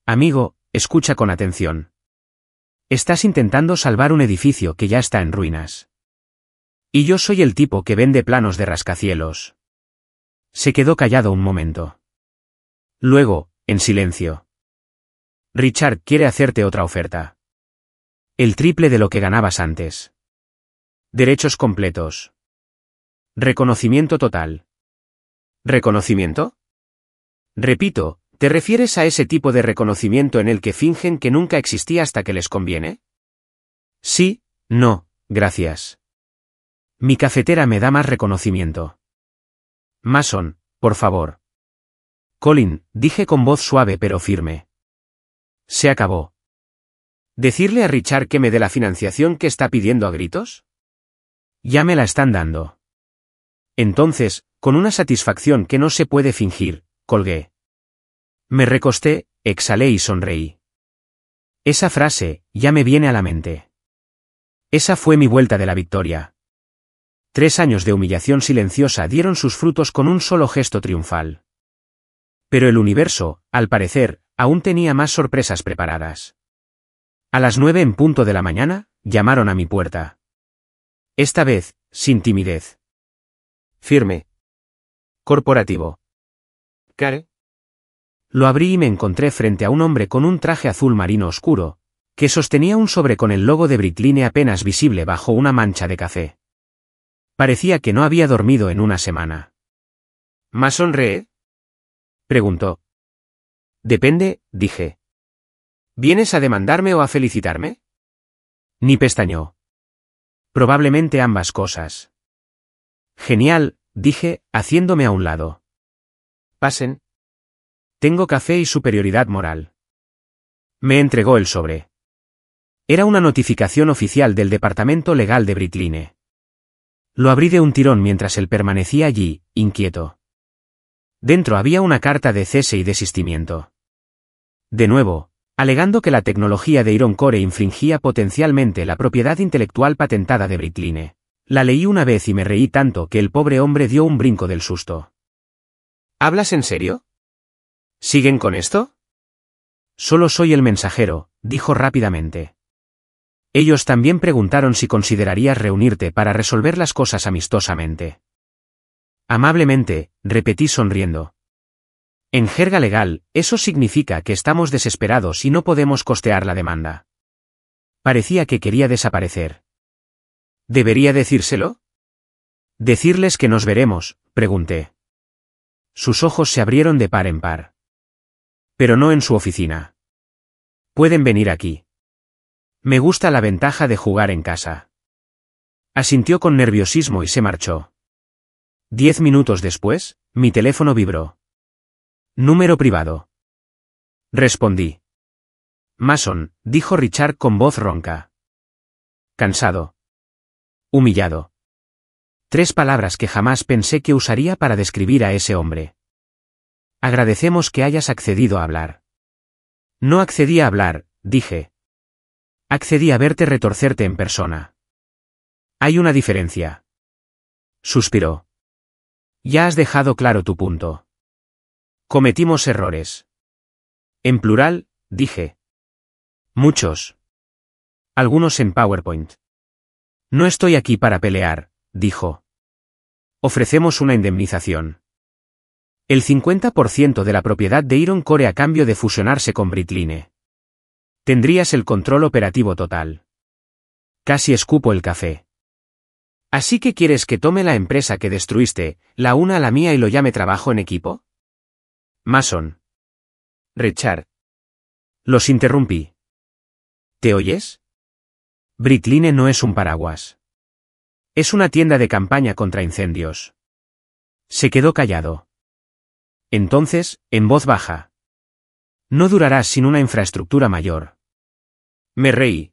Amigo, escucha con atención. Estás intentando salvar un edificio que ya está en ruinas. Y yo soy el tipo que vende planos de rascacielos. Se quedó callado un momento. Luego, en silencio. Richard quiere hacerte otra oferta. El triple de lo que ganabas antes. Derechos completos. Reconocimiento total. ¿Reconocimiento? Repito, ¿te refieres a ese tipo de reconocimiento en el que fingen que nunca existía hasta que les conviene? Sí, no, gracias. Mi cafetera me da más reconocimiento. Mason, por favor. Colin, dije con voz suave pero firme. Se acabó. ¿Decirle a Richard que me dé la financiación que está pidiendo a gritos? Ya me la están dando. Entonces, con una satisfacción que no se puede fingir, colgué. Me recosté, exhalé y sonreí. Esa frase, ya me viene a la mente. Esa fue mi vuelta de la victoria. 3 años de humillación silenciosa dieron sus frutos con un solo gesto triunfal. Pero el universo, al parecer, aún tenía más sorpresas preparadas. A las 9 en punto de la mañana, llamaron a mi puerta. Esta vez, sin timidez. Firme. Corporativo. ¿Care? Lo abrí y me encontré frente a un hombre con un traje azul marino oscuro, que sostenía un sobre con el logo de Bricline apenas visible bajo una mancha de café. Parecía que no había dormido en una semana. ¿Mason Reed? Preguntó. Depende, dije. ¿Vienes a demandarme o a felicitarme? Ni pestañó. Probablemente ambas cosas. Genial, dije, haciéndome a un lado. Pasen. Tengo café y superioridad moral. Me entregó el sobre. Era una notificación oficial del Departamento Legal de Bricline. Lo abrí de un tirón mientras él permanecía allí, inquieto. Dentro había una carta de cese y desistimiento. De nuevo, alegando que la tecnología de Iron Core infringía potencialmente la propiedad intelectual patentada de Bricline. La leí una vez y me reí tanto que el pobre hombre dio un brinco del susto. ¿Hablas en serio? ¿Siguen con esto? Solo soy el mensajero, dijo rápidamente. Ellos también preguntaron si considerarías reunirte para resolver las cosas amistosamente. Amablemente, repetí sonriendo. En jerga legal, eso significa que estamos desesperados y no podemos costear la demanda. Parecía que quería desaparecer. ¿Debería decírselo? ¿Decirles que nos veremos?, pregunté. Sus ojos se abrieron de par en par. Pero no en su oficina. Pueden venir aquí. Me gusta la ventaja de jugar en casa. Asintió con nerviosismo y se marchó. 10 minutos después, mi teléfono vibró. Número privado. Respondí. Mason, dijo Richard con voz ronca. Cansado. Humillado. 3 palabras que jamás pensé que usaría para describir a ese hombre. Agradecemos que hayas accedido a hablar. No accedí a hablar, dije. Accedí a verte retorcerte en persona. Hay una diferencia. Suspiró. Ya has dejado claro tu punto. Cometimos errores. En plural, dije. Muchos. Algunos en PowerPoint. No estoy aquí para pelear, dijo. Ofrecemos una indemnización. El 50% de la propiedad de Iron Core a cambio de fusionarse con Bricline. Tendrías el control operativo total. Casi escupo el café. ¿Así que quieres que tome la empresa que destruiste, la una a la mía y lo llame trabajo en equipo? Mason. Richard. Los interrumpí. ¿Te oyes? Bricline no es un paraguas. Es una tienda de campaña contra incendios. Se quedó callado. Entonces, en voz baja. No durarás sin una infraestructura mayor. Me reí.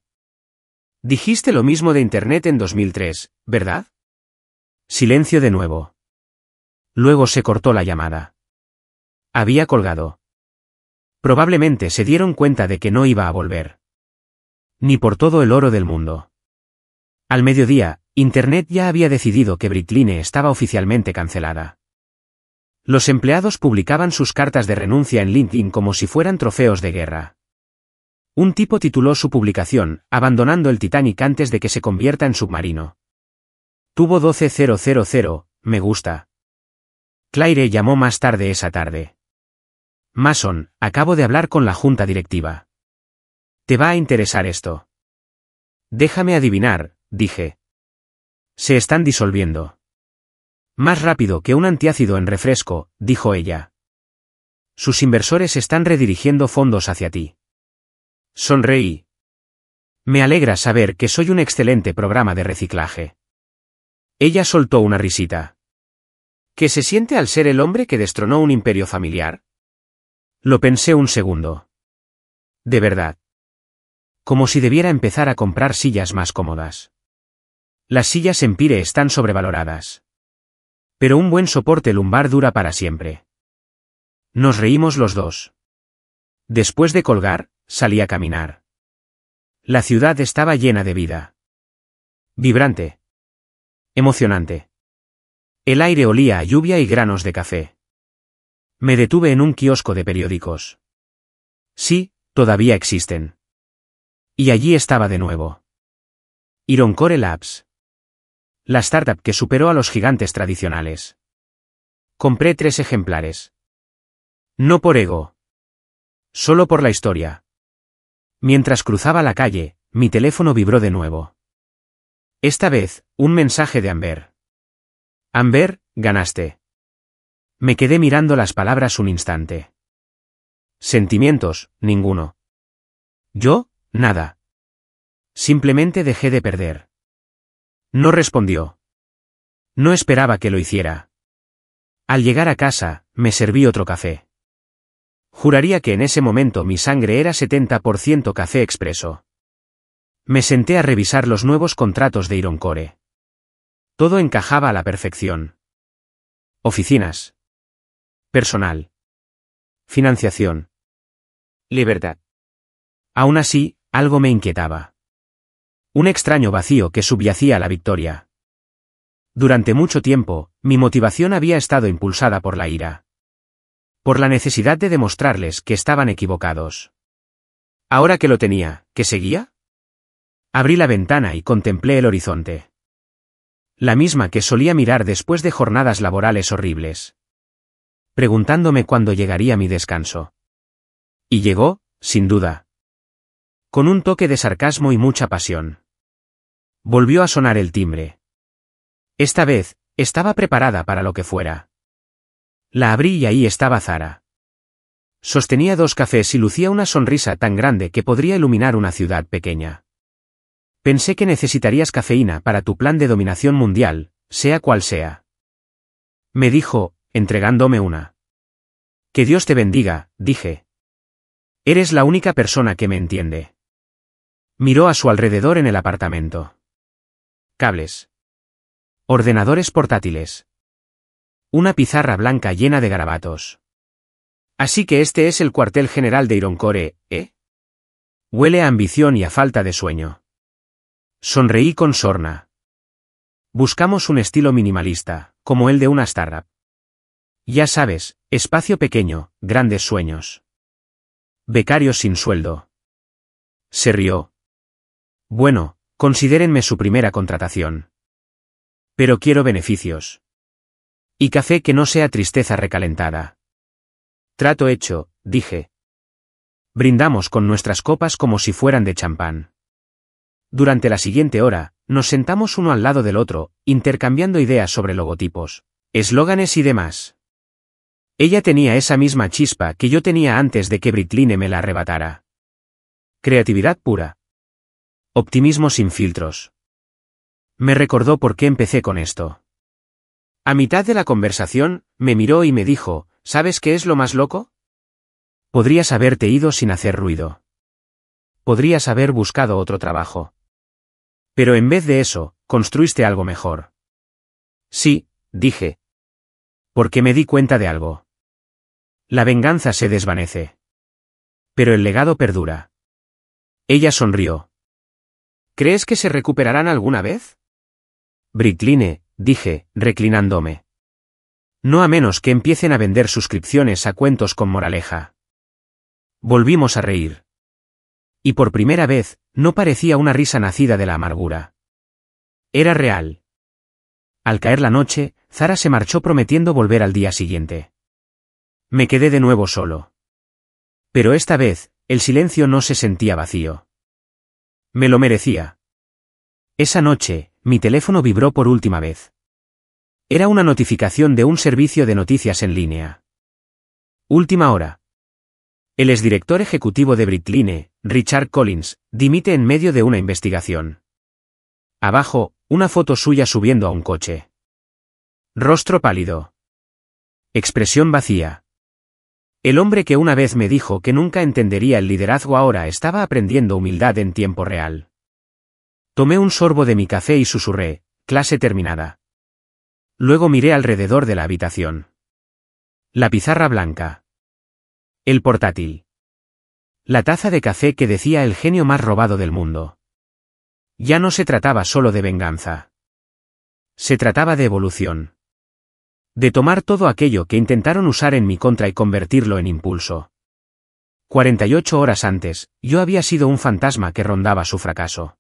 Dijiste lo mismo de Internet en 2003, ¿verdad? Silencio de nuevo. Luego se cortó la llamada. Había colgado. Probablemente se dieron cuenta de que no iba a volver. Ni por todo el oro del mundo. Al mediodía, Internet ya había decidido que Britline estaba oficialmente cancelada. Los empleados publicaban sus cartas de renuncia en LinkedIn como si fueran trofeos de guerra. Un tipo tituló su publicación, abandonando el Titanic antes de que se convierta en submarino. Tuvo 12.000 me gusta. Claire llamó más tarde esa tarde. Mason, acabo de hablar con la junta directiva. ¿Te va a interesar esto? Déjame adivinar, dije. Se están disolviendo. Más rápido que un antiácido en refresco, dijo ella. Sus inversores están redirigiendo fondos hacia ti. Sonreí. Me alegra saber que soy un excelente programa de reciclaje. Ella soltó una risita. ¿Qué se siente al ser el hombre que destronó un imperio familiar? Lo pensé un segundo. De verdad. Como si debiera empezar a comprar sillas más cómodas. Las sillas Empire están sobrevaloradas. Pero un buen soporte lumbar dura para siempre. Nos reímos los dos. Después de colgar, salí a caminar. La ciudad estaba llena de vida. Vibrante. Emocionante. El aire olía a lluvia y granos de café. Me detuve en un kiosco de periódicos. Sí, todavía existen. Y allí estaba de nuevo. Ironcore Labs. La startup que superó a los gigantes tradicionales. Compré 3 ejemplares. No por ego. Solo por la historia. Mientras cruzaba la calle, mi teléfono vibró de nuevo. Esta vez, un mensaje de Amber. Amber, ganaste. Me quedé mirando las palabras un instante. Sentimientos, ninguno. Yo, nada. Simplemente dejé de perder. No respondió. No esperaba que lo hiciera. Al llegar a casa, me serví otro café. Juraría que en ese momento mi sangre era 70% café expreso. Me senté a revisar los nuevos contratos de Ironcore. Todo encajaba a la perfección. Oficinas. Personal. Financiación. Libertad. Aún así, algo me inquietaba. Un extraño vacío que subyacía a la victoria. Durante mucho tiempo, mi motivación había estado impulsada por la ira. Por la necesidad de demostrarles que estaban equivocados. Ahora que lo tenía, ¿qué seguía? Abrí la ventana y contemplé el horizonte. La misma que solía mirar después de jornadas laborales horribles. Preguntándome cuándo llegaría mi descanso. Y llegó, sin duda. Con un toque de sarcasmo y mucha pasión. Volvió a sonar el timbre. Esta vez, estaba preparada para lo que fuera. La abrí y ahí estaba Zara. Sostenía 2 cafés y lucía una sonrisa tan grande que podría iluminar una ciudad pequeña. Pensé que necesitarías cafeína para tu plan de dominación mundial, sea cual sea. Me dijo, entregándome una. Que Dios te bendiga, dije. Eres la única persona que me entiende. Miró a su alrededor en el apartamento. Cables. Ordenadores portátiles. Una pizarra blanca llena de garabatos. Así que este es el cuartel general de Ironcore, ¿eh? Huele a ambición y a falta de sueño. Sonreí con sorna. Buscamos un estilo minimalista, como el de una startup. Ya sabes, espacio pequeño, grandes sueños. Becarios sin sueldo. Se rió. Bueno, considérenme su primera contratación. Pero quiero beneficios. Y café que no sea tristeza recalentada. Trato hecho, dije. Brindamos con nuestras copas como si fueran de champán. Durante la siguiente hora, nos sentamos uno al lado del otro, intercambiando ideas sobre logotipos, eslóganes y demás. Ella tenía esa misma chispa que yo tenía antes de que Britline me la arrebatara. Creatividad pura. Optimismo sin filtros. Me recordó por qué empecé con esto. A mitad de la conversación, me miró y me dijo, ¿sabes qué es lo más loco? Podrías haberte ido sin hacer ruido. Podrías haber buscado otro trabajo. Pero en vez de eso, construiste algo mejor. Sí, dije. Porque me di cuenta de algo. La venganza se desvanece. Pero el legado perdura. Ella sonrió. ¿Crees que se recuperarán alguna vez? Britline, dije, reclinándome. No a menos que empiecen a vender suscripciones a cuentos con moraleja. Volvimos a reír. Y por primera vez, no parecía una risa nacida de la amargura. Era real. Al caer la noche, Zara se marchó prometiendo volver al día siguiente. Me quedé de nuevo solo. Pero esta vez, el silencio no se sentía vacío. Me lo merecía. Esa noche, mi teléfono vibró por última vez. Era una notificación de un servicio de noticias en línea. Última hora. El exdirector ejecutivo de Britline, Richard Collins, dimite en medio de una investigación. Abajo, una foto suya subiendo a un coche. Rostro pálido. Expresión vacía. El hombre que una vez me dijo que nunca entendería el liderazgo ahora estaba aprendiendo humildad en tiempo real. Tomé un sorbo de mi café y susurré, clase terminada. Luego miré alrededor de la habitación. La pizarra blanca. El portátil. La taza de café que decía el genio más robado del mundo. Ya no se trataba solo de venganza. Se trataba de evolución. De tomar todo aquello que intentaron usar en mi contra y convertirlo en impulso. 48 horas antes, yo había sido un fantasma que rondaba su fracaso.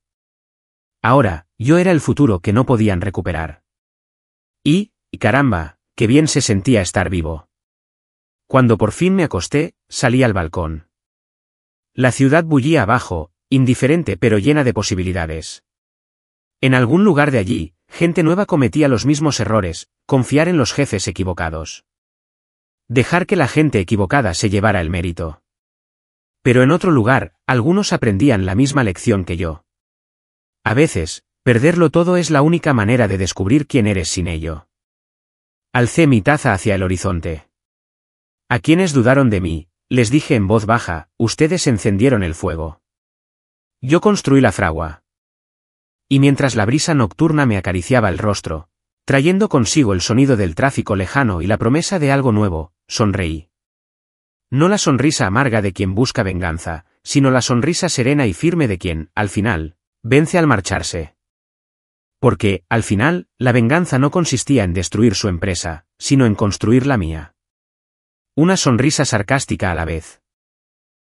Ahora, yo era el futuro que no podían recuperar. Y caramba, qué bien se sentía estar vivo. Cuando por fin me acosté, salí al balcón. La ciudad bullía abajo, indiferente pero llena de posibilidades. En algún lugar de allí, gente nueva cometía los mismos errores, confiar en los jefes equivocados. Dejar que la gente equivocada se llevara el mérito. Pero en otro lugar, algunos aprendían la misma lección que yo. A veces, perderlo todo es la única manera de descubrir quién eres sin ello. Alcé mi taza hacia el horizonte. A quienes dudaron de mí, les dije en voz baja, ustedes encendieron el fuego. Yo construí la fragua. Y mientras la brisa nocturna me acariciaba el rostro, trayendo consigo el sonido del tráfico lejano y la promesa de algo nuevo, sonreí. No la sonrisa amarga de quien busca venganza, sino la sonrisa serena y firme de quien, al final, vence al marcharse. Porque, al final, la venganza no consistía en destruir su empresa, sino en construir la mía. Una sonrisa sarcástica a la vez.